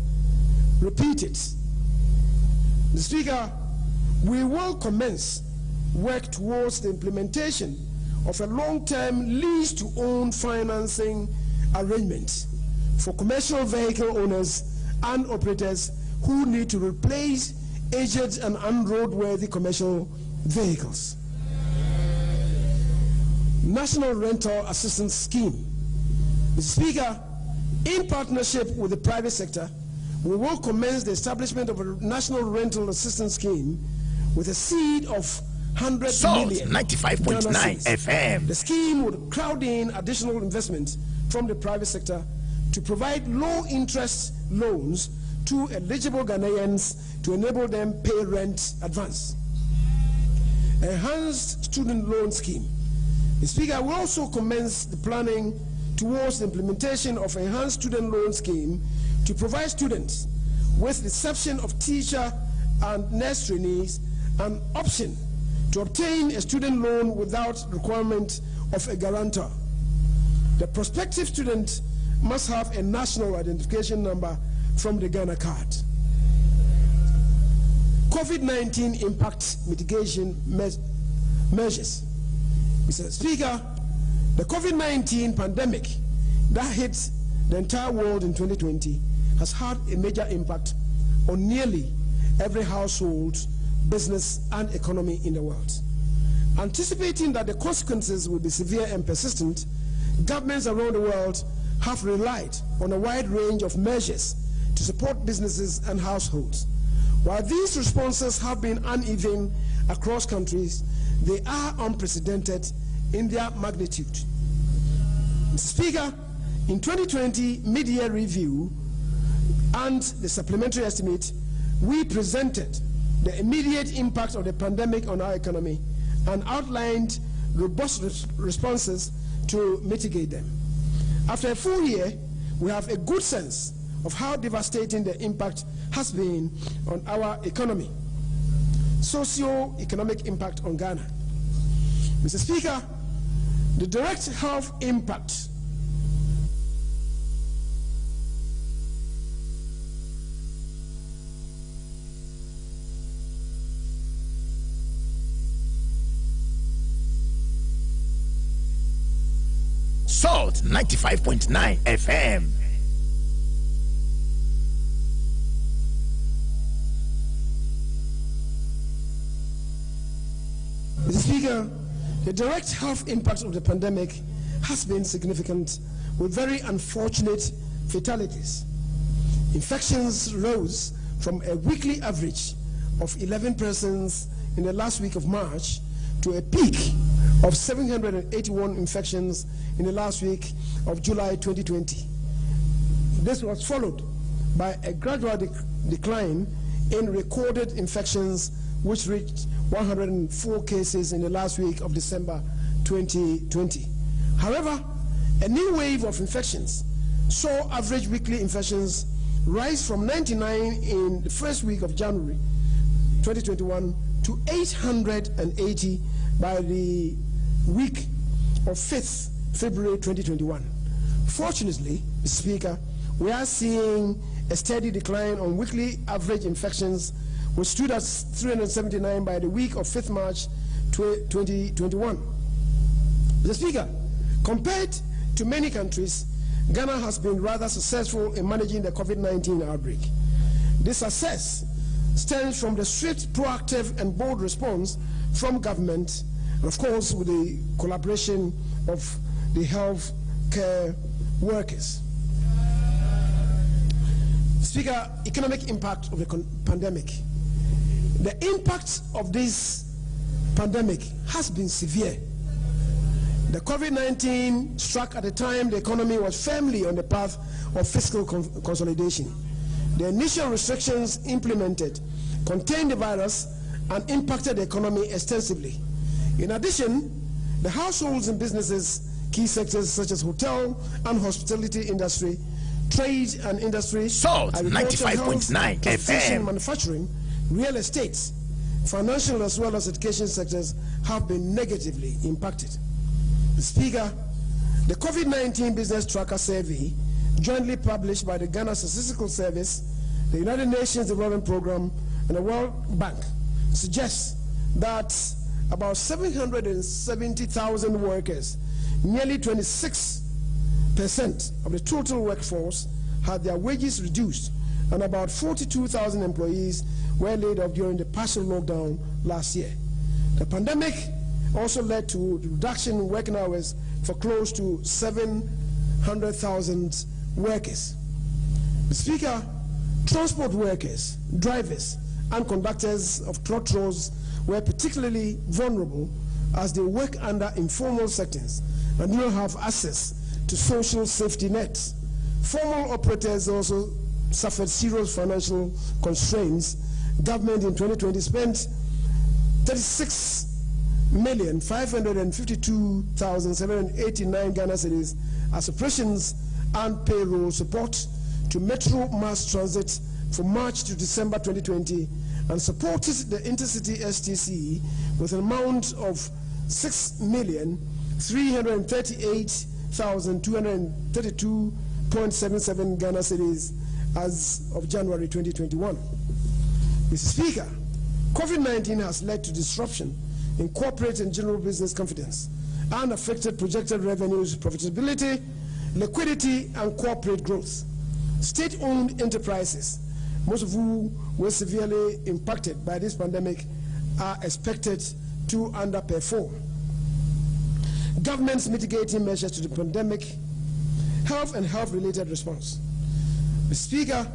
repeat it, Mr. Speaker, we will commence work towards the implementation of a long-term lease-to-own financing arrangement for commercial vehicle owners and operators who need to replace aged and unroadworthy commercial vehicles. National Rental Assistance Scheme. Mr. Speaker, in partnership with the private sector, we will commence the establishment of a National Rental Assistance Scheme with a seed of 100 million 95.9 FM. The scheme would crowd in additional investment from the private sector to provide low-interest loans to eligible Ghanaians to enable them pay rent advance. Enhanced Student Loan Scheme. The Speaker will also commence the planning towards the implementation of Enhanced Student Loan Scheme to provide students with the exception of teacher and nurse trainees an option to obtain a student loan without requirement of a guarantor. The prospective student must have a national identification number from the Ghana card. COVID-19 impact mitigation measures. Mr. Speaker, the COVID-19 pandemic that hit the entire world in 2020 has had a major impact on nearly every household, business, and economy in the world. Anticipating that the consequences will be severe and persistent, governments around the world have relied on a wide range of measures to support businesses and households. While these responses have been uneven across countries, they are unprecedented in their magnitude. Mr. Speaker, in 2020 mid-year review and the supplementary estimate, we presented the immediate impact of the pandemic on our economy and outlined robust responses to mitigate them. After a full year, we have a good sense of how devastating the impact has been on our economy. Socio-economic impact on Ghana. Mr. Speaker, the direct health impact Salt 95.9 FM. Mr. Speaker, the direct health impact of the pandemic has been significant, with very unfortunate fatalities. Infections rose from a weekly average of 11 persons in the last week of March to a peak of 781 infections in the last week of July 2020. This was followed by a gradual decline in recorded infections, which reached 104 cases in the last week of December 2020. However, a new wave of infections saw average weekly infections rise from 99 in the first week of January 2021 to 880 by the week of 5th February 2021. Fortunately, Mr. Speaker, we are seeing a steady decline on weekly average infections, which stood at 379 by the week of 5th March 2021. Mr. Speaker, compared to many countries, Ghana has been rather successful in managing the COVID-19 outbreak. This success stems from the swift, proactive, and bold response from government, and of course with the collaboration of the health care workers. Speaker, economic impact of the pandemic. The impact of this pandemic has been severe. The COVID-19 struck at a time the economy was firmly on the path of fiscal consolidation. The initial restrictions implemented contained the virus and impacted the economy extensively. In addition, the households and businesses, key sectors such as hotel and hospitality industry, trade and industry, Salt 95.9 FM, manufacturing, real estate, financial as well as education sectors have been negatively impacted. Speaker, the COVID-19 Business Tracker Survey, jointly published by the Ghana Statistical Service, the United Nations Development Programme, and the World Bank, suggests that about 770,000 workers, nearly 26% of the total workforce, had their wages reduced, and about 42,000 employees were laid off during the partial lockdown last year. The pandemic also led to the reduction in working hours for close to 700,000 workers. Mr. Speaker, transport workers, drivers, and conductors of trotros were particularly vulnerable as they work under informal settings and do not have access to social safety nets. Formal operators also suffered serious financial constraints. Government in 2020 spent 36,552,789 Ghana cedis as operations and payroll support to Metro Mass Transit from March to December 2020, and supported the Intercity STC with an amount of 6,338,232.77 Ghana cedis as of January 2021. Mr. Speaker, COVID-19 has led to disruption in corporate and general business confidence and affected projected revenues, profitability, liquidity, and corporate growth. State-owned enterprises, most of whom were severely impacted by this pandemic, are expected to underperform. Government's mitigating measures to the pandemic, health and health-related response. Mr. Speaker,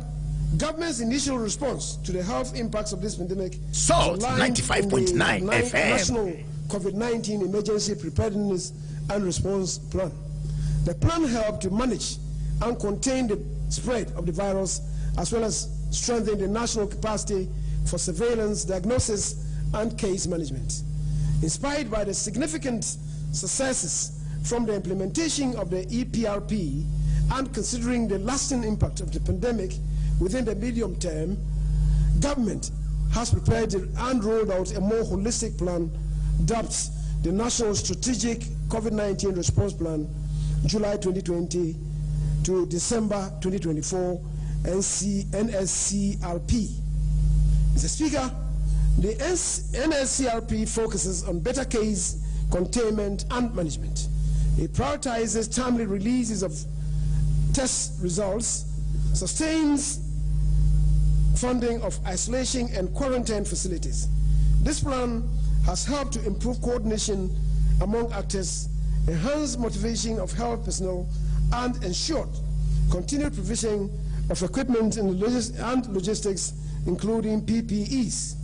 government's initial response to the health impacts of this pandemic Salt 95.9 FM, National COVID-19 Emergency Preparedness and Response Plan. The plan helped to manage and contain the spread of the virus, as well as strengthen the national capacity for surveillance, diagnosis, and case management. Inspired by the significant successes from the implementation of the EPRP and considering the lasting impact of the pandemic within the medium term, government has prepared and rolled out a more holistic plan dubbed the National Strategic COVID-19 Response Plan, July 2020 to December 2024, NSCRP. Mr. Speaker, the NSCRP focuses on better case containment and management. It prioritizes timely releases of test results, sustains funding of isolation and quarantine facilities. This plan has helped to improve coordination among actors, enhance motivation of health personnel, and ensured continued provision of equipment and logistics, including PPEs.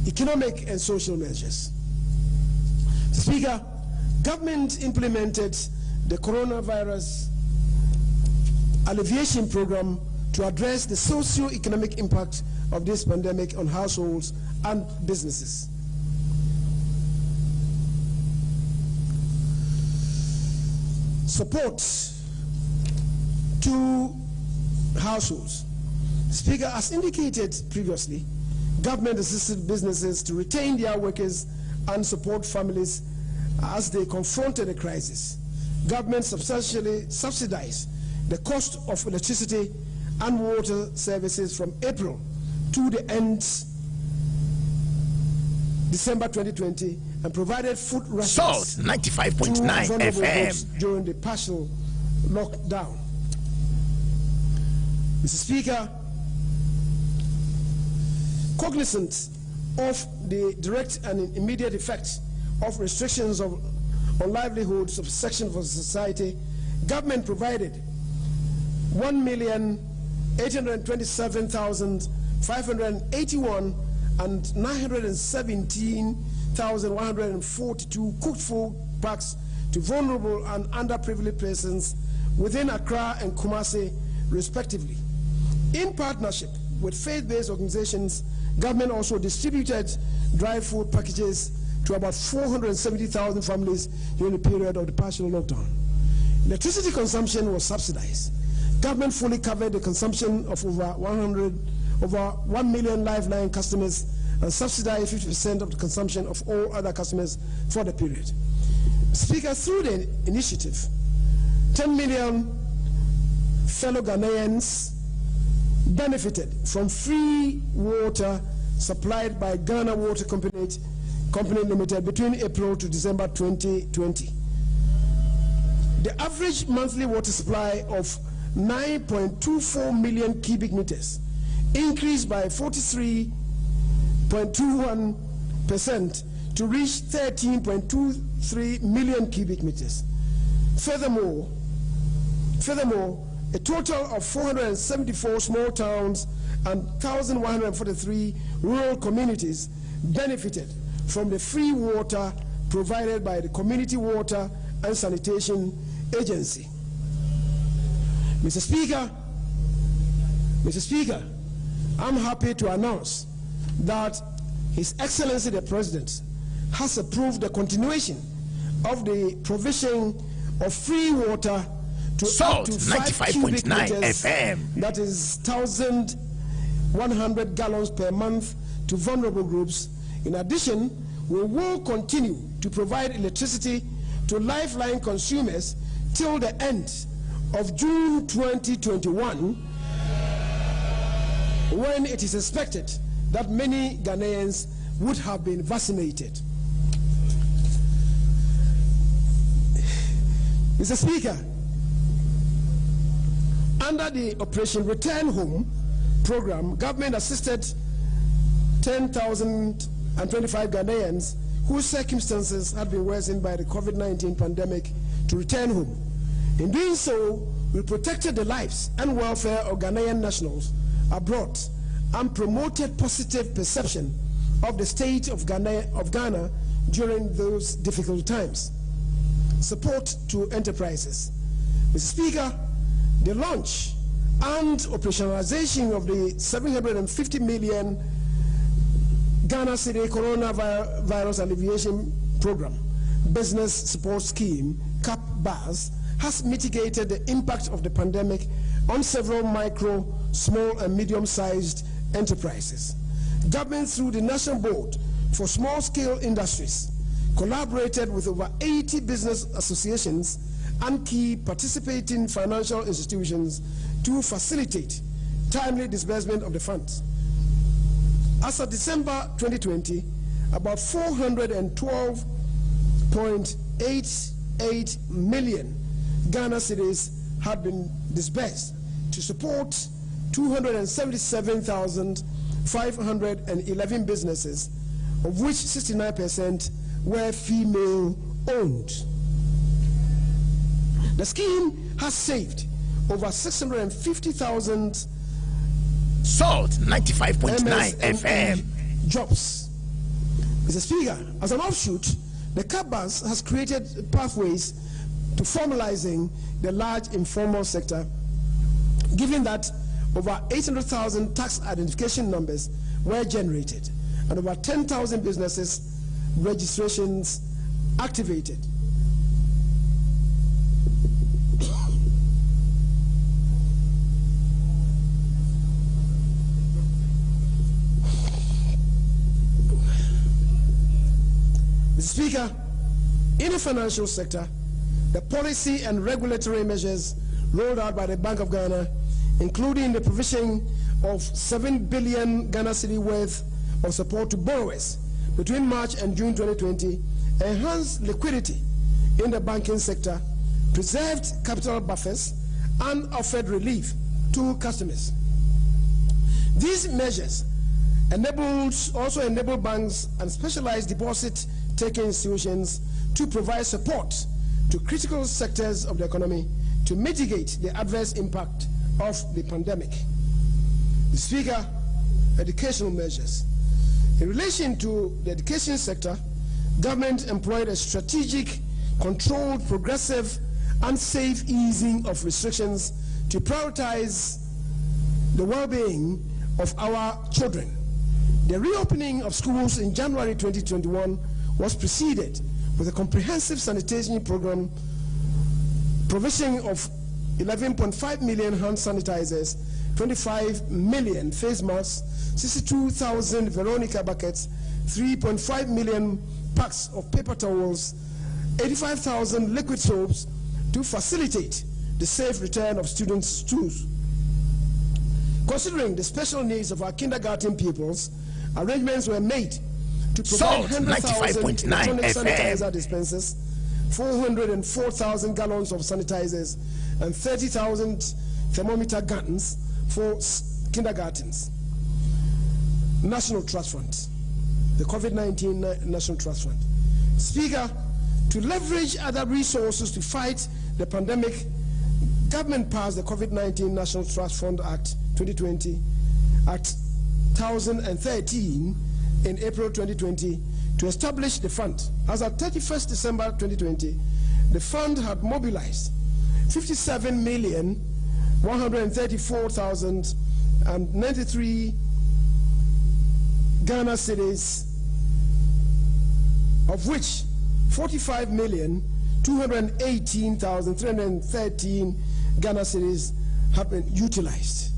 Economic and social measures. Speaker, government implemented the coronavirus alleviation program to address the socio-economic impact of this pandemic on households and businesses. Support to households. Speaker, as indicated previously, government assisted businesses to retain their workers and support families as they confronted the crisis. Government substantially subsidized the cost of electricity and water services from April to the end December 2020 and provided food rations Salt 95.9 FM during the partial lockdown. Mr. Speaker, cognizant of the direct and immediate effects of restrictions on livelihoods of sections of society, government provided 1,827,581 and 917,142 cooked food packs to vulnerable and underprivileged persons within Accra and Kumasi, respectively. In partnership with faith-based organizations, government also distributed dry food packages to about 470,000 families during the period of the partial lockdown. Electricity consumption was subsidized. Government fully covered the consumption of over 1 million lifeline customers and subsidized 50% of the consumption of all other customers for the period. Speaker, through the initiative, 10 million fellow Ghanaians benefited from free water supplied by Ghana Water Company Limited between April to December 2020. The average monthly water supply of 9.24 million cubic meters increased by 43.21% to reach 13.23 million cubic meters. Furthermore, a total of 474 small towns and 1,143 rural communities benefited from the free water provided by the Community Water and Sanitation Agency. Mr. Speaker, I'm happy to announce that His Excellency the President has approved the continuation of the provision of free water to Salt up to 5 cubic meters, FM. that is 1,100 gallons per month to vulnerable groups. In addition, we will continue to provide electricity to lifeline consumers till the end of June 2021, when it is expected that many Ghanaians would have been vaccinated. Mr. Speaker, under the Operation Return Home program, government assisted 10,025 Ghanaians whose circumstances had been worsened by the COVID-19 pandemic to return home. In doing so, we protected the lives and welfare of Ghanaian nationals abroad and promoted positive perception of the state of Ghana during those difficult times. Support to enterprises. Mr. Speaker, the launch and operationalization of the 750 million Ghana City Coronavirus Alleviation Program Business Support Scheme, CAP-BAS, has mitigated the impact of the pandemic on several micro, small and medium-sized enterprises. Government, through the National Board for Small-Scale Industries, collaborated with over 80 business associations and key participating financial institutions to facilitate timely disbursement of the funds. As of December 2020, about 412.88 million Ghana cedis had been disbursed to support 277,511 businesses, of which 69% were female-owned. The scheme has saved over 650,000 Salt 95.9 FM jobs. Mr. Speaker, as an offshoot, the CAP-BAS has created pathways to formalizing the large informal sector, given that over 800,000 tax identification numbers were generated and over 10,000 businesses registrations activated. Mr. Speaker, in the financial sector, the policy and regulatory measures rolled out by the Bank of Ghana including the provision of 7 billion Ghana cedi worth of support to borrowers between March and June 2020, enhanced liquidity in the banking sector, preserved capital buffers, and offered relief to customers. These measures also enabled banks and specialized deposit-taking institutions to provide support to critical sectors of the economy to mitigate the adverse impact of the pandemic. The Speaker, educational measures. In relation to the education sector, government employed a strategic, controlled, progressive, and safe easing of restrictions to prioritize the well-being of our children. The reopening of schools in January 2021 was preceded with a comprehensive sanitation program, provision of 11.5 million hand sanitizers, 25 million face masks, 62,000 Veronica buckets, 3.5 million packs of paper towels, 85,000 liquid soaps to facilitate the safe return of students to schools. Considering the special needs of our kindergarten pupils, arrangements were made to provide 100,000 electronic sanitizer dispensers, 404,000 gallons of sanitizers, and 30,000 thermometer guns for kindergartens. National Trust Fund, the COVID-19 National Trust Fund. Speaker, to leverage other resources to fight the pandemic, government passed the COVID-19 National Trust Fund Act 2020, Act 1013 in April 2020 to establish the fund. As of 31st December 2020, the fund had mobilized 57,134,093 Ghana cedis, of which 45,218,313 Ghana cedis have been utilized.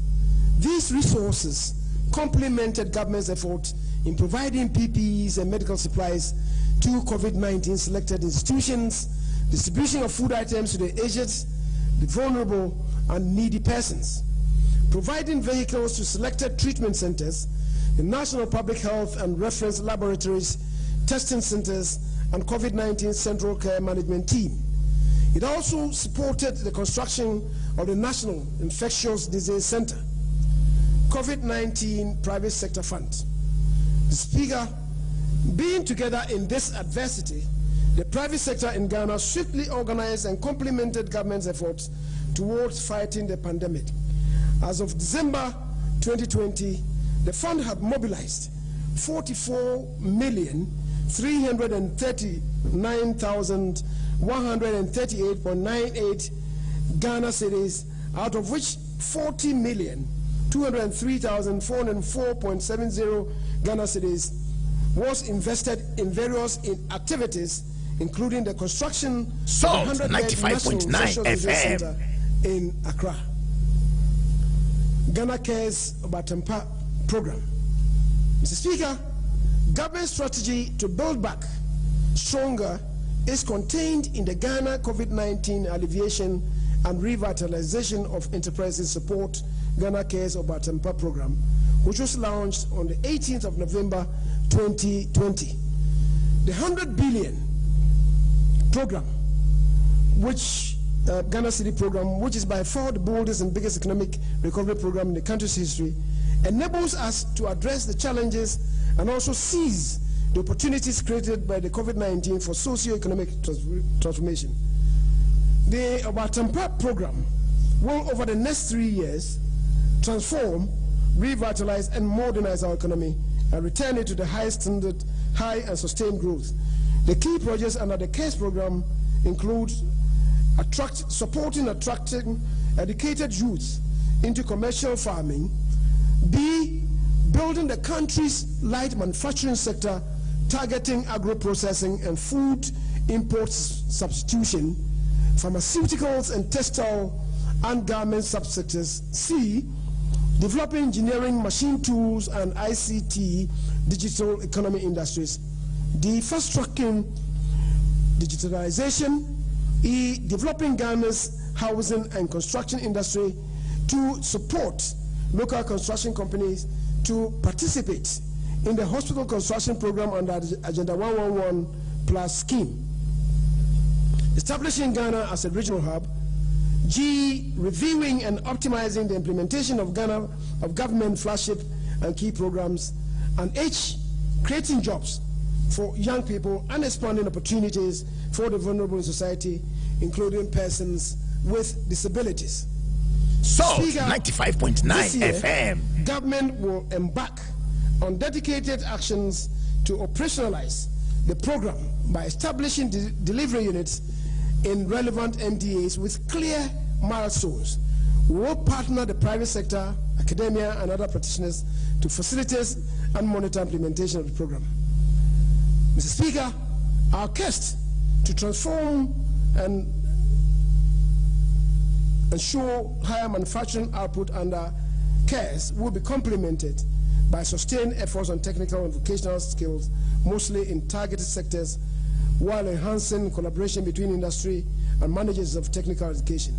These resources complemented government's effort in providing PPEs and medical supplies to COVID-19 selected institutions, distribution of food items to the aged, the vulnerable, and needy persons, providing vehicles to selected treatment centers, the National Public Health and Reference Laboratories, testing centers, and COVID-19 Central Care Management Team. It also supported the construction of the National Infectious Disease Center, COVID-19 Private Sector Fund. The Speaker, being together in this adversity, the private sector in Ghana swiftly organized and complemented government's efforts towards fighting the pandemic. As of December 2020, the fund had mobilized 44,339,138.98 Ghana cedis, out of which 40,203,404.70 Ghana cedis was invested in various activities, including the construction of the 195.9 FM in Accra. Ghana Cares Obatampa program. Mr. Speaker, government strategy to build back stronger is contained in the Ghana COVID-19 alleviation and revitalization of enterprises support Ghana Cares Obatampa program, which was launched on the 18th of November 2020. The 100 billion program, which Ghana cedi program, which is by far the boldest and biggest economic recovery program in the country's history, enables us to address the challenges and also seize the opportunities created by the COVID-19 for socio-economic transformation. The Obatampa program will, over the next 3 years, transform, revitalize, and modernize our economy and return it to the highest standard, high and sustained growth. The key projects under the CARES program include supporting attracting educated youth into commercial farming, B, building the country's light manufacturing sector, targeting agro-processing and food import substitution, pharmaceuticals and textile and garment subsectors, C, developing engineering, machine tools, and ICT digital economy industries, D, fast-tracking digitalization, E, developing Ghana's housing and construction industry to support local construction companies to participate in the hospital construction program under Agenda 111 Plus scheme. Establishing Ghana as a regional hub. G, reviewing and optimizing the implementation of government flagship and key programs. And H, creating jobs for young people and expanding opportunities for the vulnerable in society, including persons with disabilities. Salt 95.9 FM. Government will embark on dedicated actions to operationalize the program by establishing delivery units in relevant MDAs with clear milestones. We will partner the private sector, academia, and other practitioners to facilitate and monitor implementation of the program. Mr. Speaker, our quest to transform and ensure higher manufacturing output under CARES will be complemented by sustained efforts on technical and vocational skills, mostly in targeted sectors, while enhancing collaboration between industry and managers of technical education.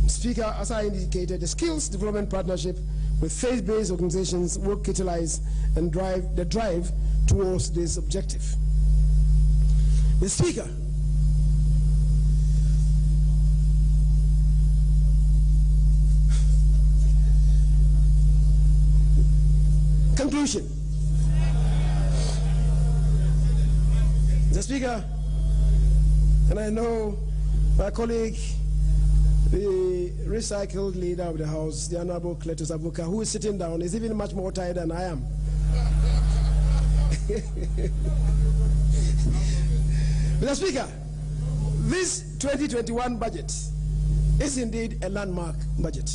Speaker, as I indicated, the skills development partnership with faith-based organizations will catalyze and drive the drive towards this objective. Mr. Speaker, conclusion. Mr. Speaker, and I know my colleague, the recycled leader of the House, the Honorable Cletus Abuka, who is sitting down, is even much more tired than I am. Mr. Speaker, this 2021 budget is indeed a landmark budget.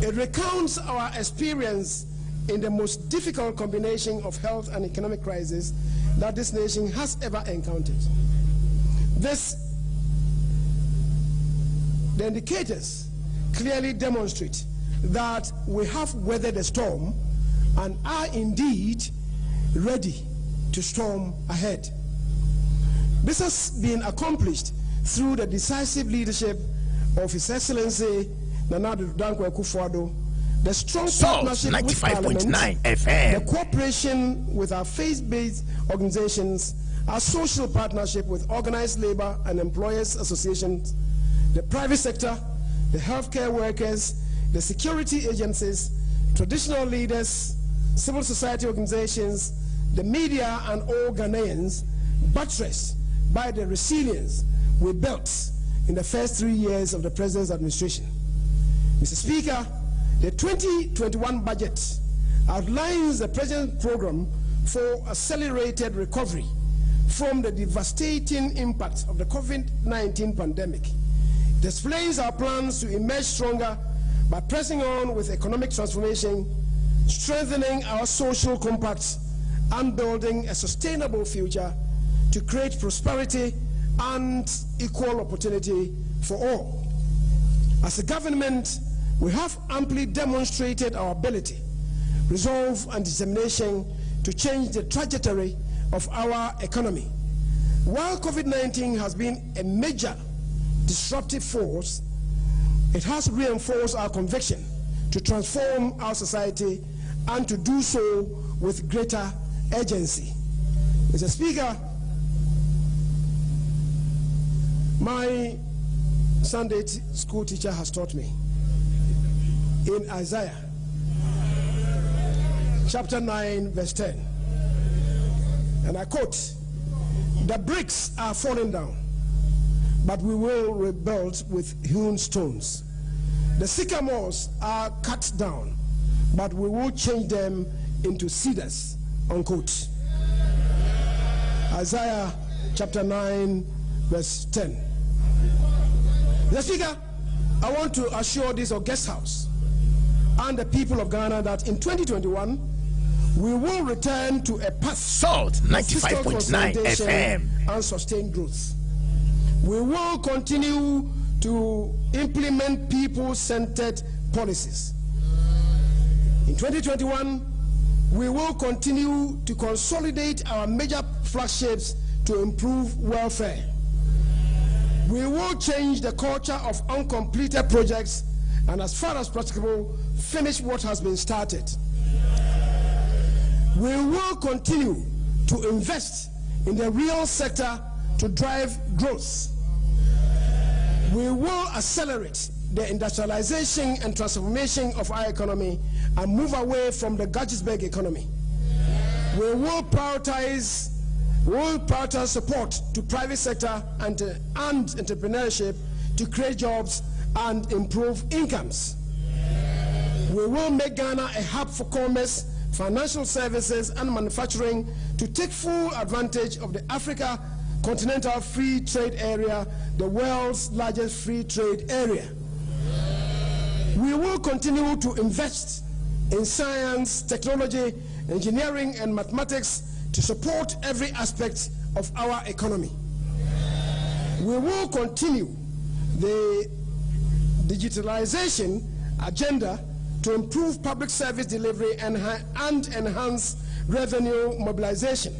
It recounts our experience in the most difficult combination of health and economic crisis that this nation has ever encountered. The indicators clearly demonstrate that we have weathered the storm and are indeed ready to storm ahead. This has been accomplished through the decisive leadership of His Excellency Nana Dankwa Akufo-Addo, the strong partnership with Parliament, FM. the cooperation with our faith-based organizations, our social partnership with organized labor and employers associations, the private sector, the healthcare workers, the security agencies, traditional leaders, civil society organizations, the media, and all Ghanaians, buttressed by the resilience we built in the first 3 years of the President's administration. Mr. Speaker, the 2021 budget outlines the President's program for accelerated recovery from the devastating impact of the COVID-19 pandemic. It displays our plans to emerge stronger by pressing on with economic transformation, strengthening our social compacts, and building a sustainable future to create prosperity and equal opportunity for all. As a government, we have amply demonstrated our ability, resolve, and determination to change the trajectory of our economy. While COVID-19 has been a major disruptive force, it has reinforced our conviction to transform our society and to do so with greater urgency. Mr. Speaker, my Sunday school teacher has taught me in Isaiah chapter 9 verse 10, and I quote, "The bricks are falling down, but we will rebuild with hewn stones. The sycamores are cut down, but we will change them into cedars," unquote. Isaiah chapter 9 verse 10. Mr. Speaker, I want to assure this august house and the people of Ghana that in 2021 we will return to a path Salt 95.9 FM and sustained growth. We will continue to implement people-centered policies. In 2021, we will continue to consolidate our major flagships to improve welfare. We will change the culture of uncompleted projects and, as far as practicable, finish what has been started. We will continue to invest in the real sector to drive growth. We will accelerate the industrialization and transformation of our economy and move away from the Gadgetsburg economy. We will prioritize support to private sector and entrepreneurship to create jobs and improve incomes. We will make Ghana a hub for commerce, financial services, and manufacturing to take full advantage of the Africa Continental Free Trade Area, the world's largest free trade area. We will continue to invest in science, technology, engineering, and mathematics to support every aspect of our economy. We will continue the digitalization agenda to improve public service delivery and enhance revenue mobilization.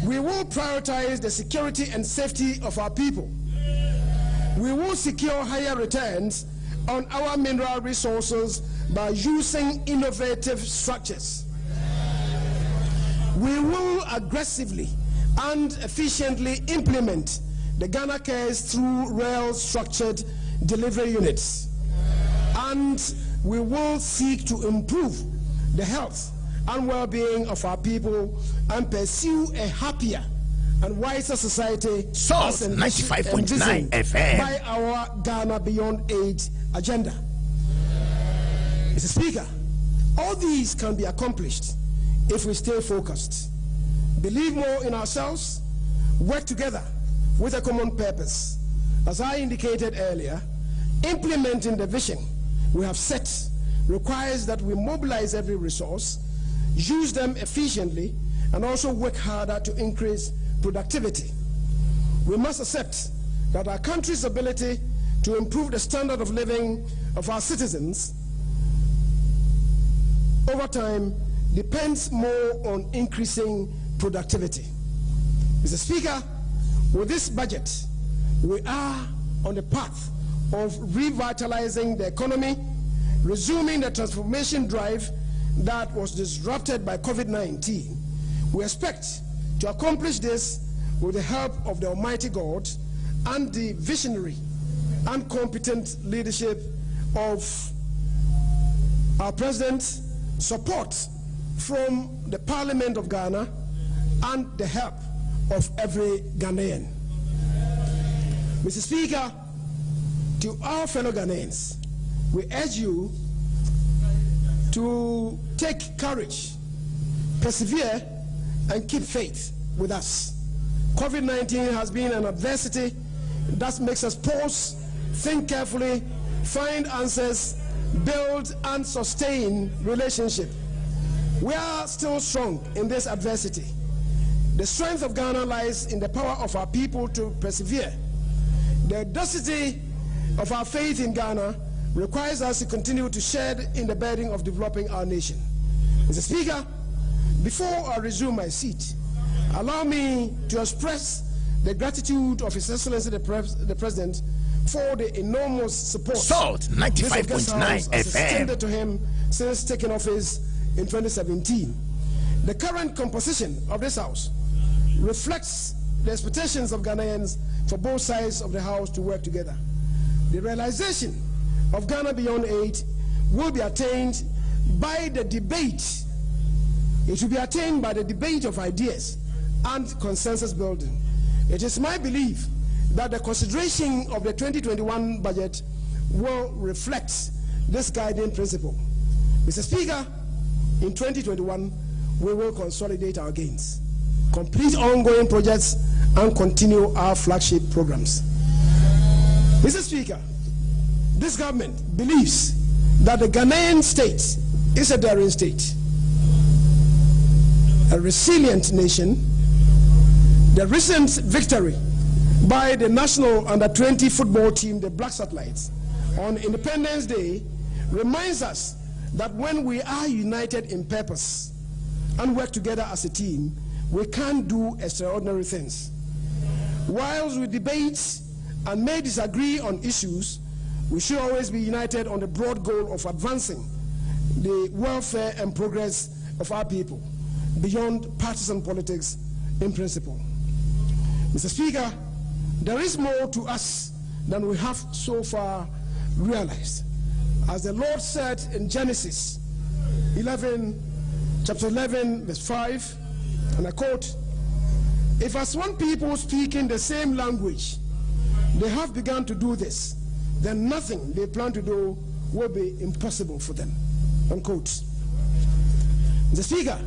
We will prioritize the security and safety of our people. We will secure higher returns on our mineral resources by using innovative structures. We will aggressively and efficiently implement the Ghana Cares through rail structured delivery units. And we will seek to improve the health and well-being of our people and pursue a happier and wiser society Source 95.9 FM by our Ghana Beyond Aid agenda. Mr. Speaker, all these can be accomplished if we stay focused, believe more in ourselves, work together with a common purpose. As I indicated earlier, implementing the vision we have set requires that we mobilize every resource, use them efficiently, and also work harder to increase productivity. We must accept that our country's ability to improve the standard of living of our citizens over time depends more on increasing productivity. Mr. Speaker, with this budget, we are on the path of revitalizing the economy, resuming the transformation drive that was disrupted by COVID-19. We expect to accomplish this with the help of the Almighty God and the visionary and competent leadership of our President, support from the Parliament of Ghana, and the help of every Ghanaian. Mr. Speaker, to our fellow Ghanaians, we urge you to take courage, persevere, and keep faith with us. COVID-19 has been an adversity that makes us pause, think carefully, find answers, build and sustain relationship. We are still strong in this adversity. The strength of Ghana lies in the power of our people to persevere. The audacity of our faith in Ghana requires us to continue to share in the burden of developing our nation. Mr. Speaker, before I resume my seat, allow me to express the gratitude of His Excellency the President for the enormous support Salt 95.9 FM extended to him since taking office in 2017. The current composition of this House reflects the expectations of Ghanaians for both sides of the House to work together. The realization of Ghana Beyond Aid will be attained by the debate. It will be attained by the debate of ideas and consensus building. It is my belief that the consideration of the 2021 budget will reflect this guiding principle. Mr. Speaker, in 2021, we will consolidate our gains, complete ongoing projects, and continue our flagship programs. Mr. Speaker, this government believes that the Ghanaian state is a daring state, a resilient nation. The recent victory by the national under-20 football team, the Black Satellites, on Independence Day reminds us that when we are united in purpose and work together as a team, we can do extraordinary things. Whilst we debate and may disagree on issues, we should always be united on the broad goal of advancing the welfare and progress of our people beyond partisan politics in principle. Mr. Speaker, there is more to us than we have so far realized. As the Lord said in Genesis 11, chapter 11, verse 5, and I quote, "If as one people speaking the same language, they have begun to do this, then nothing they plan to do will be impossible for them." Unquote. Mr. Speaker,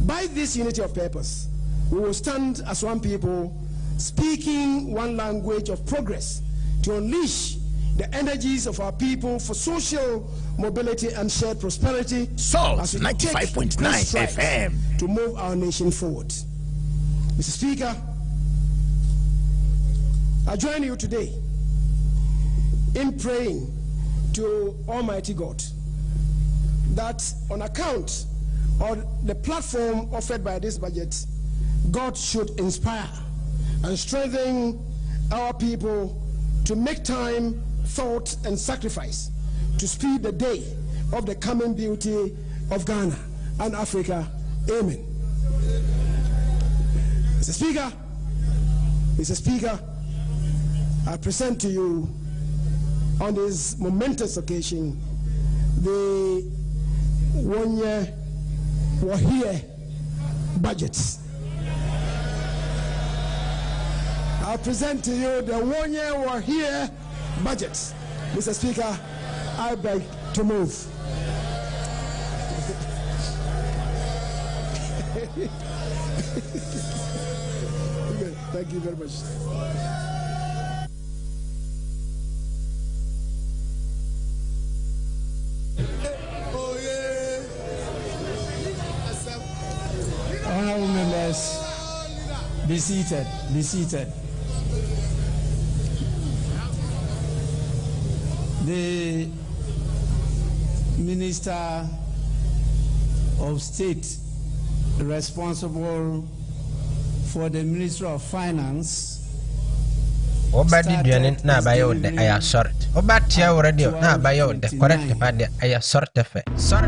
by this unity of purpose, we will stand as one people, speaking one language of progress to unleash the energies of our people for social mobility and shared prosperity. Salt 95.9 FM to move our nation forward. Mr. Speaker, I join you today in praying to Almighty God that on account of the platform offered by this budget, God should inspire and strengthen our people to make time, thought, and sacrifice to speed the day of the coming beauty of Ghana and Africa. Amen. Mr. Speaker, I present to you on this momentous occasion the 1 year Wahia budget. I present to you the 1 year Wahia budget. Mr. Speaker, I beg to move. Okay, thank you very much. Honorable members, be seated, be seated. The Minister of State responsible for the Ministry of Finance Obadi duane na abayo de aya sort. Obatia radio na abayo de correct pa de aya sort fe. Sort